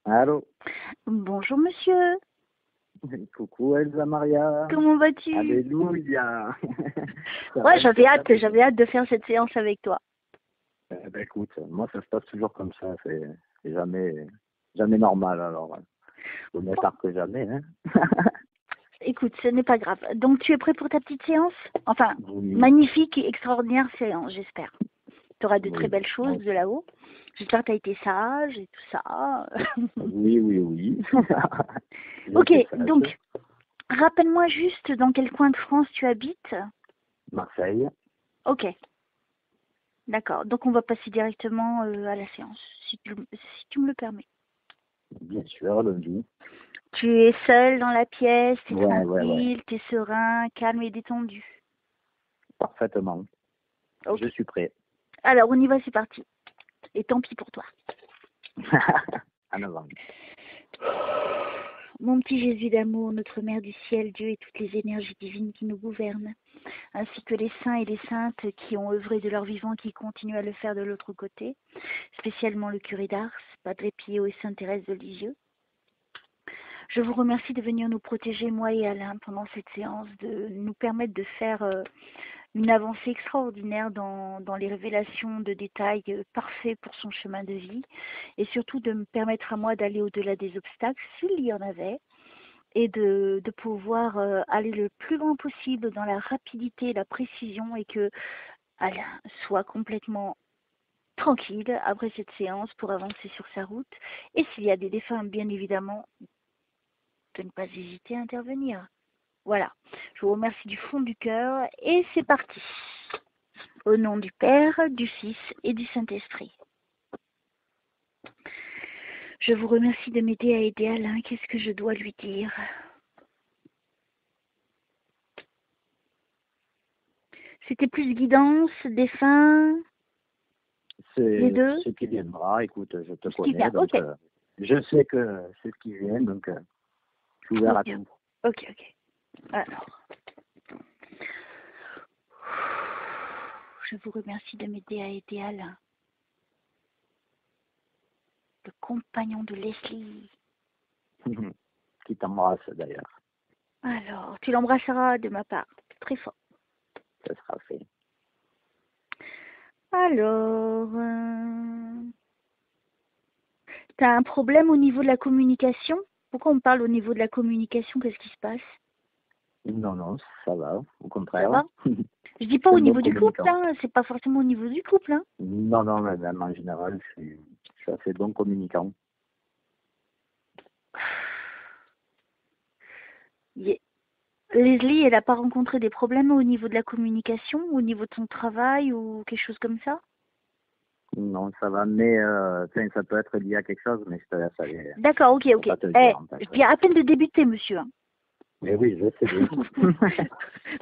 Allô? Bonjour monsieur, Coucou Elsa Maria. comment vas-tu? Alléluia. Ça Ouais, va, j'avais hâte de faire cette séance avec toi. écoute, moi ça se passe toujours comme ça, c'est jamais normal alors. Vaut mieux Bon, tard que jamais, hein. écoute, ce n'est pas grave. Donc tu es prêt pour ta petite séance? Enfin, Oui, magnifique et extraordinaire séance, j'espère. Tu auras de très oui, belles moi choses de aussi. là-haut. J'espère que tu as été sage et tout ça. Oui, oui, oui. J'ai Ok, été sage. donc, rappelle-moi juste dans quel coin de France tu habites. Marseille, Ok, d'accord. Donc on va passer directement à la séance, si tu me le permets. bien sûr, lundi. Tu es seul dans la pièce, tu es Ouais, ouais, ouais, tranquille, tu es serein, calme et détendu. parfaitement. Ok. Je suis prêt. Alors, on y va, c'est parti. Et tant pis pour toi. En avant. Mon petit Jésus d'amour, notre Mère du ciel, Dieu et toutes les énergies divines qui nous gouvernent, ainsi que les saints et les saintes qui ont œuvré de leur vivant, qui continuent à le faire de l'autre côté, spécialement le curé d'Ars, Padre Pio et Sainte Thérèse de Lisieux. Je vous remercie de venir nous protéger, moi et Alain, pendant cette séance, de nous permettre de faire une avancée extraordinaire dans les révélations de détails parfaits pour son chemin de vie et surtout de me permettre à moi d'aller au-delà des obstacles, s'il y en avait, et de pouvoir aller le plus loin possible dans la rapidité, la précision et que Alain soit complètement tranquille après cette séance pour avancer sur sa route. Et s'il y a des défunts, bien évidemment, de ne pas hésiter à intervenir. Voilà, je vous remercie du fond du cœur et c'est parti. Au nom du Père, du Fils et du Saint-Esprit. Je vous remercie de m'aider à aider Alain. Qu'est-ce que je dois lui dire? C'était plus guidance, défunt, les C'est deux? ce qui viendra, écoute, je te Ce qui vient. connais, Ok, donc je sais que c'est ce qui vient, donc je suis ouvert ok, à tout. ok, ok. Alors, je vous remercie de m'aider à aider Alain, le compagnon de Leslie. Qui t'embrasse d'ailleurs, Alors, tu l'embrasseras de ma part, très fort. ça sera fait. Alors, t'as un problème au niveau de la communication? Pourquoi on parle au niveau de la communication? Qu'est-ce qui se passe? Non, non, ça va, au Ça contraire. va? Je dis pas C'est au un bon niveau du couple, communicant. hein. C'est pas forcément au niveau du couple, hein. Non, non, mais même en général, je suis assez bon communicant. Y- Leslie, elle n'a pas rencontré des problèmes au niveau de la communication, au niveau de son travail ou quelque chose comme ça? Non, ça va, mais enfin, ça peut être lié à quelque chose, mais je te laisse aller. D'accord, ok, Je peux ok. pas te le Eh, dire en fait. je viens à peine de débuter, monsieur, hein. Mais oui, je sais bien.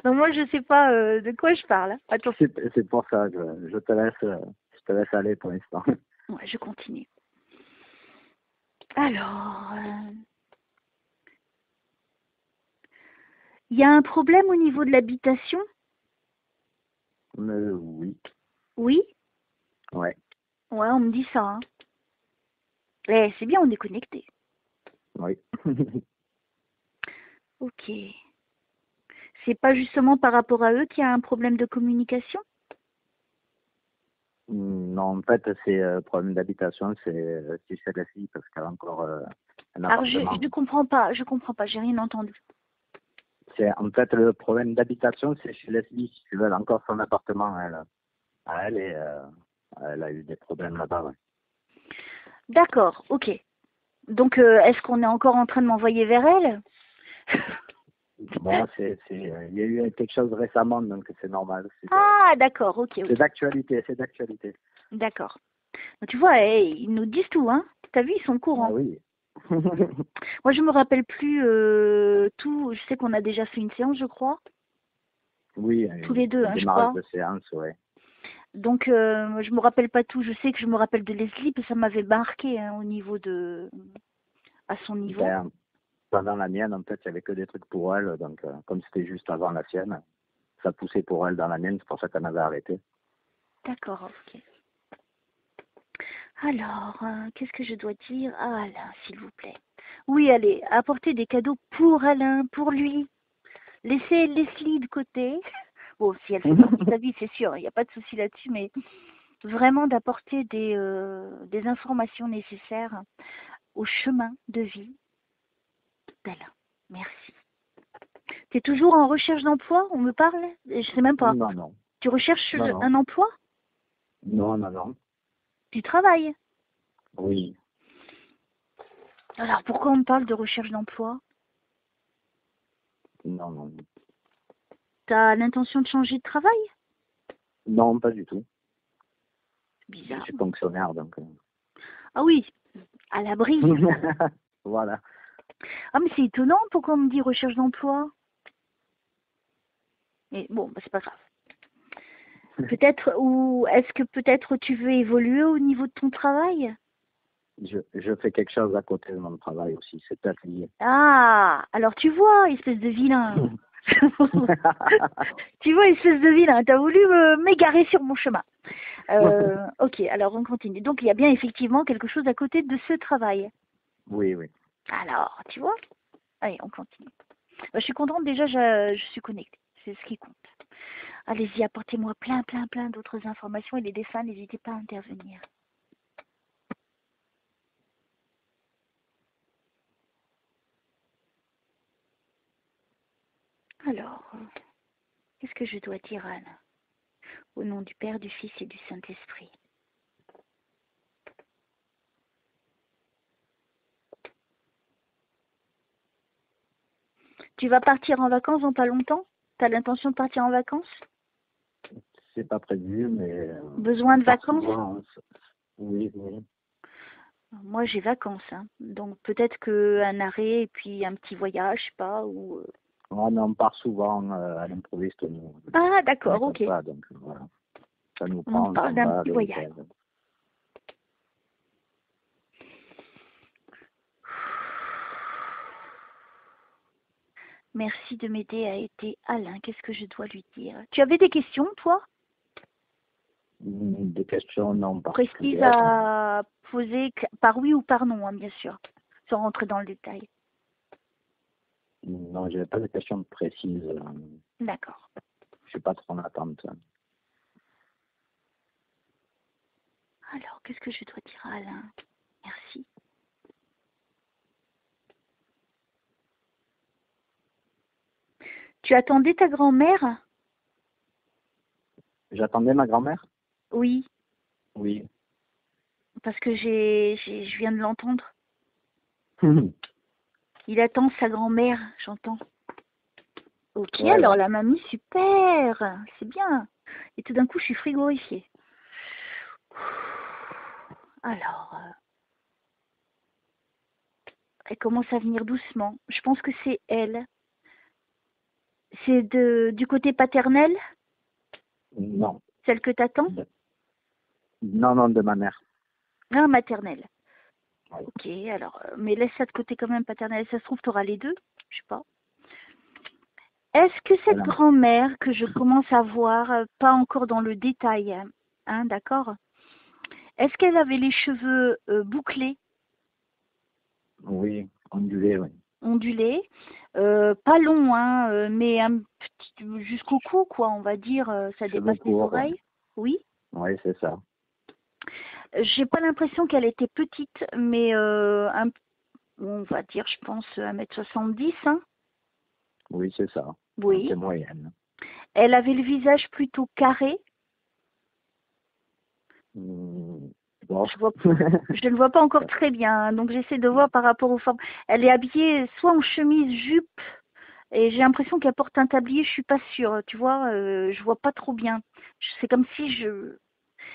Donc moi, je sais pas de quoi je parle, hein. Attends, C'est pour ça, je te laisse aller pour l'instant. ouais, je continue. Alors, il y a un problème au niveau de l'habitation? Oui, Oui? ouais, Ouais, on me dit ça, hein. Eh, c'est bien, on est connecté. oui. Ok. C'est pas justement par rapport à eux qu'il y a un problème de communication? Non, en fait, c'est problème d'habitation, c'est chez la fille parce qu'elle a encore un Alors, appartement. je comprends pas, j'ai rien entendu. C'est en fait le problème d'habitation, c'est chez Leslie. Si tu veux, elle a encore son appartement, elle, à elle et elle a eu des problèmes là-bas. Ouais. D'accord, ok. Donc, est-ce qu'on est encore en train de m'envoyer vers elle? Bon, il y a eu quelque chose récemment, donc c'est normal. Ah, d'accord, ok, C'est ok. d'actualité, c'est d'actualité. D'accord. Tu vois, ils nous disent tout, hein. T'as vu, ils sont au Ah courant. oui. Moi, je me rappelle plus tout. Je sais qu'on a déjà fait une séance, je crois. Oui, Tous les deux, le hein, je démarrage crois. de séance, ouais. Donc, je me rappelle pas tout. Je sais que je me rappelle de Leslie, parce que ça m'avait marqué hein, au niveau de... à son niveau. Ben, pendant la mienne, en fait, il n'y avait que des trucs pour elle, donc comme c'était juste avant la sienne, ça poussait pour elle dans la mienne, c'est pour ça qu'elle avait arrêté. D'accord, ok. Alors, qu'est-ce que je dois dire à Alain, s'il vous plaît? Oui, allez, apportez des cadeaux pour Alain, pour lui. Laissez Leslie de côté. Bon, si elle fait partie de ta vie, c'est sûr, il n'y a pas de souci là-dessus, mais vraiment d'apporter des informations nécessaires au chemin de vie d'Alain. Merci. Tu es toujours en recherche d'emploi? On me parle? Je sais même pas. Non, non. Tu recherches Non, non. un emploi? Non, non, non. Tu travailles? Oui. Alors pourquoi on me parle de recherche d'emploi? Non, non. Tu as l'intention de changer de travail? Non, pas du tout. Je Bizarre. suis fonctionnaire, donc... Ah oui, à l'abri. Voilà. Ah mais c'est étonnant, pourquoi on me dit recherche d'emploi? Mais bon, bah, c'est pas grave. Peut-être, ou est-ce que peut-être tu veux évoluer au niveau de ton travail? Je fais quelque chose à côté de mon travail aussi, c'est peut-être lié. Ah, alors tu vois, espèce de vilain. Tu vois, espèce de vilain, t'as voulu m'égarer sur mon chemin. Ok, alors on continue. Donc il y a bien effectivement quelque chose à côté de ce travail. Oui, oui. Alors, tu vois? Allez, on continue. Bah, je suis contente déjà, je suis connectée. C'est ce qui compte. Allez-y, apportez-moi plein d'autres informations et les dessins, n'hésitez pas à intervenir. Alors, qu'est-ce que je dois dire, Anne? Au nom du Père, du Fils et du Saint-Esprit. Tu vas partir en vacances dans pas longtemps? Tu as l'intention de partir en vacances? C'est pas prévu, mais... Besoin de vacances? Souvent, oui, oui. Moi, j'ai vacances, hein. Donc peut-être qu'un arrêt et puis un petit voyage, je sais pas, ou... On part souvent à l'improviste, nous. Ah, d'accord, ok. Ça, donc voilà. Ça nous On prend, parle on d'un va petit le voyage. week-end. Merci de m'aider à aider Alain. Qu'est-ce que je dois lui dire? Tu avais des questions, toi? Des questions non Précises particulières. à poser par oui ou par non, hein, bien sûr, sans rentrer dans le détail. Non, je n'ai pas de questions précises. D'accord. Je suis pas trop en attente. Alors, qu'est-ce que je dois dire à Alain? Merci. Tu attendais ta grand-mère? J'attendais ma grand-mère? Oui, Oui. parce que je viens de l'entendre. Il attend sa grand-mère, j'entends. Ok, Ouais, alors ouais. la mamie, super, c'est bien. Et tout d'un coup, je suis frigorifiée. Alors, elle commence à venir doucement. Je pense que c'est elle. C'est du côté paternel, Non. celle que t'attends? Non, non, de ma mère. Ah, maternelle. Ouais. Ok, alors, mais laisse ça de côté quand même, paternelle. Ça se trouve, t'auras les deux, je sais pas. Est-ce que cette Voilà. grand-mère que je commence à voir, pas encore dans le détail, hein, d'accord? Est-ce qu'elle avait les cheveux bouclés, Oui, ondulé, oui. ondulés, pas longs, hein, mais un petit jusqu'au cou, quoi, on va dire, ça Cheveux dépasse les courts, oreilles? Oui. oui, c'est ça. J'ai pas l'impression qu'elle était petite, mais on va dire, je pense, 1,70 m, hein? Oui, c'est ça. Oui. C'est moyenne. Elle avait le visage plutôt carré. Bon. Je ne vois pas encore très bien, hein, donc j'essaie de voir par rapport aux formes. Elle est habillée soit en chemise, jupe, et j'ai l'impression qu'elle porte un tablier, je suis pas sûre, tu vois, je vois pas trop bien. C'est comme si je...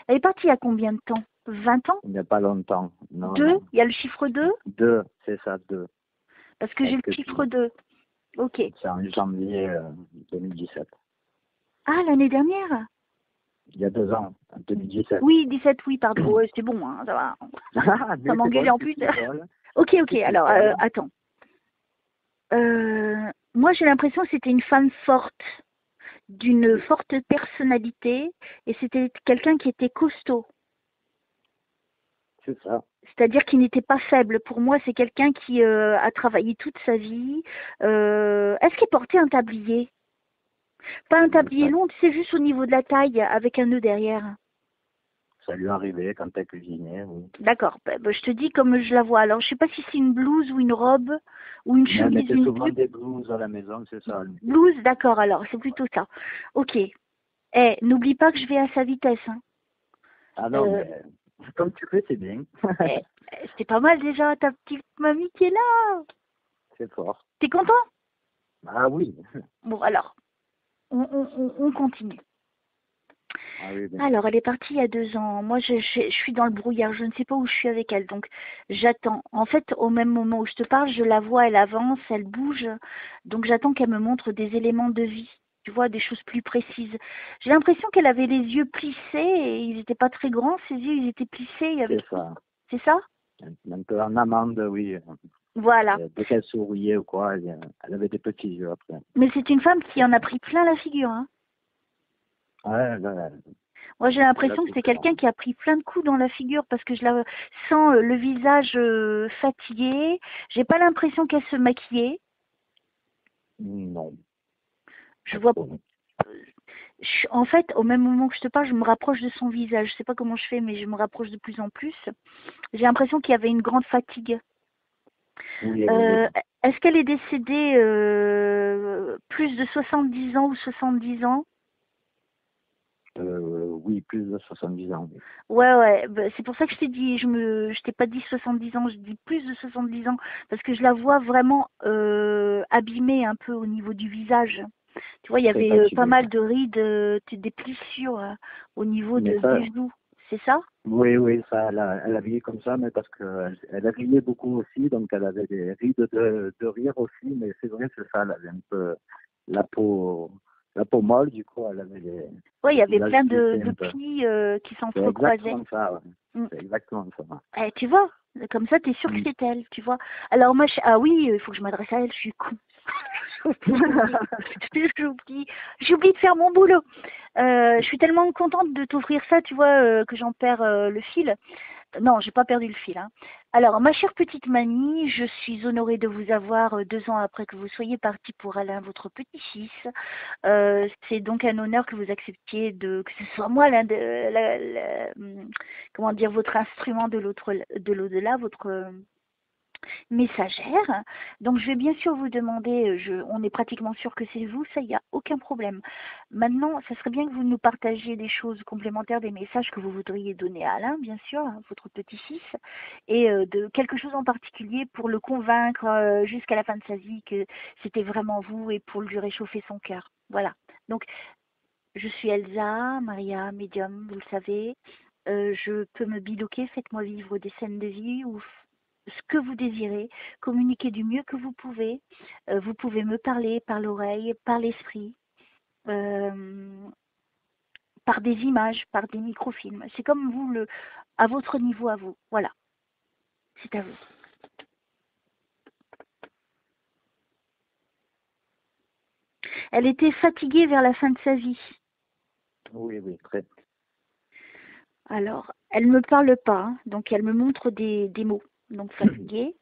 Elle est partie il y a combien de temps? 20 ans? Il n'y a pas longtemps. Non, 2? non. Il y a le chiffre 2? 2, c'est ça, 2. Parce que j'ai le chiffre 2. Ok. C'est en janvier 2017. Ah, l'année dernière? Il y a 2 ans, en 2017. Oui, 17, oui, pardon. Ouais, c'est bon, hein, ça va. Ça m'engueulait en plus. Ok, alors, attends. Moi, j'ai l'impression que c'était une femme forte, d'une forte personnalité, et c'était quelqu'un qui était costaud. c'est ça. C'est-à-dire qu'il n'était pas faible. Pour moi, c'est quelqu'un qui a travaillé toute sa vie. Est-ce qu'il portait un tablier? Pas un tablier long, tu sais, juste au niveau de la taille, avec un nœud derrière. Ça lui arrivait quand elle cuisinait, oui. D'accord. Je te dis comme je la vois. Alors, je sais pas si c'est une blouse ou une robe ou une Mais elle chemise, mettait une souvent jupe. des blouses à la maison, c'est ça. Blouse, d'accord. Alors, c'est plutôt ça. Ok. Eh, n'oublie pas que je vais à sa vitesse. Hein. Ah non, mais comme tu fais, c'est bien. Eh, c'est pas mal déjà, ta petite mamie qui est là. C'est fort. T'es content? Ah oui. Bon, alors, on continue. Ah oui, bien. Alors, elle est partie il y a 2 ans. Moi, je suis dans le brouillard. Je ne sais pas où je suis avec elle. Donc, j'attends. En fait, au même moment où je te parle, je la vois, elle avance, elle bouge. Donc, j'attends qu'elle me montre des éléments de vie. Tu vois, des choses plus précises. J'ai l'impression qu'elle avait les yeux plissés et ils n'étaient pas très grands. Ses yeux, ils étaient plissés. Il y avait... C'est ça. C'est ça? Un peu en amande, oui. Voilà. Dès qu'elle souriait ou quoi, elle avait des petits yeux après. Mais c'est une femme qui en a pris plein la figure. Hein. Ouais, là, Moi, j'ai l'impression que c'est quelqu'un qui a pris plein de coups dans la figure parce que je la sens le visage fatigué. J'ai pas l'impression qu'elle se maquillait. non. Je vois. En fait, au même moment que je te parle, je me rapproche de son visage. Je sais pas comment je fais, mais je me rapproche de plus en plus. J'ai l'impression qu'il y avait une grande fatigue. Oui, Est-ce qu'elle est décédée plus de 70 ans ou 70 ans? oui, plus de 70 ans. Oui. Ouais, c'est pour ça que je t'ai dit, je t'ai pas dit 70 ans, je dis plus de 70 ans, parce que je la vois vraiment abîmée un peu au niveau du visage. Tu vois, il y Très avait pas fatigué. mal de rides, des plissures au niveau des joues. C'est ça? Oui, ça, elle habillait comme ça, mais parce elle riait beaucoup aussi, donc elle avait des rides de rire aussi, mais c'est vrai, c'est ça, elle avait un peu la peau molle, du coup, elle avait des... Ouais, il y avait plein de peu. plis qui C'est s'entrecroisaient. exactement ça, ouais. Mm. C'est exactement ça. Eh, tu vois, comme ça, t'es sûr que c'est elle, tu vois. Alors moi, ah oui, il faut que je m'adresse à elle, je suis con. J'ai oublié de faire mon boulot. Je suis tellement contente de t'offrir ça, tu vois, que j'en perds le fil. Non, j'ai pas perdu le fil. Hein. Alors, ma chère petite mamie, je suis honorée de vous avoir 2 ans après que vous soyez partie pour Alain, votre petit-fils. C'est donc un honneur que vous acceptiez que ce soit moi comment dire, votre instrument de l'au-delà, votre messagère. Donc je vais bien sûr vous demander, on est pratiquement sûr que c'est vous, ça, il n'y a aucun problème. Maintenant, ça serait bien que vous nous partagiez des choses complémentaires, des messages que vous voudriez donner à Alain, bien sûr, hein, votre petit-fils, et de quelque chose en particulier pour le convaincre jusqu'à la fin de sa vie que c'était vraiment vous et pour lui réchauffer son cœur. Voilà. Donc, je suis Elsa, Maria, médium, vous le savez. Je peux me biloquer, faites-moi vivre des scènes de vie ou ce que vous désirez, communiquez du mieux que vous pouvez. Vous pouvez me parler par l'oreille, par l'esprit, par des images, par des microfilms. C'est comme vous, à votre niveau à vous. Voilà, c'est à vous. Elle était fatiguée vers la fin de sa vie. Oui, très. Alors, elle ne me parle pas, hein, donc elle me montre des mots. Donc fatiguée.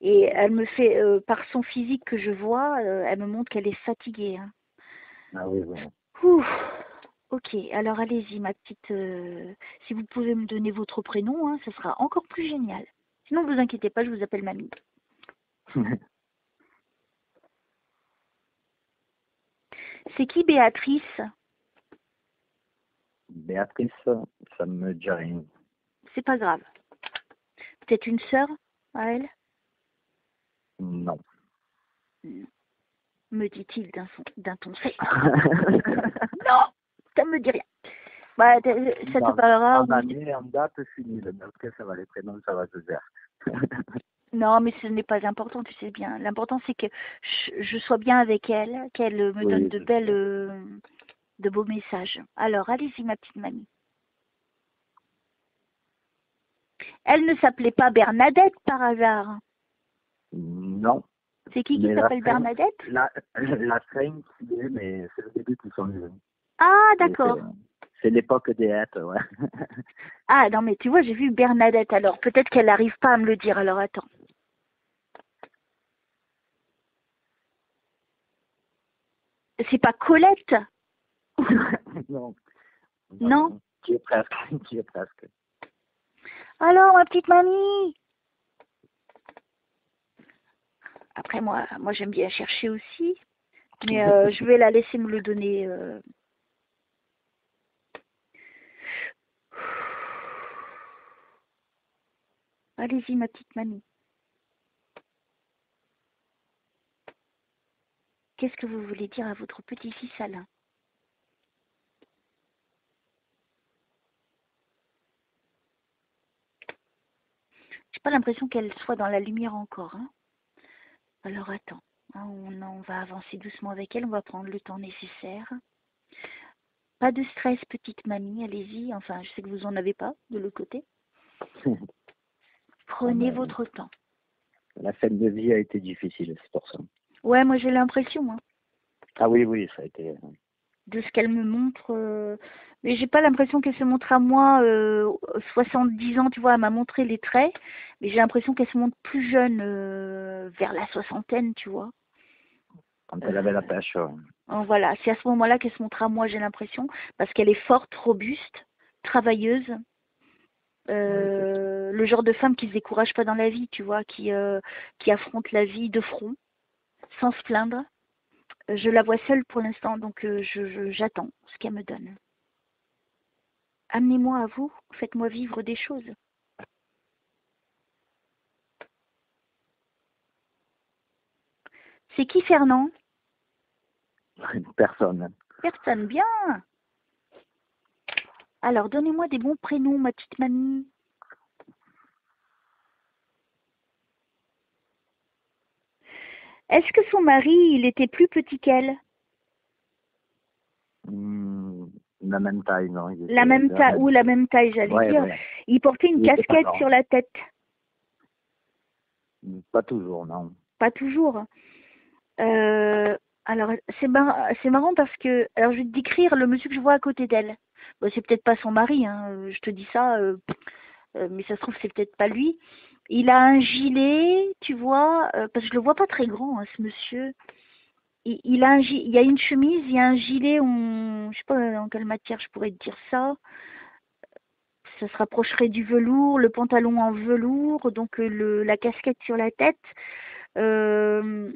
Et elle me fait, par son physique que je vois, elle me montre qu'elle est fatiguée. Hein. Ah oui. Ouh. Ok, alors allez-y, ma petite. Si vous pouvez me donner votre prénom, hein, ce sera encore plus génial. Sinon, ne vous inquiétez pas, je vous appelle mamie. C'est qui Béatrice? Béatrice, ça me dit rien. C'est pas grave. Peut-être une sœur à elle? Non. Me dit-il d'un ton sec. Non, ça me dit rien. Bah, ça te parlera. En année, en date, je suis nul. Mais après, ça va, les prénoms, ça va se faire. Non, mais ce n'est pas important, tu sais bien. L'important, c'est que je sois bien avec elle, qu'elle me donne de beaux messages. Alors, allez-y, ma petite mamie. Elle ne s'appelait pas Bernadette par hasard. Non. C'est qui s'appelle Bernadette? La scène qui est, mais c'est le début qui sont nuls. Ah, d'accord. C'est l'époque des hêtres, ouais. Ah, non, mais tu vois, j'ai vu Bernadette, alors peut-être qu'elle n'arrive pas à me le dire, alors attends. C'est pas Colette? Non. Non? Tu es presque, tu es presque. Alors, ma petite mamie? Après, moi j'aime bien chercher aussi, mais je vais la laisser me le donner. Allez-y, ma petite mamie. Qu'est-ce que vous voulez dire à votre petit-fils Alain? J'ai pas l'impression qu'elle soit dans la lumière encore, hein. Alors attends, hein, on va avancer doucement avec elle, on va prendre le temps nécessaire. Pas de stress, petite mamie, allez-y. Enfin, je sais que vous en avez pas de l'autre côté. Prenez votre temps. La fin de vie a été difficile, c'est pour ça. Ouais, moi j'ai l'impression, hein, Ah oui, oui, ça a été... de ce qu'elle me montre. Mais j'ai pas l'impression qu'elle se montre à moi 70 ans, tu vois, elle m'a montré les traits, mais j'ai l'impression qu'elle se montre plus jeune, vers la soixantaine, tu vois. Quand elle avait la pêche. Voilà, c'est à ce moment-là qu'elle se montre à moi, j'ai l'impression, parce qu'elle est forte, robuste, travailleuse. Le genre de femme qui se décourage pas dans la vie, tu vois, qui affronte la vie de front, sans se plaindre. Je la vois seule pour l'instant, donc j'attends ce qu'elle me donne. Amenez-moi à vous, faites-moi vivre des choses. C'est qui Fernand? Personne. Personne, bien. Alors, donnez-moi des bons prénoms, ma petite mamie. Est-ce que son mari, il était plus petit qu'elle? La même taille, non. La même taille, ou la même taille, j'allais dire. Ouais. Il portait une casquette sur la tête. Pas toujours, non. Pas toujours. Alors, c'est marrant parce que, alors je vais te décrire le monsieur que je vois à côté d'elle. Bon, c'est peut-être pas son mari, hein, je te dis ça, mais ça se trouve c'est peut-être pas lui. Il a un gilet, tu vois, parce que je le vois pas très grand, hein, ce monsieur. Il a il y a une chemise, il y a un gilet, je sais pas en quelle matière je pourrais te dire ça. Ça se rapprocherait du velours, le pantalon en velours, donc la casquette sur la tête. Euh,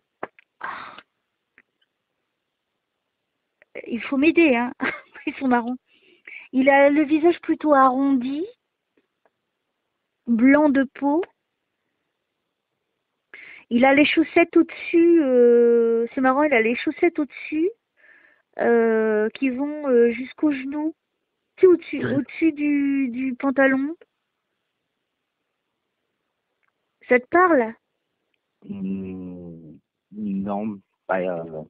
Il faut m'aider, hein. Ils sont marrants. Il a le visage plutôt arrondi, blanc de peau. Il a les chaussettes au-dessus. C'est marrant, il a les chaussettes au-dessus qui vont jusqu'au genou. C'est au-dessus du pantalon. Ça te parle? Non, pas.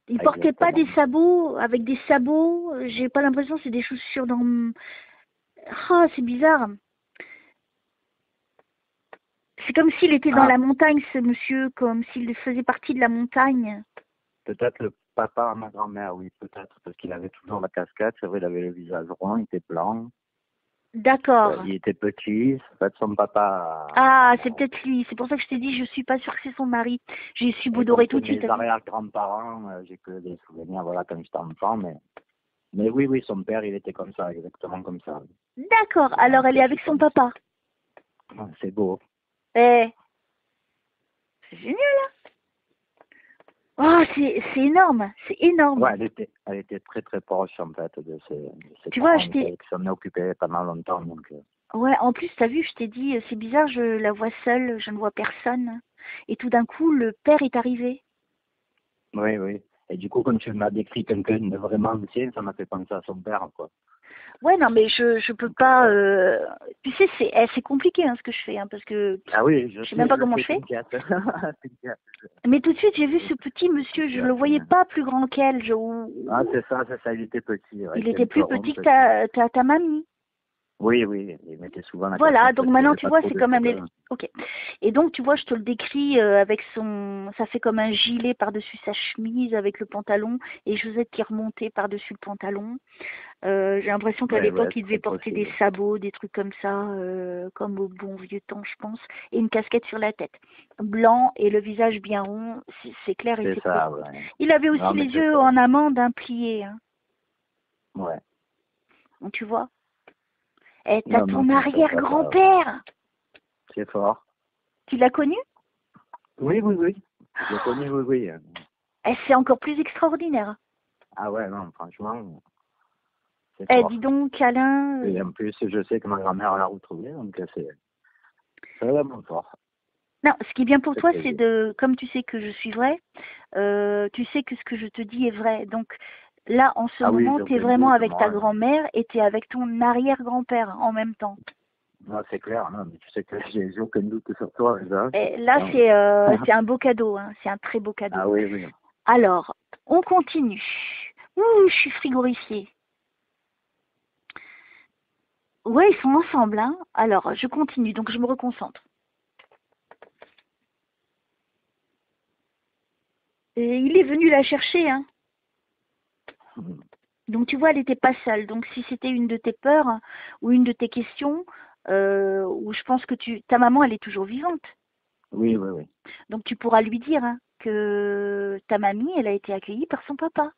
Il portait pas des sabots avec des sabots. J'ai pas l'impression que c'est des chaussures dans. Ah, c'est bizarre. C'est comme s'il était dans la montagne, ce monsieur, comme s'il faisait partie de la montagne. Peut-être le papa à ma grand-mère, oui, peut-être, parce qu'il avait toujours la casquette. C'est vrai, il avait le visage rond, il était blanc. D'accord. Il était petit. En fait, son papa. Ah, c'est peut-être lui. C'est pour ça que je t'ai dit, je suis pas sûre que c'est son mari. J'ai su Boudoré tout de suite. Mes arrière-grands-parents, j'ai que des souvenirs, voilà, quand j'étais enfant, mais oui, son père, il était comme ça, exactement comme ça. D'accord. Alors, elle est avec son papa. C'est beau. C'est génial, hein. Oh, c'est énorme. C'est énorme. Ouais, elle était très, très proche, en fait, de ses tu vois, parents, qui s'en est occupé pendant longtemps, donc... Ouais, en plus, t'as vu, je t'ai dit, c'est bizarre, je la vois seule, je ne vois personne. Et tout d'un coup, le père est arrivé. Oui. Et du coup, quand tu m'as décrit quelqu'un de vraiment ancien, ça m'a fait penser à son père, quoi. Ouais, non, mais je peux pas... Tu sais, c'est compliqué, hein, ce que je fais, hein, parce que... Ah oui, je sais même pas comment je fais. Mais tout de suite, j'ai vu ce petit monsieur, je le voyais pas plus grand qu'elle. Ah, c'est ça, il était petit. Ouais, il était plus petit que ta mamie. Oui, oui, il mettait souvent la Voilà, casquette donc parce qu'il y maintenant avait tu pas vois, trop c'est de quand même cheveux. Ok. Et donc tu vois, je te le décris avec son, ça fait comme un gilet par-dessus sa chemise avec le pantalon et Josette qui remontait par-dessus le pantalon. J'ai l'impression qu'à Ouais, ouais, l'époque il devait c'est porter des possible. sabots, des trucs comme ça, comme au bon vieux temps, je pense, et une casquette sur la tête, blanc et le visage bien rond, c'est clair et C'est c'est ça, précis. ouais. Il avait aussi Non, mais les c'est yeux ça. en amande, hein, pliés, hein, Ouais. donc, tu vois. Et t'as Non, non, ton c'est ça, ça. arrière-grand-père, C'est fort. tu l'as connu? Oui, oui, oui. Je le connais, oui, oui. Eh, c'est encore plus extraordinaire. Ah ouais, non, franchement, c'est Eh, fort. dis donc, Alain. Et en plus, je sais que ma grand-mère l'a retrouvé, donc c'est vraiment fort. Non, ce qui est bien pour C'est toi, c'est plaisir. de, comme tu sais que je suis vraie, tu sais que ce que je te dis est vrai. Donc là, en ce Ah oui, moment, j'ai tu es aucun vraiment doute, avec ta moi. grand-mère et tu es avec ton arrière-grand-père en même temps. Non, c'est clair, non, mais tu sais que j'ai aucun doute sur toi, déjà. Et là, Non. c'est un beau cadeau, hein, c'est un très beau cadeau. Ah oui, oui. Alors, on continue. Ouh, je suis frigorifiée. Ouais, ils sont ensemble, hein. Alors, je continue, donc je me reconcentre. Et il est venu la chercher, hein. Donc tu vois, elle n'était pas seule. Donc si c'était une de tes peurs ou une de tes questions, où je pense que ta maman, elle est toujours vivante. Oui, oui, oui. Donc tu pourras lui dire hein, que ta mamie, elle a été accueillie par son papa.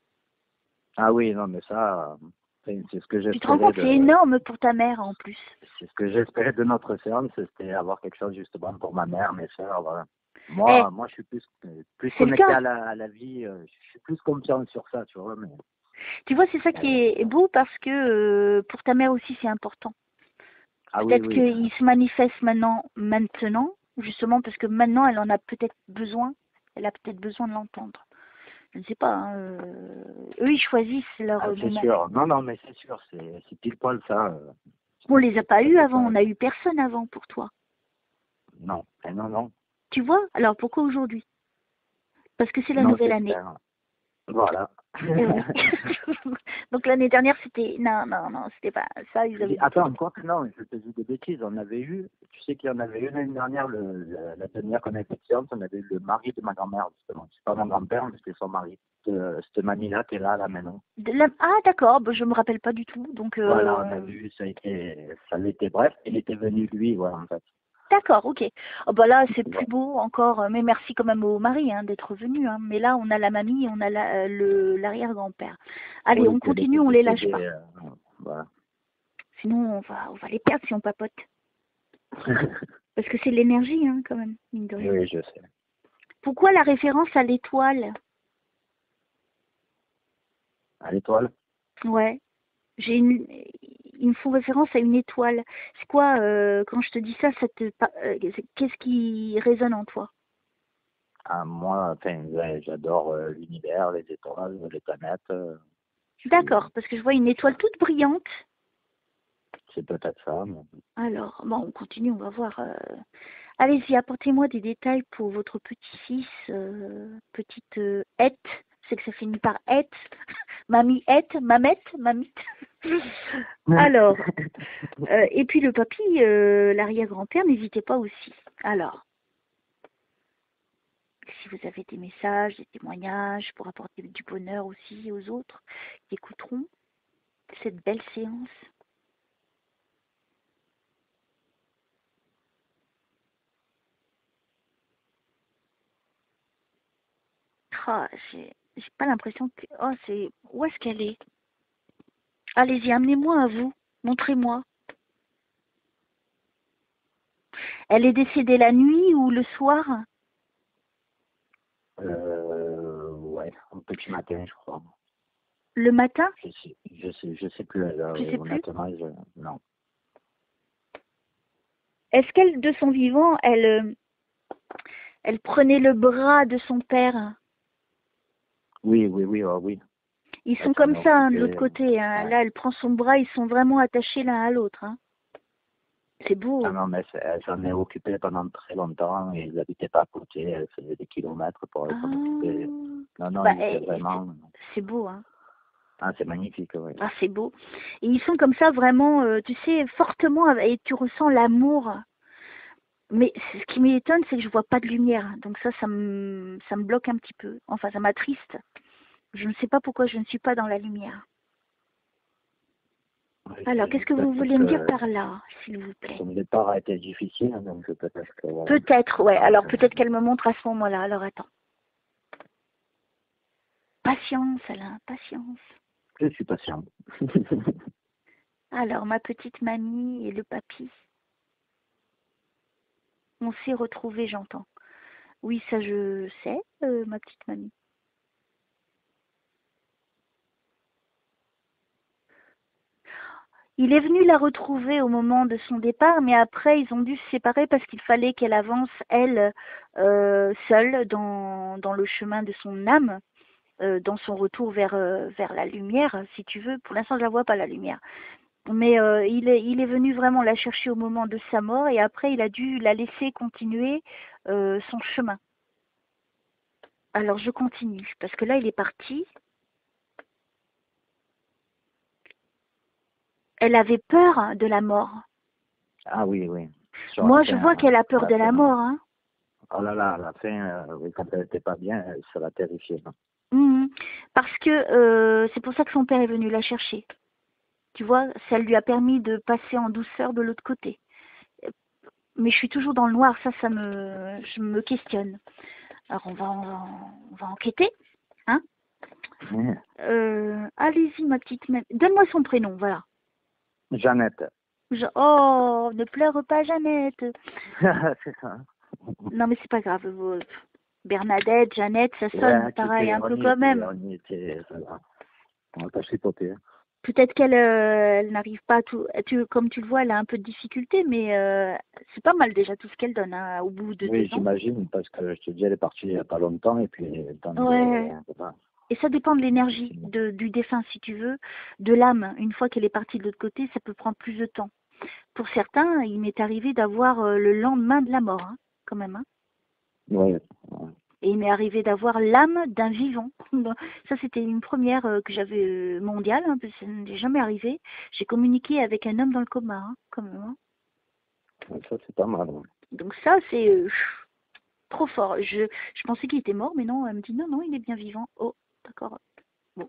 Ah oui, non, mais ça, c'est ce que Tu te rends j'espérais compte, c'est énorme pour ta mère en plus. c'est ce que j'espérais de notre séance, c'était avoir quelque chose justement pour ma mère, mes soeurs, voilà. Eh, Moi, je suis plus c'est le connecté cas. à la vie, je suis plus confiant sur ça, tu vois, mais Tu vois, c'est ça qui euh, est beau parce que pour ta mère aussi, c'est important. ah oui, Peut-être oui, qu'il se manifeste maintenant, justement parce que maintenant, elle en a peut-être besoin. Elle a peut-être besoin de l'entendre. Je ne sais pas, hein, eux ils choisissent leur ah, c'est moment. sûr. Non, non, mais c'est sûr, c'est pile poil ça. On les a C'est tout pas à eu fait avant, ça. on a eu personne avant pour toi. Non, non, non, Tu vois? Alors pourquoi aujourd'hui? Parce que c'est la non, nouvelle c'est année. clair. Voilà. Eh oui. Donc l'année dernière c'était non, c'était pas ça, ils avaient dit Attends, quoi que non, je te dis des bêtises. On avait eu, tu sais qu'il y en avait eu l'année dernière, la dernière qu'on a fait de séance, on avait eu le mari de ma grand-mère, justement. C'est pas mon grand-père, mais c'était son mari. Cette mamie-là qui est là, maintenant. Ah d'accord, bah, je me rappelle pas du tout. Donc Voilà, on a vu, ça l'était bref, il était venu lui, voilà, en fait. d'accord, ok. Oh, bah là c'est plus Voilà. beau encore, mais merci quand même au mari hein, d'être venu. Hein. Mais là on a la mamie, on a l'arrière-grand-père. Allez, Oui, on puis elle continue, était on les lâche décédée, pas. voilà. Sinon on va les perdre si on papote. Parce que c'est de l'énergie, hein, quand même, mine de rien. Oui, je sais. Pourquoi la référence à l'étoile? À l'étoile? Ouais. Ils me font référence à une étoile. C'est quoi, quand je te dis ça, qu'est-ce qui résonne en toi? Ah, moi, enfin, ouais, j'adore l'univers, les étoiles, les planètes. D'accord, parce que je vois une étoile toute brillante. C'est peut-être ça. Mais... Alors, bon, on continue, on va voir. Allez-y, apportez-moi des détails pour votre petit-fils, petite Hette. C'est que ça finit par Hette. Mamie Hette, Mamette, Mamite. Alors, et puis le papy, l'arrière-grand-père, n'hésitez pas aussi. Alors, si vous avez des messages, des témoignages pour apporter du bonheur aussi aux autres qui écouteront cette belle séance. Ah, j'ai pas l'impression que... Oh, c'est... Où est-ce qu'elle est? Allez-y, amenez-moi à vous. Montrez-moi. Elle est décédée la nuit ou le soir? Ouais, un petit matin, je crois. Le matin? Je sais plus, là, Je sais plus. honnêtement, non. Est-ce qu'elle, de son vivant, elle prenait le bras de son père? Oui, oui, oui, oh, oui. Ils Elle sont s'en comme est ça, hein, de occupée, l'autre côté. Hein. ouais. Là, elle prend son bras, ils sont vraiment attachés l'un à l'autre. Hein. C'est Ah beau. non, mais elle s'en est occupée pendant très longtemps et ils n'habitaient pas à côté. Elle faisait des kilomètres pour Ah, s'en occuper. Non, non, bah, ils étaient vraiment... c'est beau. Hein. Ah, c'est magnifique, oui. Ah, c'est beau. Et ils sont comme ça vraiment, tu sais, fortement, et tu ressens l'amour. Mais ce qui m'étonne, c'est que je vois pas de lumière. Donc ça me bloque un petit peu. Enfin, ça m'attriste. Je ne sais pas pourquoi je ne suis pas dans la lumière. Oui, Alors, qu'est-ce que vous peut-être parce voulez me dire que par là, s'il vous plaît? son départ a été difficile, hein, donc peut-être que voilà. Peut-être, ouais. Ah, Alors, peut-être qu'elle me montre à ce moment-là. Alors, attends. Patience, Alain, patience. je suis patient. Alors, ma petite mamie et le papy, on s'est retrouvés, j'entends. Oui, ça je sais, ma petite mamie. Il est venu la retrouver au moment de son départ, mais après ils ont dû se séparer parce qu'il fallait qu'elle avance, elle, seule, dans le chemin de son âme, dans son retour vers la lumière, si tu veux. Pour l'instant, je la vois pas, la lumière. Mais il est venu vraiment la chercher au moment de sa mort, et après il a dû la laisser continuer son chemin. Alors je continue, parce que là il est parti. Elle avait peur de la mort. Ah oui, oui. Sur la Moi, je fin, vois qu'elle a à peur la de la fin. mort, hein. Oh là là, à la fin, oui, quand elle n'était pas bien, ça l'a terrifiée. Hein. Mhm. Parce que c'est pour ça que son père est venu la chercher. Tu vois, ça lui a permis de passer en douceur de l'autre côté. Mais je suis toujours dans le noir, je me questionne. Alors on va enquêter, hein. Ouais. Allez-y, ma petite, donne-moi son prénom, voilà. Jeannette. Oh, ne pleure pas, Jeannette. C'est ça. Non, mais c'est pas grave. Bernadette, Jeannette, ça sonne Ouais, pareil, un peu on y quand était, même. on y était, ça va. On va pas chipoter. Peut-être qu'elle elle n'arrive pas à tout. Comme tu le vois, elle a un peu de difficulté, mais c'est pas mal déjà tout ce qu'elle donne, hein, au bout de Oui, 2 ans. j'imagine, parce que je te dis, elle est partie il n'y a pas longtemps, et puis le temps Ouais. de... voilà. Et ça dépend de l'énergie du défunt, si tu veux, de l'âme. Une fois qu'elle est partie de l'autre côté, ça peut prendre plus de temps. Pour certains, il m'est arrivé d'avoir le lendemain de la mort, hein, quand même. Hein. Ouais, ouais. Et il m'est arrivé d'avoir l'âme d'un vivant. Ça, c'était une première que j'avais mondiale, hein, parce que ça n'est jamais arrivé. J'ai communiqué avec un homme dans le coma, hein, quand même. Hein. Ça, c'est pas mal. Ouais. Donc ça, c'est trop fort. Je pensais qu'il était mort, mais non, elle me dit non, non, il est bien vivant. Oh, d'accord. Bon.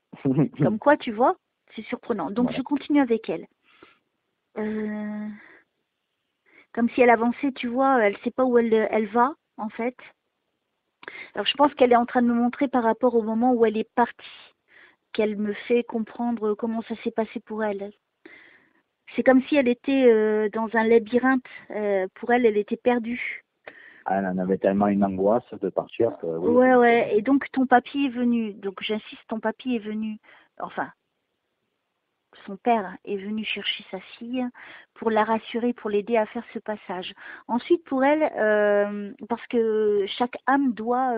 Comme quoi, tu vois, c'est surprenant. Donc Voilà. je continue avec elle. Euh, Comme si elle avançait, tu vois, elle ne sait pas où elle va, en fait. Alors je pense qu'elle est en train de me montrer par rapport au moment où elle est partie, qu'elle me fait comprendre comment ça s'est passé pour elle. C'est comme si elle était dans un labyrinthe. Pour elle, elle était perdue. Elle en avait tellement une angoisse de partir que oui. Ouais, ouais. Et donc ton papy est venu. Donc j'insiste, ton papy est venu. Enfin, son père est venu chercher sa fille pour la rassurer, pour l'aider à faire ce passage. Ensuite, pour elle, parce que chaque âme doit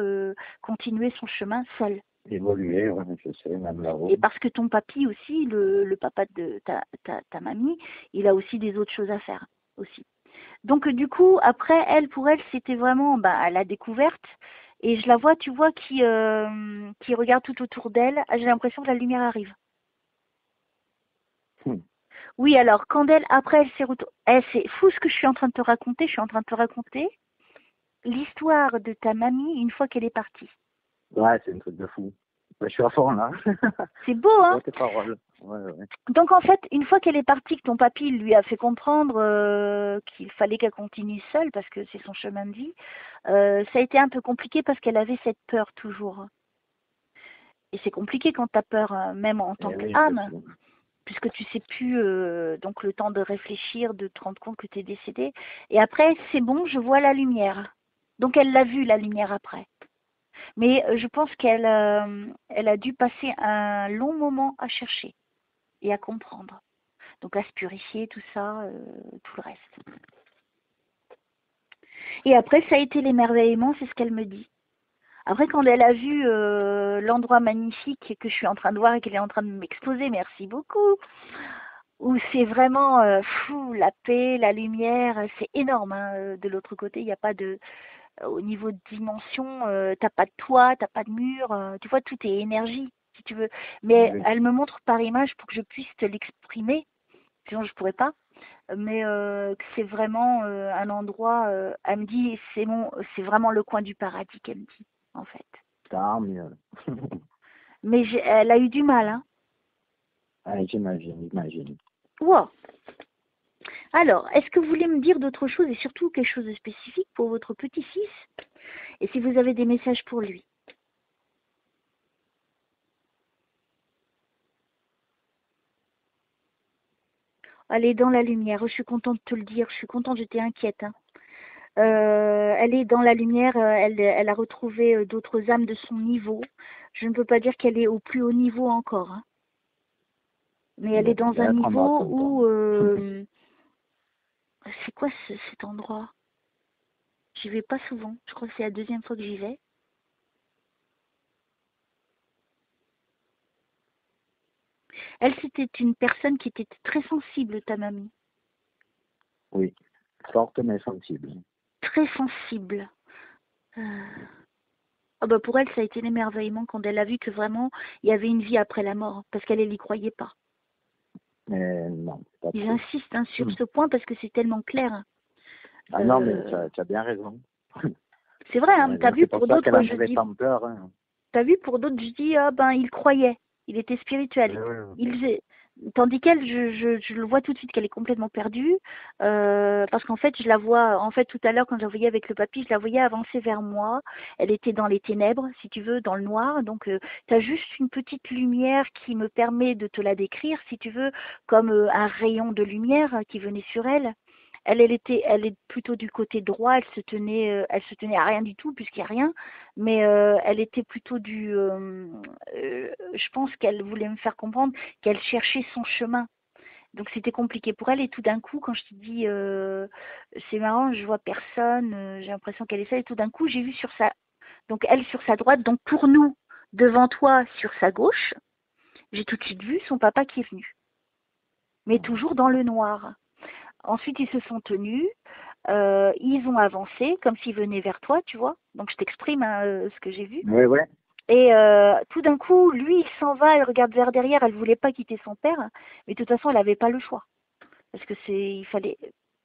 continuer son chemin seule. Évoluer, ouais, je sais, même là-haut. Et parce que ton papy aussi, le papa de ta mamie, il a aussi des autres choses à faire aussi. Donc du coup, après, pour elle, c'était vraiment à la découverte. Et je la vois, tu vois, qui regarde tout autour d'elle. Ah, j'ai l'impression que la lumière arrive. Oui, alors, quand après, elle s'est retournée. C'est fou ce que je suis en train de te raconter. Je suis en train de te raconter l'histoire de ta mamie une fois qu'elle est partie. Ouais, c'est un truc de fou. Ouais, je suis à fond, là. C'est beau, hein? Ouais, tes paroles. Ouais, ouais. Donc, en fait, une fois qu'elle est partie, que ton papy lui a fait comprendre qu'il fallait qu'elle continue seule parce que c'est son chemin de vie, ça a été un peu compliqué parce qu'elle avait cette peur toujours. Et c'est compliqué quand tu as peur, même en tant Oui, qu'âme, puisque tu sais plus, donc le temps de réfléchir, de te rendre compte que tu es décédé. Et après, c'est bon, je vois la lumière. Donc elle l'a vu, la lumière, après. Mais je pense elle a dû passer un long moment à chercher et à comprendre. Donc à se purifier, tout ça, tout le reste. Et après, ça a été l'émerveillement, c'est ce qu'elle me dit. Après, quand elle a vu l'endroit magnifique que je suis en train de voir et qu'elle est en train de m'exposer, merci beaucoup, où c'est vraiment fou, la paix, la lumière, c'est énorme. Hein, de l'autre côté, il n'y a pas de... Au niveau de dimension, t'as pas de toit, t'as pas de mur, tu vois, tout est énergie. si tu veux. Mais Oui. elle me montre par image pour que je puisse te l'exprimer, sinon je pourrais pas. Mais que c'est vraiment un endroit, elle me dit, c'est vraiment le coin du paradis qu'elle me dit, en fait. Tant mieux. Mais elle a eu du mal, hein. Ah, j'imagine. Wow. Alors, est-ce que vous voulez me dire d'autres choses et surtout quelque chose de spécifique pour votre petit-fils? Et si vous avez des messages pour lui? Elle est dans la lumière, je suis contente de te le dire, je suis contente, j'étais inquiète, hein. Elle est dans la lumière, elle a retrouvé d'autres âmes de son niveau. Je ne peux pas dire qu'elle est au plus haut niveau encore, hein. Mais elle est dans un Peut-être, on va niveau où... attendre. c'est quoi cet endroit? J'y vais pas souvent, je crois que c'est la deuxième fois que j'y vais. Elle, c'était une personne qui était très sensible, ta mamie. Oui, forte mais sensible. Très sensible. Ah bah pour elle, ça a été l'émerveillement quand elle a vu que vraiment, il y avait une vie après la mort, parce qu'elle n'y croyait pas. Mais non, pas Ils trop. insistent hein, sur ce point parce que c'est tellement clair. Ah non, mais tu as bien raison. C'est vrai, Tu as hein, t'as raison. vu C'est pour pour ça qu'elle d'autres, en je avait dis, tant peur. Hein. t'as vu pour d'autres, je dis, ah ben il croyait, il était spirituel. Oui. Tandis qu'elle, je le vois tout de suite qu'elle est complètement perdue, parce qu'en fait, je la vois, en fait, tout à l'heure, quand je la voyais avec le papy, je la voyais avancer vers moi. Elle était dans les ténèbres, si tu veux, dans le noir. Donc, tu as juste une petite lumière qui me permet de te la décrire, si tu veux, comme un rayon de lumière qui venait sur elle. Elle est plutôt du côté droit. Elle se tenait à rien du tout puisqu'il n'y a rien, mais elle était plutôt je pense qu'elle voulait me faire comprendre qu'elle cherchait son chemin. Donc c'était compliqué pour elle et tout d'un coup, quand je te dis c'est marrant, je vois personne, j'ai l'impression qu'elle est seule et tout d'un coup j'ai vu donc elle sur sa droite, donc pour nous devant toi sur sa gauche, j'ai tout de suite vu son papa qui est venu, mais toujours dans le noir. Ensuite ils se sont tenus, ils ont avancé comme s'ils venaient vers toi, tu vois. Donc je t'exprime hein, ce que j'ai vu. Oui. Et tout d'un coup, lui, il s'en va, il regarde vers derrière, elle voulait pas quitter son père, mais de toute façon, elle n'avait pas le choix. Parce que il fallait,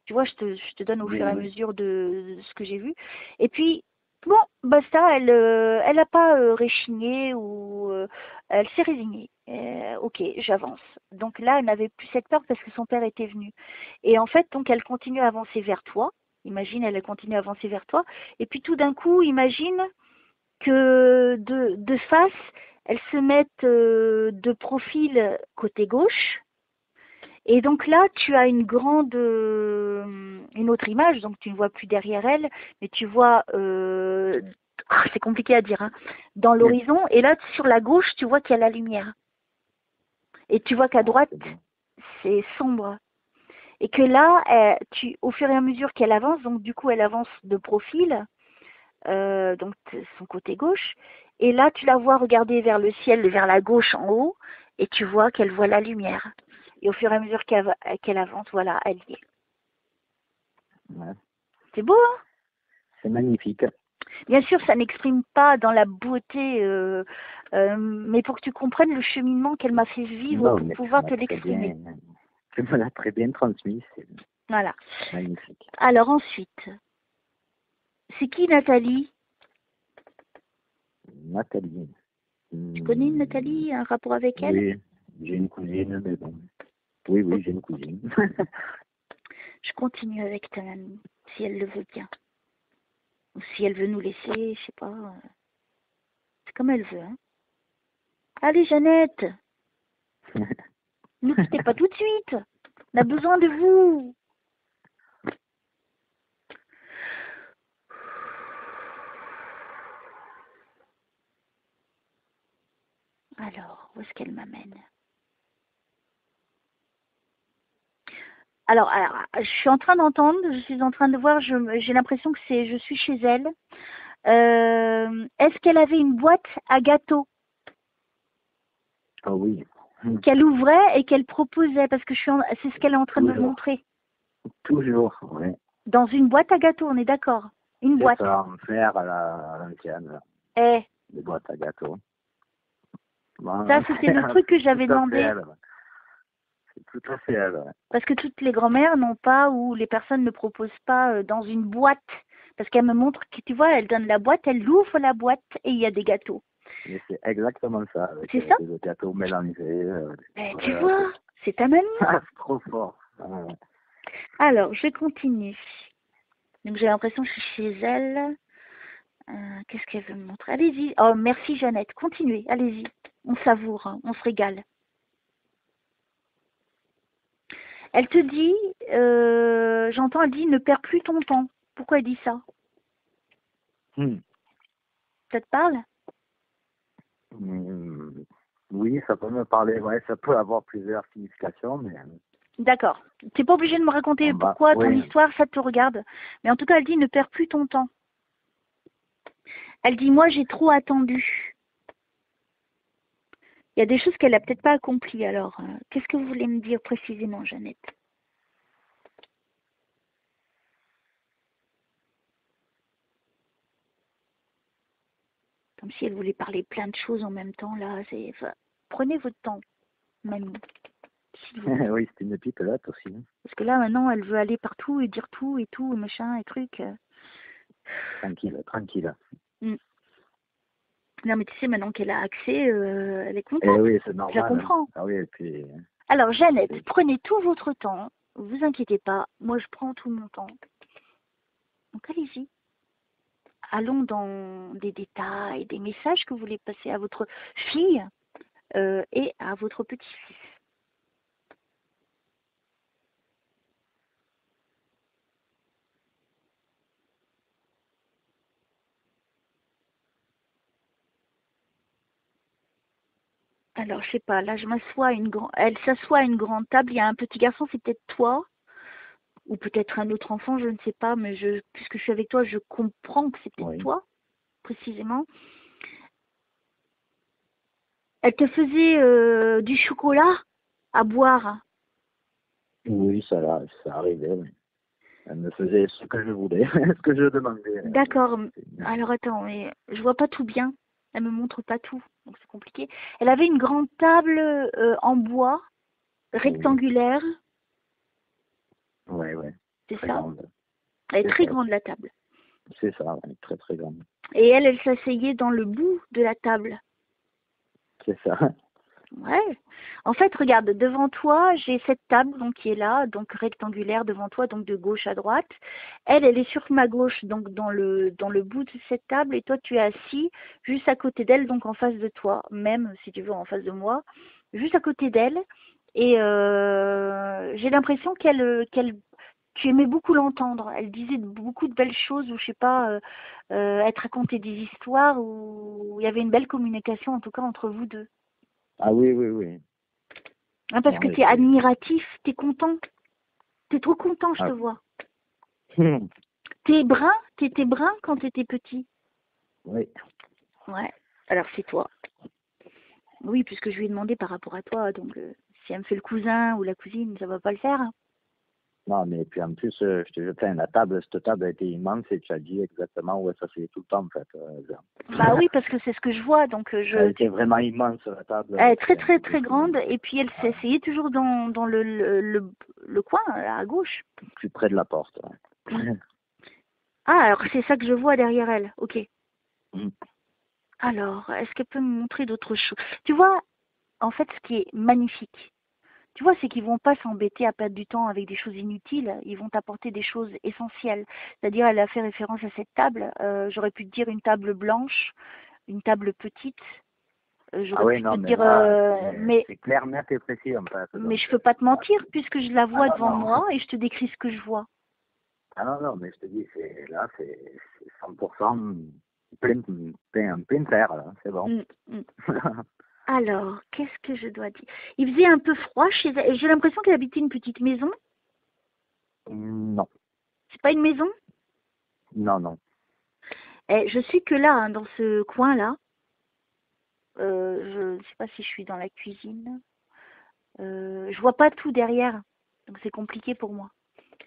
tu vois, je te donne au fur et à Oui. mesure de ce que j'ai vu. Et puis, bon, basta, elle n'a pas réchigné ou elle s'est résignée. Ok, j'avance. Donc là, elle n'avait plus cette peur parce que son père était venu. Et en fait, donc, elle continue à avancer vers toi. Imagine, elle continue à avancer vers toi. Et puis tout d'un coup, imagine que de face, elles se mettent de profil côté gauche. Et donc là, tu as une autre image, donc tu ne vois plus derrière elle, mais tu vois, c'est compliqué à dire, hein, dans Oui. l'horizon. Et là, sur la gauche, tu vois qu'il y a la lumière. Et tu vois qu'à droite, c'est sombre. Et que là, au fur et à mesure qu'elle avance, donc du coup, elle avance de profil, donc son côté gauche. Et là, tu la vois regarder vers le ciel, vers la gauche en haut, et tu vois qu'elle voit la lumière. Et au fur et à mesure qu'elle avance, voilà, elle y est. Ouais. C'est beau, hein? C'est magnifique. Bien sûr, ça n'exprime pas dans la beauté, mais pour que tu comprennes le cheminement qu'elle m'a fait vivre Non, pour mais pouvoir te l'exprimer. tu me l'as très bien transmis. C'est Voilà. magnifique. Alors ensuite, c'est qui Nathalie? Nathalie. Tu connais Nathalie, un rapport avec elle? Oui, j'ai une cousine, mais bon. Oui, j'ai une cousine. Je continue avec ta mamie, si elle le veut bien. Ou si elle veut nous laisser, je sais pas. C'est comme elle veut, hein. Allez, Jeannette, ne quittez pas tout de suite. On a besoin de vous. Alors, où est-ce qu'elle m'amène? Alors, je suis en train d'entendre, je suis en train de voir, j'ai l'impression que je suis chez elle. Est-ce qu'elle avait une boîte à gâteaux Ah oui. qu'elle ouvrait et qu'elle proposait? Parce que c'est ce qu'elle est en train de me montrer. Toujours, oui. Dans une boîte à gâteaux, on est d'accord? Une boîte. Ça, en fer à l'ancienne, Eh, des boîtes à gâteaux. Ça, c'était le truc que j'avais demandé. C'est tout à fait elle. Ouais. Parce que toutes les grand-mères n'ont pas, ou les personnes ne proposent pas dans une boîte. Parce qu'elle me montre que, tu vois, elle donne la boîte, elle ouvre la boîte et il y a des gâteaux. Mais c'est exactement ça. C'est ça? Des gâteaux mélangés. Tu vois, c'est ta mamie. C'est trop fort. Alors, je continue. Donc, j'ai l'impression que je suis chez elle. Qu'est-ce qu'elle veut me montrer? Allez-y. Oh, merci Jeannette. Continuez. Allez-y. On savoure, hein. On se régale. Elle te dit, j'entends, elle dit, ne perds plus ton temps. Pourquoi elle dit ça? Ça te parle? Oui, ça peut me parler. Ouais, ça peut avoir plusieurs significations, mais... D'accord. Tu n'es pas obligé de me raconter pourquoi ton histoire, ça te regarde. Mais en tout cas, elle dit, ne perds plus ton temps. Elle dit, moi, j'ai trop attendu. Il y a des choses qu'elle n'a peut-être pas accomplies. Alors, qu'est-ce que vous voulez me dire précisément, Jeannette? Comme si elle voulait parler plein de choses en même temps, là. Prenez votre temps, mamie. Oui, c'est une pipelote aussi. Parce que là, maintenant, elle veut aller partout et dire tout et tout, machin et truc. Tranquille, tranquille. Non, mais tu sais, maintenant qu'elle a accès, elle est contente. Eh oui, c'est normal. Je la comprends. Ah oui, et puis... Alors, Jeannette, prenez tout votre temps. Vous inquiétez pas. Moi, je prends tout mon temps. Donc, allez-y. Allons dans des détails, des messages que vous voulez passer à votre fille et à votre petit-fils. Alors, je sais pas, là, je m'assois à elle s'assoit à une grande table, il y a un petit garçon, c'est peut-être toi, ou peut-être un autre enfant, je ne sais pas, mais puisque je suis avec toi, je comprends que c'est peut-être toi, précisément. Elle te faisait du chocolat à boire? Oui, ça arrivait, oui. Elle me faisait ce que je voulais, ce que je demandais. D'accord. Alors, attends, mais je vois pas tout bien. Elle me montre pas tout, donc c'est compliqué. Elle avait une grande table en bois, rectangulaire. Oui. C'est ça? Grande. Elle est très grande, la table. C'est ça, oui, très très grande. Et elle s'asseyait dans le bout de la table. C'est ça. Ouais. En fait, regarde, devant toi, j'ai cette table donc qui est là, donc rectangulaire devant toi, donc de gauche à droite. Elle est sur ma gauche, donc dans le bout de cette table, et toi tu es assis juste à côté d'elle, donc en face de toi, même si tu veux en face de moi, juste à côté d'elle. Et j'ai l'impression tu aimais beaucoup l'entendre. Elle disait beaucoup de belles choses, ou je sais pas, elle te racontait des histoires, où il y avait une belle communication en tout cas entre vous deux. Ah oui. Hein, parce que tu es admiratif, tu es content. Tu es trop content, je te vois. T'es brun, t'étais brun quand tu étais petit. Oui. Ouais, alors c'est toi. Oui, puisque je lui ai demandé par rapport à toi, donc si elle me fait le cousin ou la cousine, ça va pas le faire. Non, mais puis en plus, je te dis, cette table a été immense et tu as dit exactement où elle s'asseyait tout le temps, en fait. Bah oui, parce que c'est ce que je vois, donc Elle était vraiment immense, la table. Elle est très très très grande, et puis elle s'essayait toujours dans le coin, là, à gauche. Plus près de la porte. Ouais. Ah, alors c'est ça que je vois derrière elle, ok. Alors, est-ce qu'elle peut me montrer d'autres choses? Tu vois, en fait, ce qui est magnifique, tu vois, c'est qu'ils vont pas s'embêter à perdre du temps avec des choses inutiles, ils vont t'apporter des choses essentielles. C'est-à-dire, elle a fait référence à cette table, j'aurais pu te dire une table blanche, une table petite, j'aurais pu te dire... mais c'est clair, net et précis, en fait. Mais je peux pas te mentir, puisque je la vois devant moi et je te décris ce que je vois. Ah non, mais je te dis, c'est 100% plein terre, là, c'est bon. Alors, qu'est-ce que je dois dire? Il faisait un peu froid chez elle. J'ai l'impression qu'elle habitait une petite maison. Non. C'est pas une maison? Non. Je suis que là, hein, dans ce coin-là. Je ne sais pas si je suis dans la cuisine. Je vois pas tout derrière, donc c'est compliqué pour moi.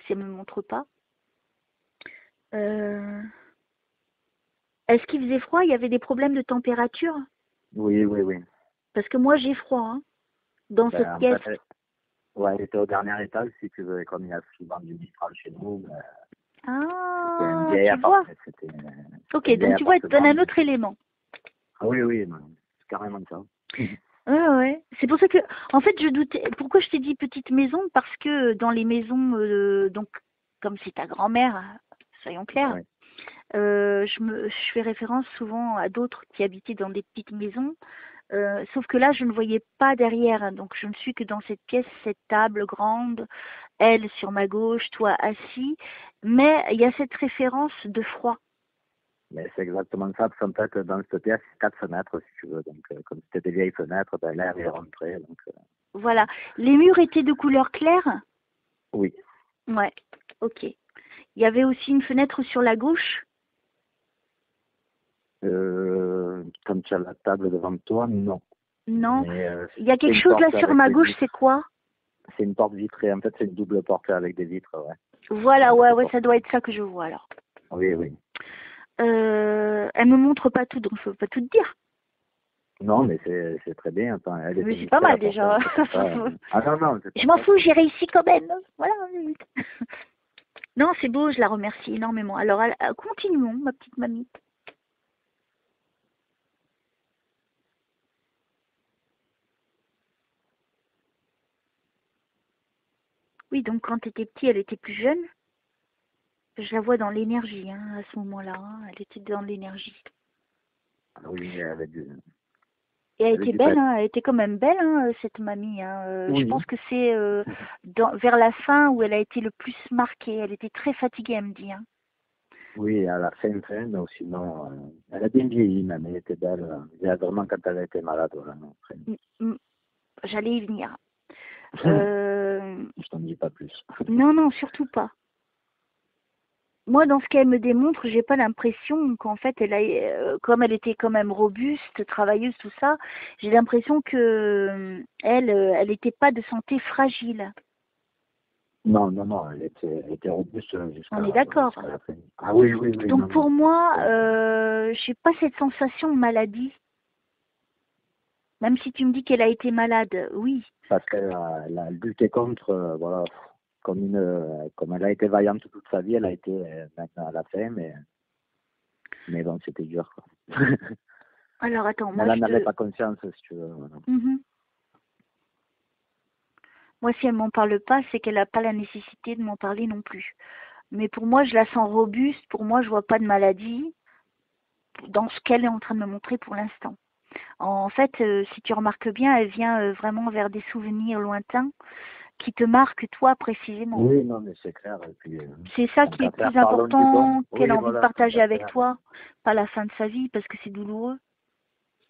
Si elle me montre pas. Est-ce qu'il faisait froid? Il y avait des problèmes de température? Oui. Parce que moi, j'ai froid, hein, dans cette En pièce. fait, ouais, elle était au dernier étage, si tu veux, et comme il y a souvent du mistral chez nous, c'était un Ah, vieil tu vois. appartement. C'était Ok, un vieil donc tu vois, elle te donne appartement. un autre élément. Ah oui, oui, non, c'est carrément ça. Ouais, ouais. C'est pour ça que, en fait, je doutais. Pourquoi je t'ai dit petite maison? Parce que dans les maisons, donc, comme c'est ta grand-mère, soyons clairs, Ouais. je fais référence souvent à d'autres qui habitaient dans des petites maisons. Sauf que là, je ne voyais pas derrière. Hein. Donc, je ne suis que dans cette pièce, cette table grande, elle sur ma gauche, toi assis. Mais il y a cette référence de froid. Mais c'est exactement ça, parce qu'en fait, dans cette pièce, c'est 4 fenêtres, si tu veux. Donc, comme c'était des vieilles fenêtres, ben, l'air est rentré. Donc, Voilà. Les murs étaient de couleur claire? oui. Ouais, ok. Il y avait aussi une fenêtre sur la gauche? Quand tu as la table devant toi, non. Non. Mais Il y a c'est quelque une chose là porte sur avec ma des gauche, vitres. c'est quoi? C'est une porte vitrée. En fait, c'est une double porte avec des vitres, ouais. Voilà, Avec ouais, des ouais, portes. ça doit être ça que je vois alors. Oui, oui. Elle me montre pas tout, donc je peux pas tout te dire. Non, mais c'est très bien. Attends, elle Mais était c'est pas nickel, la mal porte. déjà. C'est pour ça. Ah non, non, c'est Je pour m'en ça. fous, j'ai réussi quand même. Voilà. Non, c'est beau, je la remercie énormément. Alors, continuons, ma petite mamie. Oui, donc quand tu étais petit, elle était plus jeune. Je la vois dans l'énergie, hein, à ce moment-là. Hein. Elle était dans l'énergie. Ah oui, elle avait Et elle elle avait était du belle, pet. hein, elle était quand même belle, hein, cette mamie. Hein. Je Oui. pense que c'est vers la fin où elle a été le plus marquée. Elle était très fatiguée, elle me dit. Hein. Oui, à la fin, mais sinon, elle a bien vieilli, même. Elle était belle. Il y a vraiment quand elle était malade, voilà. Non, après. J'allais y venir. Je t'en dis pas plus. Non, non, surtout pas. Moi, dans ce qu'elle me démontre, j'ai pas l'impression qu'en fait, comme elle était quand même robuste, travailleuse, tout ça, j'ai l'impression que elle n'était pas de santé fragile. Non, non, non, elle était robuste On est d'accord. jusqu'à la fin. Ah oui, oui, oui, Donc non, pour non. moi, j'ai pas cette sensation de maladie. Même si tu me dis qu'elle a été malade, oui. Parce elle a lutté contre, voilà, comme elle a été vaillante toute sa vie, elle a été maintenant à la fin, mais bon, c'était dur, quoi. Alors attends, Mais moi elle je n'en avait te. pas conscience, si tu veux. Voilà. Mhm. Moi, si elle m'en parle pas, c'est qu'elle n'a pas la nécessité de m'en parler non plus. Mais pour moi, je la sens robuste. Pour moi, je vois pas de maladie dans ce qu'elle est en train de me montrer pour l'instant. En fait, si tu remarques bien, elle vient vraiment vers des souvenirs lointains qui te marquent toi précisément. Oui, non, mais c'est clair. Et puis, C'est ça tant qui est qu'à le faire, plus parlons du don. important qu'elle Oui, a envie de voilà, tant partager qu'à avec faire. toi, pas la fin de sa vie parce que c'est douloureux.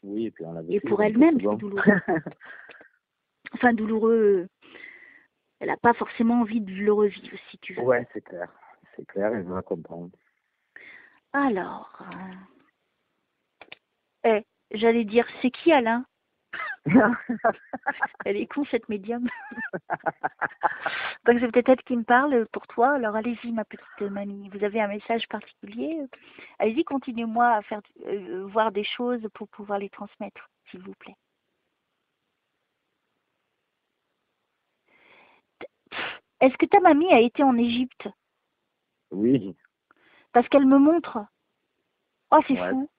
Oui, et puis on l'a Et vécu, pour donc elle-même, c'est c'est bon. douloureux. Enfin, douloureux, elle n'a pas forcément envie de le revivre, si tu veux. Ouais, c'est clair. C'est clair, et je vais comprendre. Alors, j'allais dire, c'est qui Alain? Elle est con, cette médium. Donc c'est peut-être elle qui me parle pour toi. Alors allez-y, ma petite mamie. Vous avez un message particulier? Allez-y, continuez-moi à faire voir des choses pour pouvoir les transmettre, s'il vous plaît. Est-ce que ta mamie a été en Égypte? Oui. Parce qu'elle me montre. Oh, c'est Ouais, fou.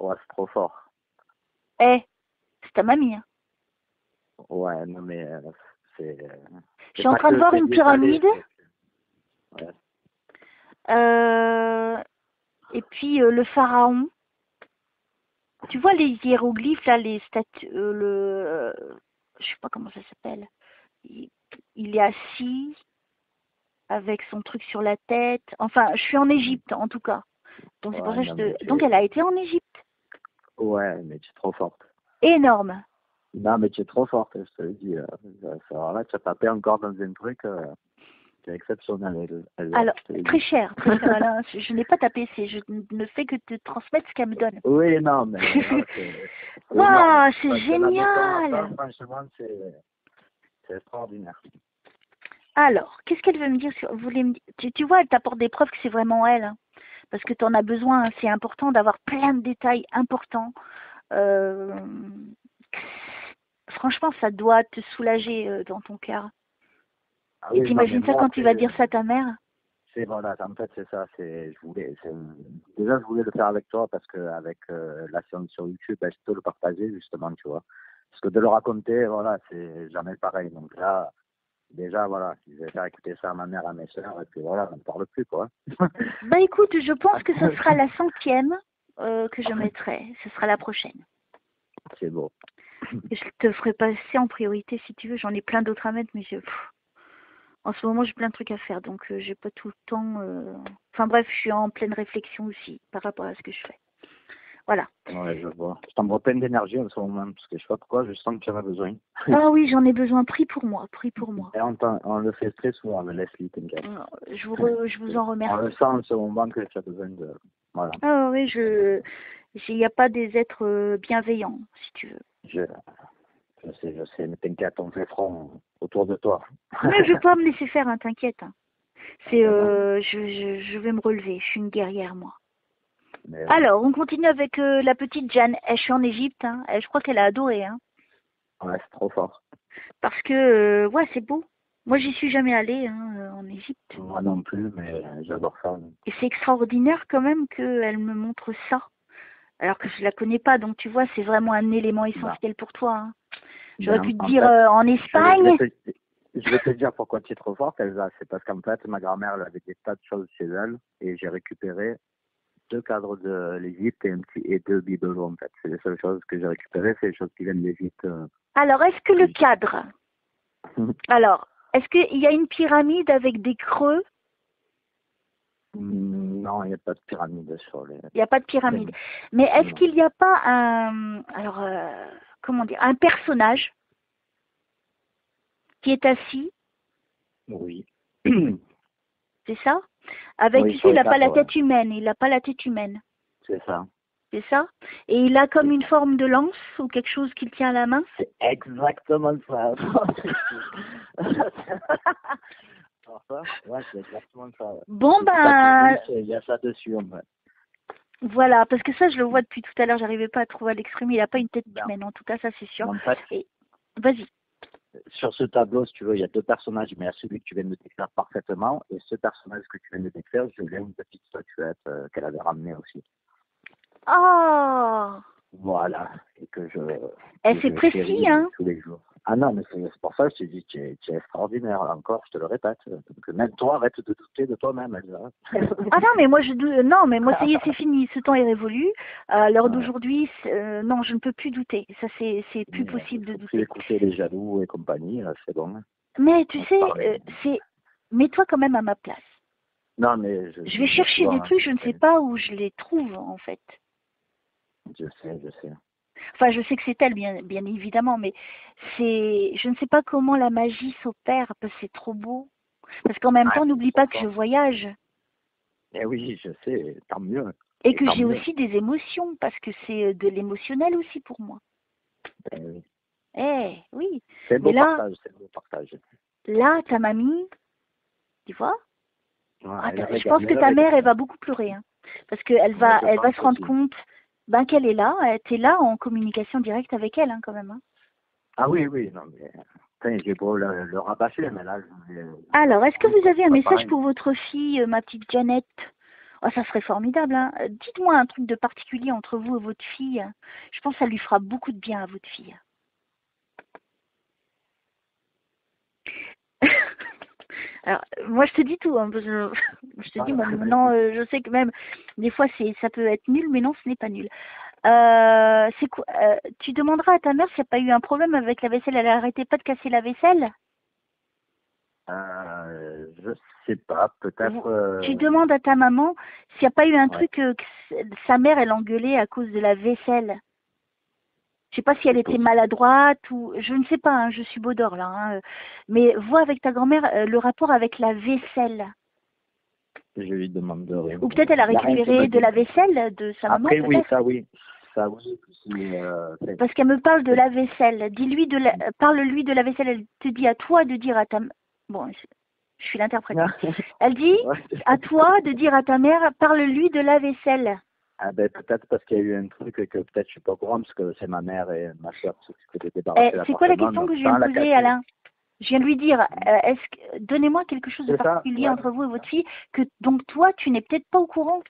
ouais, c'est trop fort. C'est ta mamie. Hein. Ouais, non, mais c'est. Je suis en train de voir une pyramide. Ouais. Et puis le pharaon. Tu vois les hiéroglyphes là, les statues, je sais pas comment ça s'appelle. Il est assis avec son truc sur la tête. Enfin, je suis en Égypte en tout cas. Donc c'est pour Ouais, ça que non, mais Donc elle a été en Égypte. ouais, mais tu es trop forte. Énorme. Non, mais tu es trop forte, je te le dis. Alors là, tu as tapé encore dans un truc qui est exceptionnel. Alors, très cher, Alain. Je n'ai pas tapé, je ne fais que te transmettre ce qu'elle me donne. Oui, non, mais Waouh, c'est parce que génial. là, franchement, c'est extraordinaire. Alors, qu'est-ce qu'elle veut me dire tu vois, elle t'apporte des preuves que c'est vraiment elle. Hein, parce que tu en as besoin. Hein, c'est important d'avoir plein de détails importants. Que franchement, ça doit te soulager dans ton cœur. Ah Et oui, non, mais t'imagines ça moi, quand tu vas dire ça à ta mère? voilà, en fait, c'est ça, déjà, je voulais le faire avec toi parce que avec la séance sur YouTube, ben, je peux le partager, justement, tu vois. Parce que de le raconter, voilà, c'est jamais pareil. Donc là, déjà, voilà, je vais faire écouter ça à ma mère, à mes soeurs, et puis voilà, on ne parle plus, quoi. Bah écoute, je pense que ce sera la 100e que je mettrai. Ce sera la prochaine. C'est beau. Et je te ferai passer en priorité si tu veux. J'en ai plein d'autres à mettre, mais en ce moment j'ai plein de trucs à faire, donc j'ai pas tout le temps. Enfin bref, je suis en pleine réflexion aussi par rapport à ce que je fais. Voilà. Ouais, je vois. Je t'envoie plein d'énergie en ce moment, parce que je sais pas pourquoi, je sens que tu en as besoin. Ah oui, j'en ai besoin. Prie pour moi, prie pour moi. Et on le fait très souvent avec Leslie, t'inquiète. Je vous en remercie. On le sent en ce moment que tu as besoin de... Voilà. Ah oui, il n'y a pas des êtres bienveillants, si tu veux. Je sais, mais t'inquiète, on fait front autour de toi. Mais je vais pas me laisser faire, hein, t'inquiète. Hein. Je vais me relever. Je suis une guerrière, moi. Mais, Alors, on continue avec la petite Jeanne. Je suis en Égypte. Hein. Je crois qu'elle a adoré. Hein. ouais, c'est trop fort. Parce que, ouais, c'est beau. Moi, j'y suis jamais allée en Égypte. Moi non plus, mais j'adore ça. Et c'est extraordinaire quand même qu'elle me montre ça. Alors que je la connais pas. Donc, tu vois, c'est vraiment un élément essentiel pour toi. Hein. J'aurais pu te dire en Espagne. Je vais te dire pourquoi tu es trop forte, Elsa. C'est parce qu'en fait, ma grand-mère, elle avait des tas de choses chez elle et j'ai récupéré 2 cadres de l'Égypte et 2 bibelots, en fait. C'est les seules choses que j'ai récupérées, c'est les choses qui viennent d'Égypte. Alors, est-ce que le cadre... Alors, est-ce qu'il y a une pyramide avec des creux? Non, il n'y a pas de pyramide sur les... Il n'y a pas de pyramide. Mais est-ce qu'il n'y a pas un... Alors, comment dire? Un personnage qui est assis? Oui. C'est ça? Avec, oui, tu sais, il n'a pas la ouais. tête humaine. Il n'a pas la tête humaine. C'est ça. C'est ça? Et il a comme une forme de lance ou quelque chose qu'il tient à la main? C'est exactement ça. Ouais, c'est exactement ça. Bon, ben... Il y a ça dessus, en fait. Voilà, parce que ça, je le vois depuis tout à l'heure. J'arrivais pas à trouver à l'exprimer. Il n'a pas une tête humaine, en tout cas, ça, c'est sûr. En fait, vas-y. Sur ce tableau, si tu veux, il y a 2 personnages, mais il y a celui que tu viens de décrire parfaitement. Et ce personnage que tu viens de décrire, je viens une petite statuette qu'elle avait ramenée aussi. Oh! Voilà. Et que je. C'est précis, hein? Tous les jours. Ah non, mais c'est pour ça que je te dis, tu es extraordinaire. Encore, je te le répète. Donc, même toi, arrête de douter de toi-même, Elsa. Ah non, mais moi, non, mais moi, ça y est, c'est fini. Ce temps est révolu. À l'heure d'aujourd'hui, non, je ne peux plus douter. Ça, c'est plus possible de douter. Écouter les jaloux et compagnie, c'est bon. Mais tu sais, mets-toi quand même à ma place. Non, mais je vais chercher des trucs, je ne sais pas où je les trouve, en fait. Je sais. Enfin, je sais que c'est elle, bien évidemment, mais je ne sais pas comment la magie s'opère, parce que c'est trop beau. Parce qu'en même temps, n'oublie pas que je voyage. Eh oui, je sais, tant mieux. Et que j'ai aussi des émotions, parce que c'est de l'émotionnel aussi pour moi. Oui. Oui. C'est beau partage, c'est beau partage. Là, ta mamie, tu vois, ouais, je pense que ta mère, elle va beaucoup pleurer. Hein, parce qu'elle va se rendre compte qu'elle est là, tu es là en communication directe avec elle, hein, quand même. Hein. Ah oui, non, mais j'ai beau le rabâcher, mais là... Alors, est-ce que vous avez un message pour votre fille, ma petite Jeannette? Oh, ça serait formidable. Hein. Dites-moi un truc de particulier entre vous et votre fille. Je pense que ça lui fera beaucoup de bien à votre fille. Alors, moi, je te dis tout. Hein, je te dis, moi, maintenant, je sais que même, des fois, ça peut être nul, mais non, ce n'est pas nul. C'est quoi tu demanderas à ta mère s'il n'y a pas eu un problème avec la vaisselle. Elle n'arrêtait pas de casser la vaisselle? Je sais pas, peut-être... Tu demandes à ta maman s'il n'y a pas eu un truc que sa mère, elle engueulait à cause de la vaisselle. Je sais pas si elle était maladroite ou... Je ne sais pas, hein, je suis Baudor là. Hein, mais vois avec ta grand-mère le rapport avec la vaisselle. Je lui demanderai. Ou peut-être elle a récupéré de la vaisselle de sa maman. Après, oui, ça oui. Parce qu'elle me parle de la vaisselle. Dis-lui parle-lui de la vaisselle. Elle te dit à toi de dire à ta... Bon, je suis l'interprète. Elle dit à toi de dire à ta mère, parle-lui de la vaisselle. Ah ben peut-être parce qu'il y a eu un truc et que peut-être je suis pas au courant parce que c'est ma mère et ma soeur qui s'occupent de débarrasser C'est quoi la l'appartement. question Donc que je viens sans de la poser, casser. Alain? Je viens de lui dire, donnez-moi quelque chose de C'est ça, particulier ouais. entre vous et votre fille, que donc toi, tu n'es peut-être pas au courant.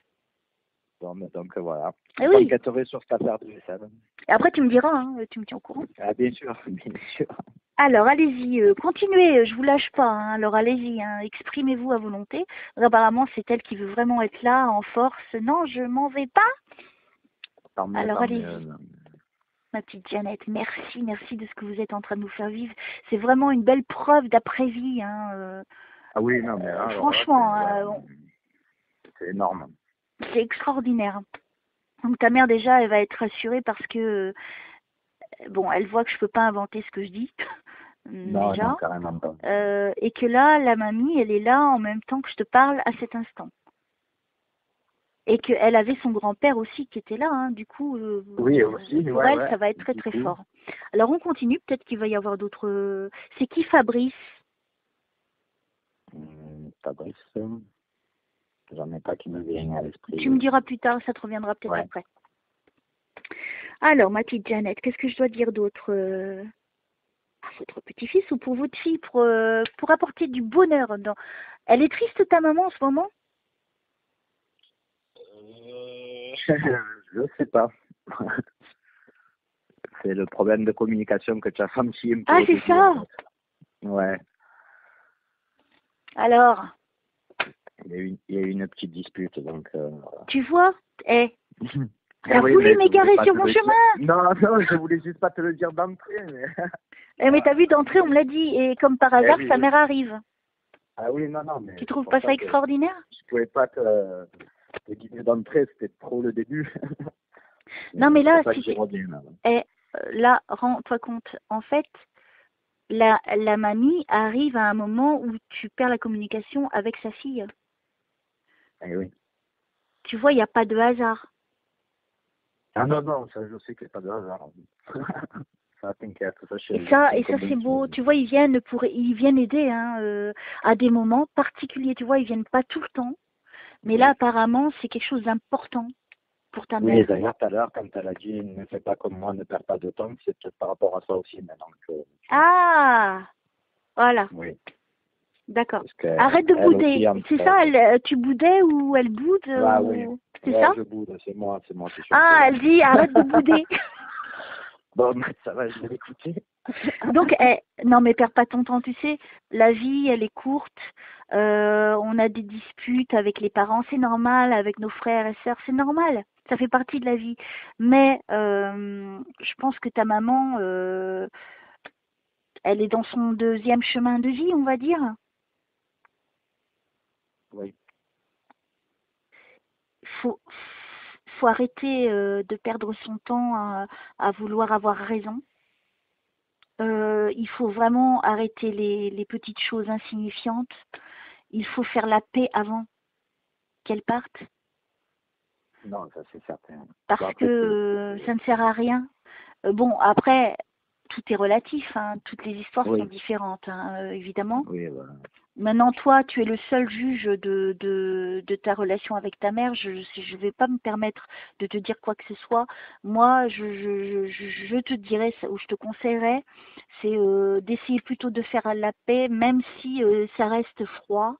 Bon, mais donc voilà. Eh oui. J'enquêterai sur cette affaire de vaisselle. Et après, tu me diras, hein, tu me tiens au courant. Ah bien sûr, bien sûr. Alors, allez-y, continuez, je vous lâche pas. Hein, alors, allez-y, hein, exprimez-vous à volonté. Apparemment, c'est elle qui veut vraiment être là, en force. Non, je m'en vais pas. Tant mieux, Alors, tant allez-y. mieux. Ma petite Jeannette, merci, merci de ce que vous êtes en train de nous faire vivre. C'est vraiment une belle preuve d'après-vie. Hein, Ah oui, non, mais là, franchement, c'est énorme. c'est extraordinaire. Donc ta mère déjà, elle va être rassurée parce que, bon, elle voit que je peux pas inventer ce que je dis, Non, déjà. non, carrément pas. Et que là, la mamie, elle est là en même temps que je te parle à cet instant. Et qu'elle avait son grand-père aussi qui était là, hein, du coup, Oui, aussi, pour ouais, elle, ouais. ça va être très Du très coup, fort. Alors on continue, peut-être qu'il va y avoir d'autres... C'est qui Fabrice? Fabrice, j'en ai pas qui me viennent à l'esprit. Tu me diras plus tard, ça te reviendra peut-être Ouais. après. Alors, ma petite Jeannette, qu'est-ce que je dois dire d'autre pour votre petit-fils ou pour votre fille, pour apporter du bonheur dans... Elle est triste, ta maman, en ce moment? Je sais pas. C'est le problème de communication que tu as senti un peu. Ah, au c'est début, ça. en fait. Ouais. Alors, Il y a eu une petite dispute, donc... tu vois, t'as Oui, voulu mais je voulais m'égarer pas sur te mon le dire. chemin. Non, non, je voulais juste pas te le dire d'entrée, mais... Mais t'as vu, d'entrée, on me l'a dit. Et comme par hasard, oui, sa oui. mère arrive. Ah oui, non, non, mais... Tu c'est trouves pour pas ça que extraordinaire? je pouvais pas te guider d'entrée, c'était trop le début. Non, mais là, c'est pour ça que si je reviens, là, rends-toi compte. En fait, la mamie arrive à un moment où tu perds la communication avec sa fille. Eh oui. Tu vois, il n'y a pas de hasard. Ah non, non, ça, je sais qu'il n'y a pas de hasard. Ça, t'inquiète, ça, Et ça c'est beau. Tu vois, ils viennent aider hein, à des moments particuliers. Tu vois, ils viennent pas tout le temps. Mais là, apparemment, c'est quelque chose d'important pour ta Oui, mère. d'ailleurs, tout à l'heure, quand elle a dit ne fais pas comme moi, ne perds pas de temps, c'est peut-être par rapport à ça aussi maintenant que... Ah, voilà. Oui. D'accord. Parce que Arrête de elle bouder. aussi, C'est ça, tu boudais ou elle boude Ah ou... oui. C'est Ouais, ça? je boude, c'est moi qui suis... Ah, elle dit arrête de bouder. Bon, ça va, je vais l'écouter. Donc, non, mais perds pas ton temps, tu sais. La vie, elle est courte. On a des disputes avec les parents, c'est normal. Avec nos frères et sœurs, c'est normal. Ça fait partie de la vie. Mais je pense que ta maman, elle est dans son deuxième chemin de vie, on va dire. Oui. Faut arrêter de perdre son temps à vouloir avoir raison. Il faut vraiment arrêter les petites choses insignifiantes. Il faut faire la paix avant qu'elle parte. Non, ça c'est certain. Parce que ça ne sert à rien. Bon, après, tout est relatif. Hein. Toutes les histoires sont différentes, hein, évidemment. Oui, voilà. Maintenant, toi, tu es le seul juge de ta relation avec ta mère. Je ne vais pas me permettre de te dire quoi que ce soit. Moi, je te dirais, ou je te conseillerais, c'est d'essayer plutôt de faire la paix, même si ça reste froid,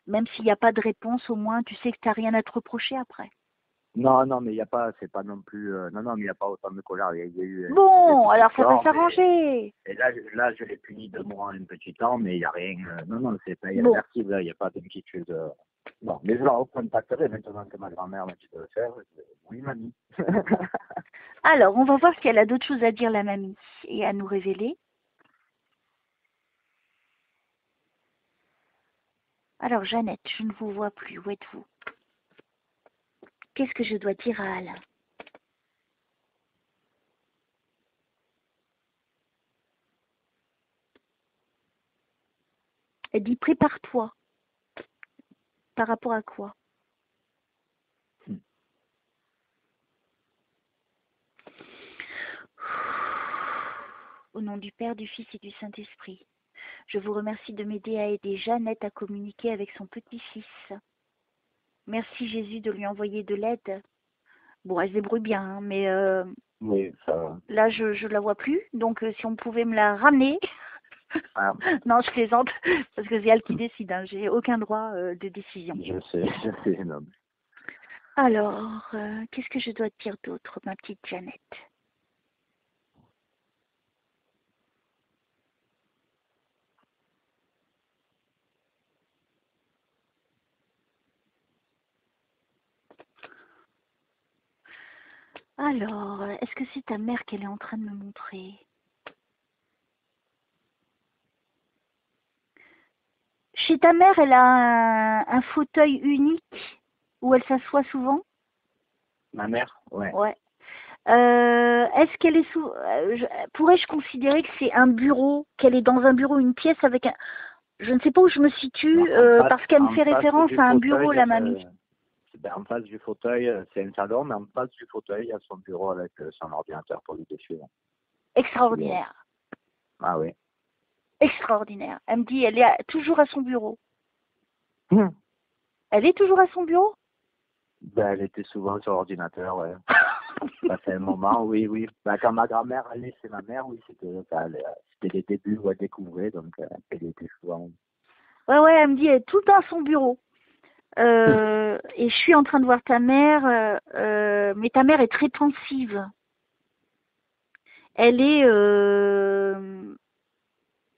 même s'il n'y a pas de réponse, au moins tu sais que tu n'as rien à te reprocher après. Non, non, mais il n'y a pas, c'est pas non plus, non, non, mais il n'y a pas autant de colère. Il y a eu bon, alors ça va s'arranger. Et là, je l'ai puni de moi un petit temps, mais il n'y a rien, non, non, c'est pas irréversible, il n'y a pas d'inquiétude. Non, mais je la recontacterai maintenant que ma grand-mère m'a dit de le faire. Oui, mamie. Alors, on va voir si elle a d'autres choses à dire, la mamie, et à nous révéler. Alors, Jeannette, je ne vous vois plus. Où êtes-vous? Qu'est-ce que je dois dire à Alain? Elle dit, prépare-toi. Par rapport à quoi? Au nom du Père, du Fils et du Saint-Esprit, je vous remercie de m'aider à aider Jeannette à communiquer avec son petit-fils. Merci Jésus de lui envoyer de l'aide Bon, elle se débrouille bien, hein, mais Oui, ça va. là, je la vois plus. Donc, si on pouvait me la ramener. Ah, Non, je plaisante, parce que c'est elle qui décide. Hein. J'ai aucun droit de décision. je sais, non. Alors, qu'est-ce que je dois te dire d'autre, ma petite Jeannette? Alors, est-ce que c'est ta mère qu'elle est en train de me montrer? Chez ta mère, elle a un fauteuil unique où elle s'assoit souvent? Ma mère? Ouais. Ouais. Est-ce qu'elle est sous... pourrais-je considérer que c'est un bureau, qu'elle est dans un bureau, une pièce avec un... Je ne sais pas où je me situe, parce qu'elle me fait référence à un bureau, la mamie. En face du fauteuil, c'est un salon, mais en face du fauteuil, il y a son bureau avec son ordinateur pour lui déchirer. Extraordinaire. Ah oui. Extraordinaire. Elle me dit, elle est toujours à son bureau. Ben, Elle est toujours à son bureau? elle était souvent sur l'ordinateur, ouais. Ça fait un moment, oui, oui. Ben, quand ma grand-mère allait chez ma mère, oui, c'était les débuts où elle découvrait, donc elle était souvent... Ouais, elle me dit, elle est tout le temps à son bureau. Et je suis en train de voir ta mère, mais ta mère est très pensive. Elle est...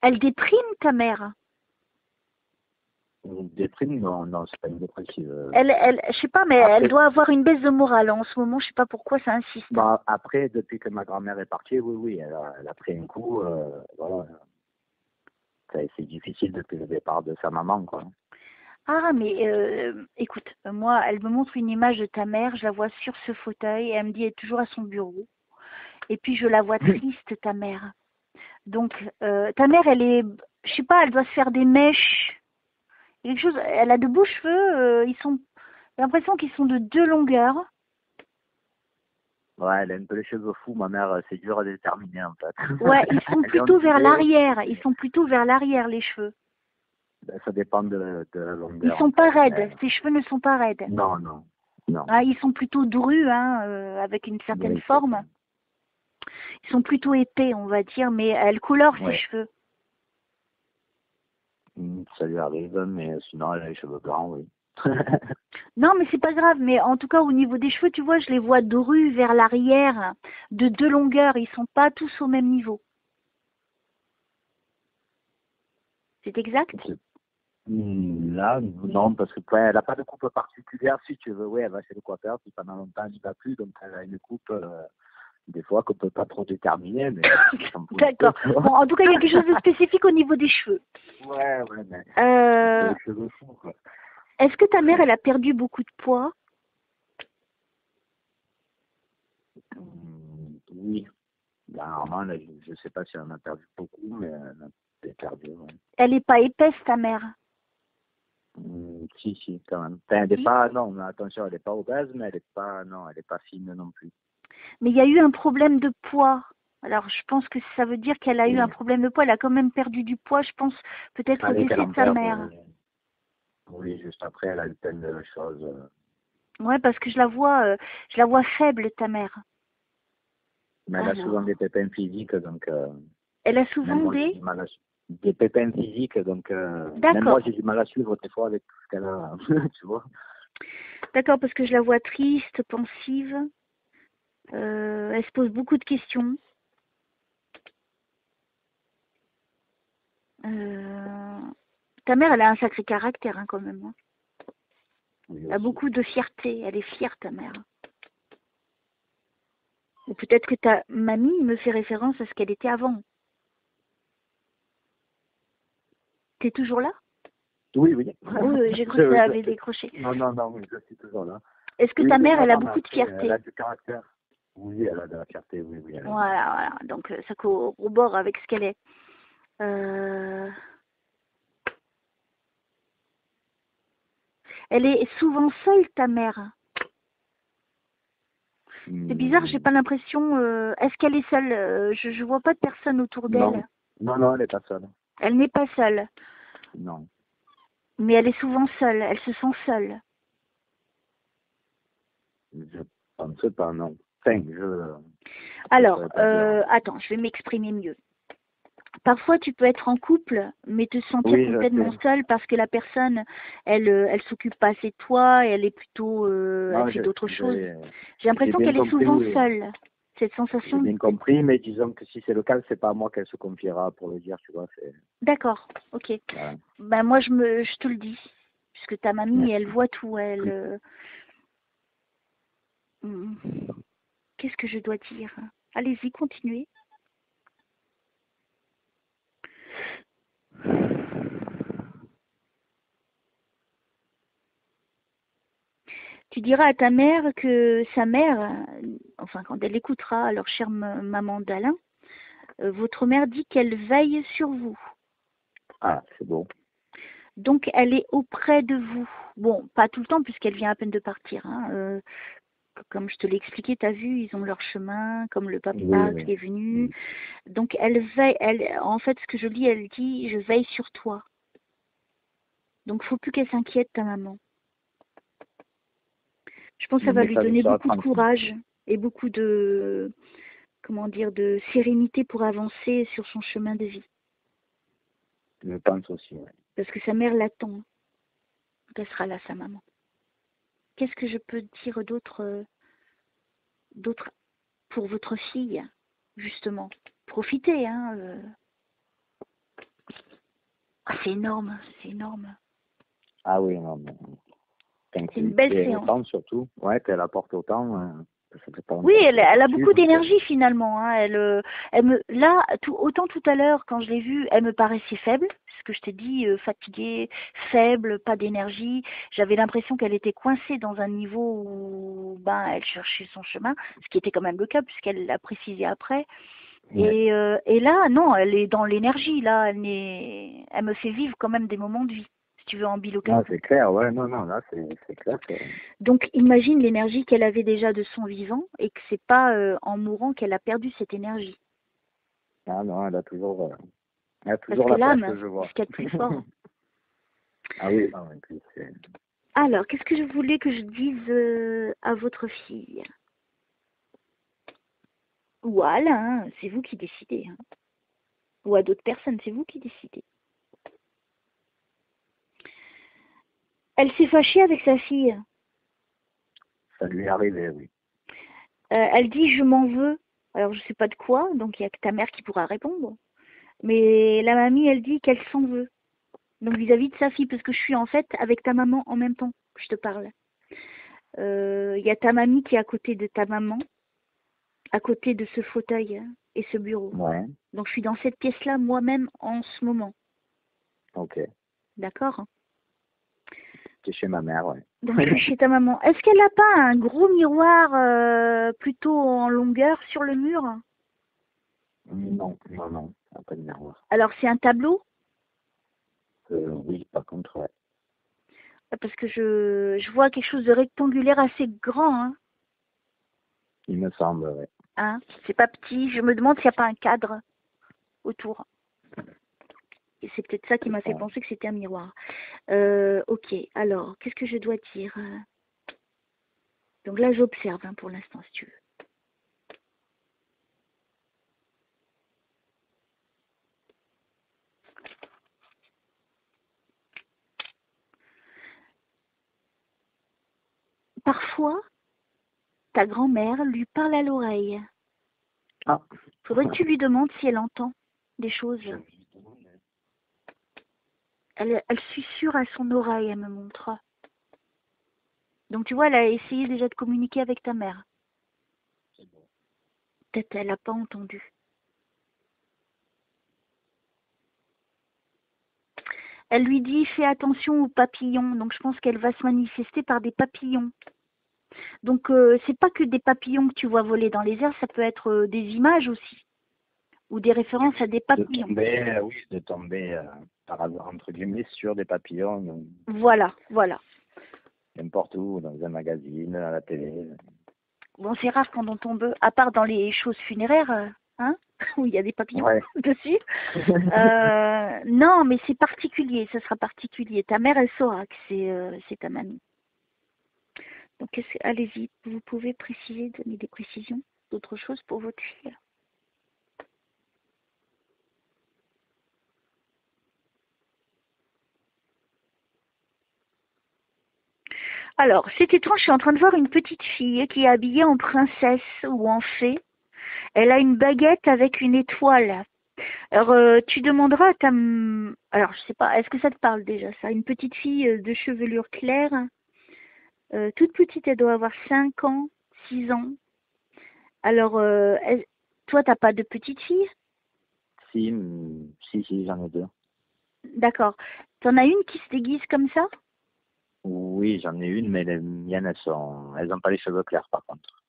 elle déprime, ta mère. Une déprime, non, non, c'est pas une dépressive. Je sais pas, mais Après, elle doit avoir une baisse de morale. En ce moment, je sais pas pourquoi ça insiste. Bon, après, depuis que ma grand-mère est partie, oui, oui, elle a pris un coup, voilà. C'est difficile depuis le départ de sa maman, quoi. Ah, mais écoute, moi, elle me montre une image de ta mère, je la vois sur ce fauteuil, et elle me dit, elle est toujours à son bureau. Et puis, je la vois triste, ta mère. Donc, ta mère, elle est, je sais pas, elle doit se faire des mèches. Quelque chose, elle a de beaux cheveux, j'ai l'impression qu'ils sont de 2 longueurs. Ouais, elle a un peu les cheveux fous, ma mère, c'est dur à déterminer, en fait. Ouais, ils sont Elle est plutôt vers ondulée. l'arrière. Ils sont plutôt vers l'arrière, les cheveux. Ben, ça dépend de la Ils longueur, sont en pas fait. raides. Mais Ses cheveux ne sont pas raides. non, non, non. Ah, ils sont plutôt drus, hein, avec une certaine Oui, c'est forme. ça. Ils sont plutôt épais, on va dire, mais elle colore ses Ouais. cheveux. Ça lui arrive, mais sinon, elle a les cheveux blancs, oui. Non, mais c'est pas grave. Mais en tout cas, au niveau des cheveux, tu vois, je les vois drus vers l'arrière, de 2 longueurs. Ils sont pas tous au même niveau. C'est exact? Là, non, parce que ouais, elle n'a pas de coupe particulière, si tu veux. Oui, elle va chez le coiffeur, puis pendant longtemps, elle n'y va plus, donc elle a une coupe, des fois, qu'on peut pas trop déterminer, mais D'accord. Bon, en tout cas, il y a quelque chose de spécifique au niveau des cheveux. Ouais, mais les cheveux fous, quoi. Est-ce que ta mère, elle a perdu beaucoup de poids? Oui. Normalement, là, je ne sais pas si elle en a perdu beaucoup, mais elle en a perdu, ouais. Elle n'est pas épaisse, ta mère? Si, quand même. Enfin, elle n'est pas, non, mais attention, elle n'est pas obèse, mais elle n'est pas, non, elle n'est pas fine non plus. Mais il y a eu un problème de poids. Alors, je pense que ça veut dire qu'elle a eu un problème de poids. Elle a quand même perdu du poids, je pense, peut-être au Fallait qu'elle décès en de sa perde, mère. oui, juste après, elle a eu plein de choses. Ouais, parce que je la vois faible, ta mère. Mais elle a souvent des pépins physiques, donc... Elle a même souvent moi, j'ai des... du mal à des pépins physiques, donc même D'accord. moi, j'ai du mal à suivre des fois avec tout ce qu'elle a, tu vois. D'accord, parce que je la vois triste, pensive. Elle se pose beaucoup de questions. Ta mère, elle a un sacré caractère, hein, quand même. Hein. Oui, Elle a aussi. beaucoup de fierté. Elle est fière, ta mère. Ou peut-être que ta mamie me fait référence à ce qu'elle était avant. T'es toujours là? Oui, oui. Oui, j'ai cru que ça avait décroché. Non, oui, je suis toujours là. Est-ce que ta mère, elle a beaucoup de fierté? Elle a du caractère. Oui, elle a de la fierté, oui. Voilà. Donc, ça corrobore avec ce qu'elle est. Elle est souvent seule, ta mère. C'est bizarre, j'ai pas l'impression... Est-ce qu'elle est seule? Je vois pas de personne autour d'elle. Non, elle n'est pas seule. Elle n'est pas seule. Non. Mais elle est souvent seule. Elle se sent seule. Je pense pas, non. Enfin, Alors, saurais pas dire. attends, je vais m'exprimer mieux. Parfois, tu peux être en couple, mais te sentir Oui, je complètement sais. seule parce que la personne, elle s'occupe pas assez de toi, elle est plutôt, elle Non, fait d'autres choses. j'ai J'ai j'ai l'impression bien qu'elle est compris, souvent oui. seule. Cette J'ai sensation. bien compris, mais disons que si c'est le cas, c'est pas à moi qu'elle se confiera pour le dire, tu vois. D'accord, ok. Voilà. Ben moi, je te le dis, puisque ta mamie, elle voit tout, elle. Hmm. Qu'est-ce que je dois dire? Allez-y, continuez. Tu diras à ta mère que sa mère, enfin quand elle écoutera, alors chère maman d'Alain, votre mère dit qu'elle veille sur vous. Ah, c'est bon. Donc elle est auprès de vous. Bon, pas tout le temps puisqu'elle vient à peine de partir. Hein. Comme je te l'ai expliqué, tu as vu, ils ont leur chemin, comme le Oui, papa oui. qui est venu. Donc elle veille, en fait ce que je lis, elle dit, je veille sur toi. Donc faut plus qu'elle s'inquiète, ta maman. Je pense que ça Le va lui message donner sera beaucoup de tranquille. courage et beaucoup de, comment dire, de sérénité pour avancer sur son chemin de vie. Je pense aussi, ouais. Parce que sa mère l'attend. Elle sera là, sa maman. Qu'est-ce que je peux dire d'autre pour votre fille, justement? Profitez, hein. Ah, c'est énorme, c'est énorme. Ah oui, non, mais quand C'est une tu belle es séance. autant, surtout, ouais, qu'elle apporte autant, ça fait pas Oui, longtemps qu'elle est elle a partie, beaucoup donc, d'énergie finalement. Hein. Elle me, là, autant tout à l'heure quand je l'ai vue, elle me paraissait faible, ce que je t'ai dit, fatiguée, faible, pas d'énergie. J'avais l'impression qu'elle était coincée dans un niveau où, ben, elle cherchait son chemin, ce qui était quand même le cas puisqu'elle l'a précisé après. ouais. Et là, non, elle est dans l'énergie. Là, elle me fait vivre quand même des moments de vie, si tu veux, en Ah, bilocation. c'est clair, ouais, non, non, là, c'est clair que... Donc, imagine l'énergie qu'elle avait déjà de son vivant et que c'est pas en mourant qu'elle a perdu cette énergie. Ah non, elle a Parce toujours que la pêche, l'âme, je c'est vois. ce qu'il y a de plus fort. Ah oui, non, et puis c'est... Alors, qu'est-ce que je voulais que je dise à votre fille? Ou à Alain, hein, c'est vous qui décidez. Hein. Ou à d'autres personnes, c'est vous qui décidez. Elle s'est fâchée avec sa fille. Ça lui est arrivé, oui. Elle dit je m'en veux. Alors je sais pas de quoi, donc il y a que ta mère qui pourra répondre. Mais la mamie, elle dit qu'elle s'en veut. Donc vis-à-vis de sa fille, parce que je suis en fait avec ta maman en même temps que je te parle. Il y a ta mamie qui est à côté de ta maman, à côté de ce fauteuil et ce bureau. Ouais, Donc je suis dans cette pièce-là moi-même en ce moment. ok. D'accord? C'est chez ma mère, ouais. Donc je suis chez ta maman. Est-ce qu'elle n'a pas un gros miroir plutôt en longueur sur le mur? Non, non, non, pas de miroir. Alors c'est un tableau? Oui, par contre, ouais. Parce que je vois quelque chose de rectangulaire assez grand. Hein. Il me semble, ouais. Hein? C'est pas petit. Je me demande s'il n'y a pas un cadre autour. Et c'est peut-être ça qui m'a fait penser que c'était un miroir. Ok, alors, qu'est-ce que je dois dire? Donc là, j'observe hein, pour l'instant, si tu veux. Parfois, ta grand-mère lui parle à l'oreille. Ah. Faudrait que tu lui demandes si elle entend des choses. Elle susurre à son oreille, elle me montre. Donc tu vois, elle a essayé déjà de communiquer avec ta mère. Peut-être elle n'a pas entendu. Elle lui dit fais attention aux papillons. Donc je pense qu'elle va se manifester par des papillons. Donc c'est pas que des papillons que tu vois voler dans les airs, ça peut être des images aussi ou des références à des papillons. De tomber par hasard, entre guillemets, sur des papillons. Voilà, voilà. N'importe où, dans un magazine, à la télé. Bon, c'est rare quand on tombe, à part dans les choses funéraires, hein, où il y a des papillons Ouais. dessus. Non, mais c'est particulier, ça sera particulier. Ta mère, elle saura que c'est ta mamie. Allez-y, vous pouvez préciser, donner des précisions, d'autres choses pour votre fille. Alors, c'est étrange, je suis en train de voir une petite fille qui est habillée en princesse ou en fée. Elle a une baguette avec une étoile. Alors, tu demanderas à ta... Alors, je sais pas, est-ce que ça te parle déjà, ça? Une petite fille de chevelure claire, toute petite, elle doit avoir 5 ans, 6 ans. Alors, toi, t'as pas de petite fille? Si, j'en ai deux. D'accord. T'en as une qui se déguise comme ça? Oui, j'en ai une, mais les miennes, elles n'ont pas les cheveux clairs, par contre.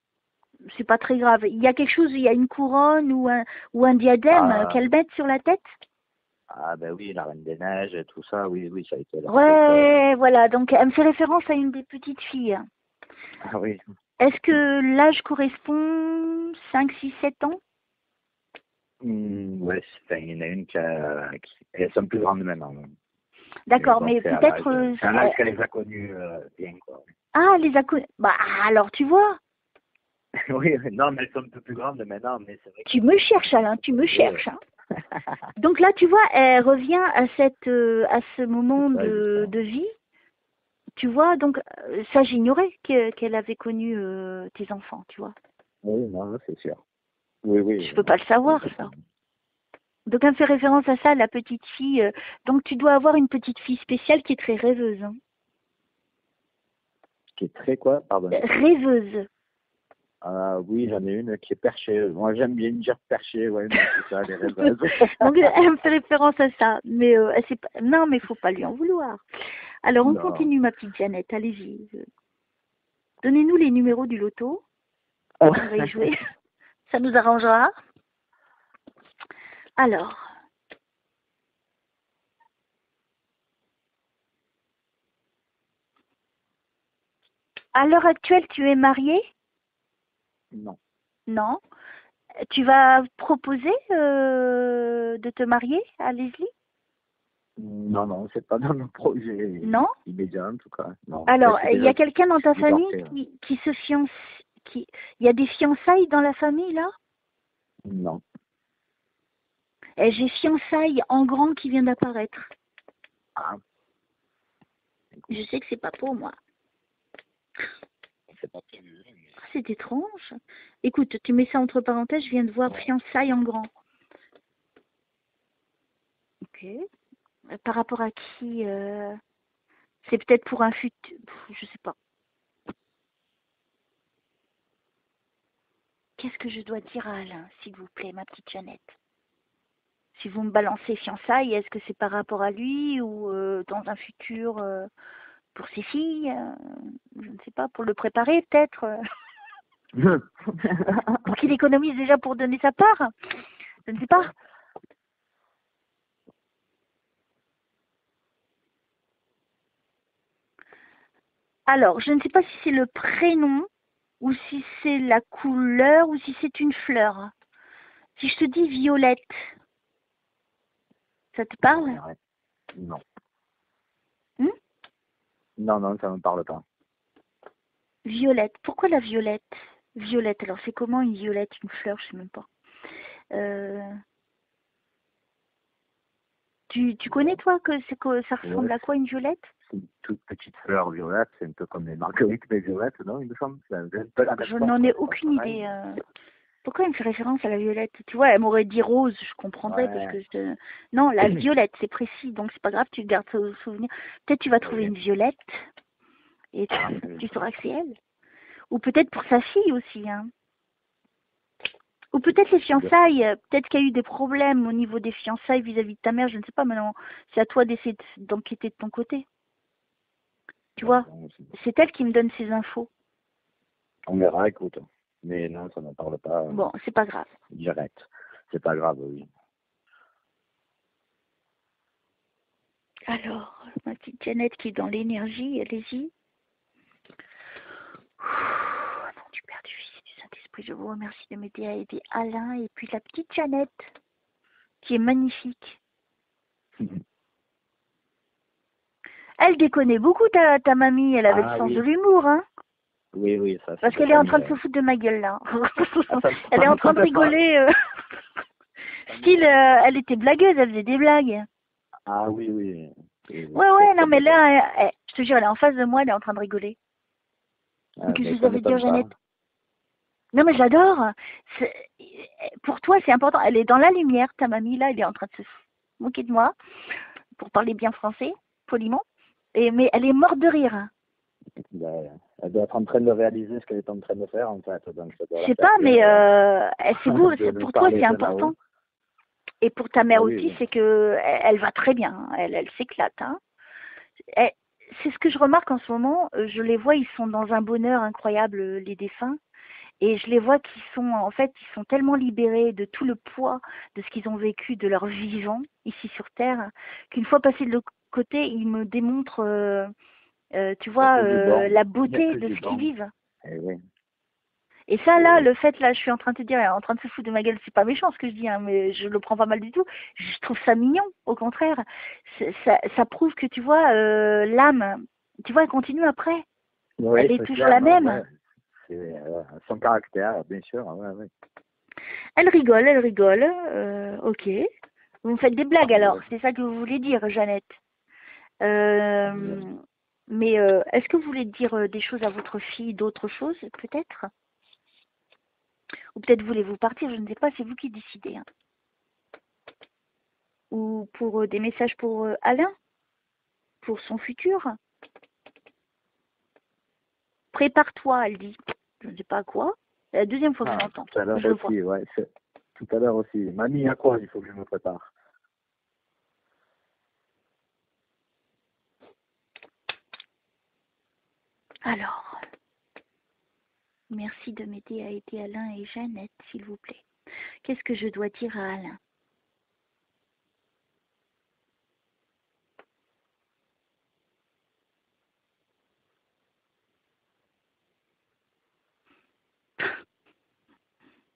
C'est pas très grave. Il y a quelque chose, il y a une couronne ou un diadème qu'elle met sur la tête? Ben oui, la Reine des Neiges et tout ça, oui, ça a été leur truc. Ouais, voilà. Donc, elle me fait référence à une des petites filles. Ah oui. Est-ce que l'âge correspond 5, 6, 7 ans? Ouais, il y en a une elles sont plus grandes maintenant. D'accord, Donc, mais peut-être... c'est un âge qu'elle les a connues bien, quoi. Ah, les a... Bah, alors, tu vois, Oui, non, mais elles sont un peu plus grandes maintenant, mais c'est vrai que... tu me cherches, Alain, tu me cherches. Hein. Donc là, tu vois, elle revient à ce moment de vie. Tu vois, donc ça, j'ignorais qu'elle avait connu tes enfants, tu vois. Oui, non, c'est sûr. Oui. Je peux pas le savoir, ça. Donc, elle me fait référence à ça, la petite fille. Donc, tu dois avoir une petite fille spéciale qui est très rêveuse. Hein. Qui est très quoi, pardon? Rêveuse. Oui, j'en ai une qui est perchée. Moi, j'aime bien dire perchée, ouais, mais c'est ça, les rêveuses. Donc, elle me fait référence à ça. Mais elle sait pas... Non, mais il faut pas lui en vouloir. Alors, on continue, ma petite Jeannette. Allez-y. Donnez-nous les numéros du loto. On va y jouer. Ça nous arrangera. Alors. À l'heure actuelle, tu es mariée? Non. Non. Tu vas proposer de te marier à Leslie? Non, c'est pas dans nos projets immédiats, en tout cas. Non. Alors, il y a quelqu'un dans ta famille qui se fiance, il y a des fiançailles dans la famille, là? Non. Et j'ai fiançailles en grand qui vient d'apparaître. Ah. Je sais que c'est pas pour moi. C'est pas prévu. C'est étrange. Écoute, tu mets ça entre parenthèses, je viens de voir fiançailles en grand. Ok. Par rapport à qui c'est peut-être pour un futur. Je sais pas. Qu'est-ce que je dois dire à Alain, s'il vous plaît, ma petite Jeannette? Si vous me balancez fiançailles, est-ce que c'est par rapport à lui ou dans un futur pour ses filles je ne sais pas, pour le préparer peut-être pour qu'il économise déjà pour donner sa part. Je ne sais pas. Alors, je ne sais pas si c'est le prénom ou si c'est la couleur ou si c'est une fleur. Si je te dis violette, ça te parle? Non. Non, ça ne me parle pas. Violette. Pourquoi la violette? Violette. Alors, c'est comment une violette, une fleur? Je ne sais même pas. Tu connais, toi, que ça ressemble à quoi une violette? C'est une toute petite fleur violette. C'est un peu comme les marguerites, mais violettes, non, il me semble. Je n'en ai aucune idée. Pourquoi elle me fait référence à la violette? Tu vois, elle m'aurait dit rose, je comprendrais parce que non, la violette, c'est précis, donc c'est pas grave, tu gardes ça au souvenir. Peut-être tu vas trouver une violette et tu sauras que c'est elle. Ou peut-être pour sa fille aussi, hein. Ou peut-être les fiançailles, peut-être qu'il y a eu des problèmes au niveau des fiançailles vis-à-vis de ta mère, je ne sais pas, maintenant c'est à toi d'essayer d'enquêter de ton côté. Tu vois, c'est elle qui me donne ces infos. On verra, écoute. Mais non, ça ne me parle pas. Bon, c'est pas grave. Direct. C'est pas grave, oui. Alors, ma petite Jeannette qui est dans l'énergie, allez-y. Nom du Père, du Fils et du Saint-Esprit, je vous remercie de m'aider à aider Alain et puis la petite Jeannette, qui est magnifique. Elle déconnait beaucoup, ta mamie, elle avait le sens de l'humour, hein. Oui, oui, ça Parce c'est qu'elle est en train de se foutre de ma gueule, là. Ah, ça, Elle est en train de rigoler. Style, elle était blagueuse, elle faisait des blagues. Ah oui, oui. Oui, oui, Ouais, très, ouais, très non, mais bien. là, je te jure, elle est en face de moi, elle est en train de rigoler. Ah, Qu'est-ce mais que ça ça veut dire, m'étonne Jeannette? pas. Non, mais j'adore. C'est- Pour toi, c'est important. Elle est dans la lumière, ta mamie, là, elle est en train de se moquer de moi, pour parler bien français, poliment. Mais elle est morte de rire. Ben, elle doit être en train de réaliser ce qu'elle est en train de faire, en fait. Donc, ça doit Je la sais faire pas, rire mais c'est beau, de nous pour toi, parler c'est de là-haut. important. Et pour ta Ah mère oui, aussi, oui. c'est que elle va très bien. Hein. Elle s'éclate. Hein. Elle- C'est ce que je remarque en ce moment. Je les vois, ils sont dans un bonheur incroyable, les défunts. Et je les vois qu'ils sont, en fait, ils sont tellement libérés de tout le poids de ce qu'ils ont vécu de leur vivant ici sur Terre, qu'une fois passés de l'autre côté, ils me démontrent, tu Il n'y a vois, que du bon. la Il n'y a beauté que de du ce qu'ils bon. vivent. Eh oui. Et ça, Eh là, oui. le fait, là, je suis en train de te dire, en train de se foutre de ma gueule, c'est pas méchant ce que je dis, hein, mais je le prends pas mal du tout. Je trouve ça mignon, au contraire. Ça prouve que, tu vois, l'âme, tu vois, elle continue après. Oui, Elle est c'est toujours clair, la non, ouais. même. C'est son caractère, bien sûr. Ouais, ouais. Elle rigole, elle rigole. Ok. Vous me faites des blagues alors, Ouais. c'est ça que vous voulez dire, Jeannette. Ouais. Mais est-ce que vous voulez dire des choses à votre fille, d'autres choses, peut-être? Ou peut-être voulez-vous partir, je ne sais pas, c'est vous qui décidez. Hein. Ou pour des messages pour Alain, pour son futur. Prépare-toi, elle dit. Je ne sais pas à quoi. C'est la deuxième fois que je Ah, l'entends, tout à que l'heure je le vois. aussi, ouais. Tout à l'heure aussi. Mamie, à quoi il faut que je me prépare? Alors, merci de m'aider à aider Alain et Jeannette, s'il vous plaît. Qu'est-ce que je dois dire à Alain?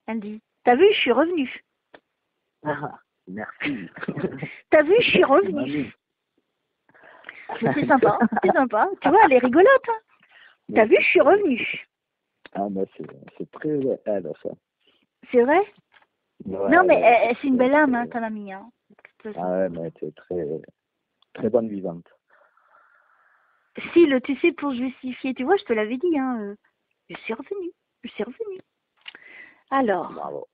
Elle dit, t'as vu, je suis revenue. Ah, merci. T'as vu, je suis Merci, revenue. mamie. Mais c'est sympa, c'est sympa. Tu vois, elle est rigolote. Hein. T'as vu, je suis revenue. Ah, mais c'est très elle, ça. C'est vrai? Non, Ouais, mais ouais, c'est une belle âme, hein, ta mamie. Hein, de toute ah façon. ouais, mais c'est très, très bonne vivante. Si, tu sais, pour justifier, tu vois, je te l'avais dit, hein, je suis revenue. Je suis revenue. Alors, Bravo.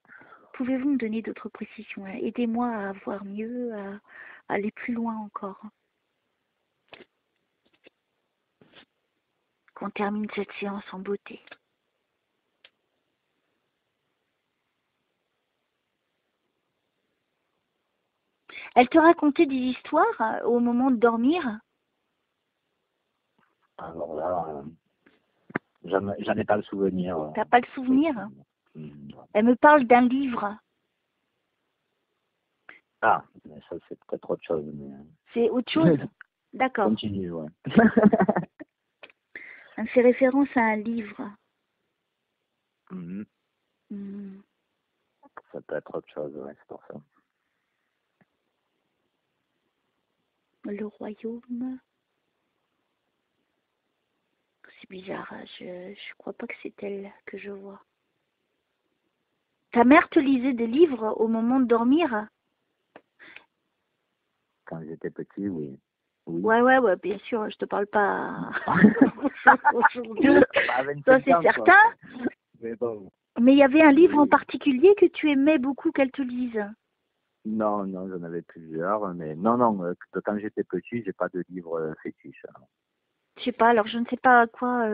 pouvez-vous me donner d'autres précisions? Hein? Aidez-moi à voir mieux, à aller plus loin encore. Qu'on termine cette séance en beauté. Elle te racontait des histoires au moment de dormir? Alors là, j'en ai pas le souvenir. T'as pas le souvenir? Mm. Elle me parle d'un livre. Ah, mais ça c'est peut-être autre chose. Mais... C'est autre chose? D'accord. Continue, ouais. Elle fait référence à un livre. Mhm. Hmm. Ça peut être autre chose, ouais, c'est pour ça. Le royaume. C'est bizarre, hein, je crois pas que c'est elle que je vois. Ta mère te lisait des livres au moment de dormir? Quand j'étais petit, oui. Oui. Ouais, bien sûr, je te parle pas aujourd'hui. À Ça, 25 c'est ans, quoi. certain. Mais bon. Mais il y avait un livre en Oui. particulier que tu aimais beaucoup qu'elle te lise? Non, non, j'en avais plusieurs, mais non, quand j'étais petit, j'ai pas de livre fétiche. Hein. Je sais pas, alors je ne sais pas à quoi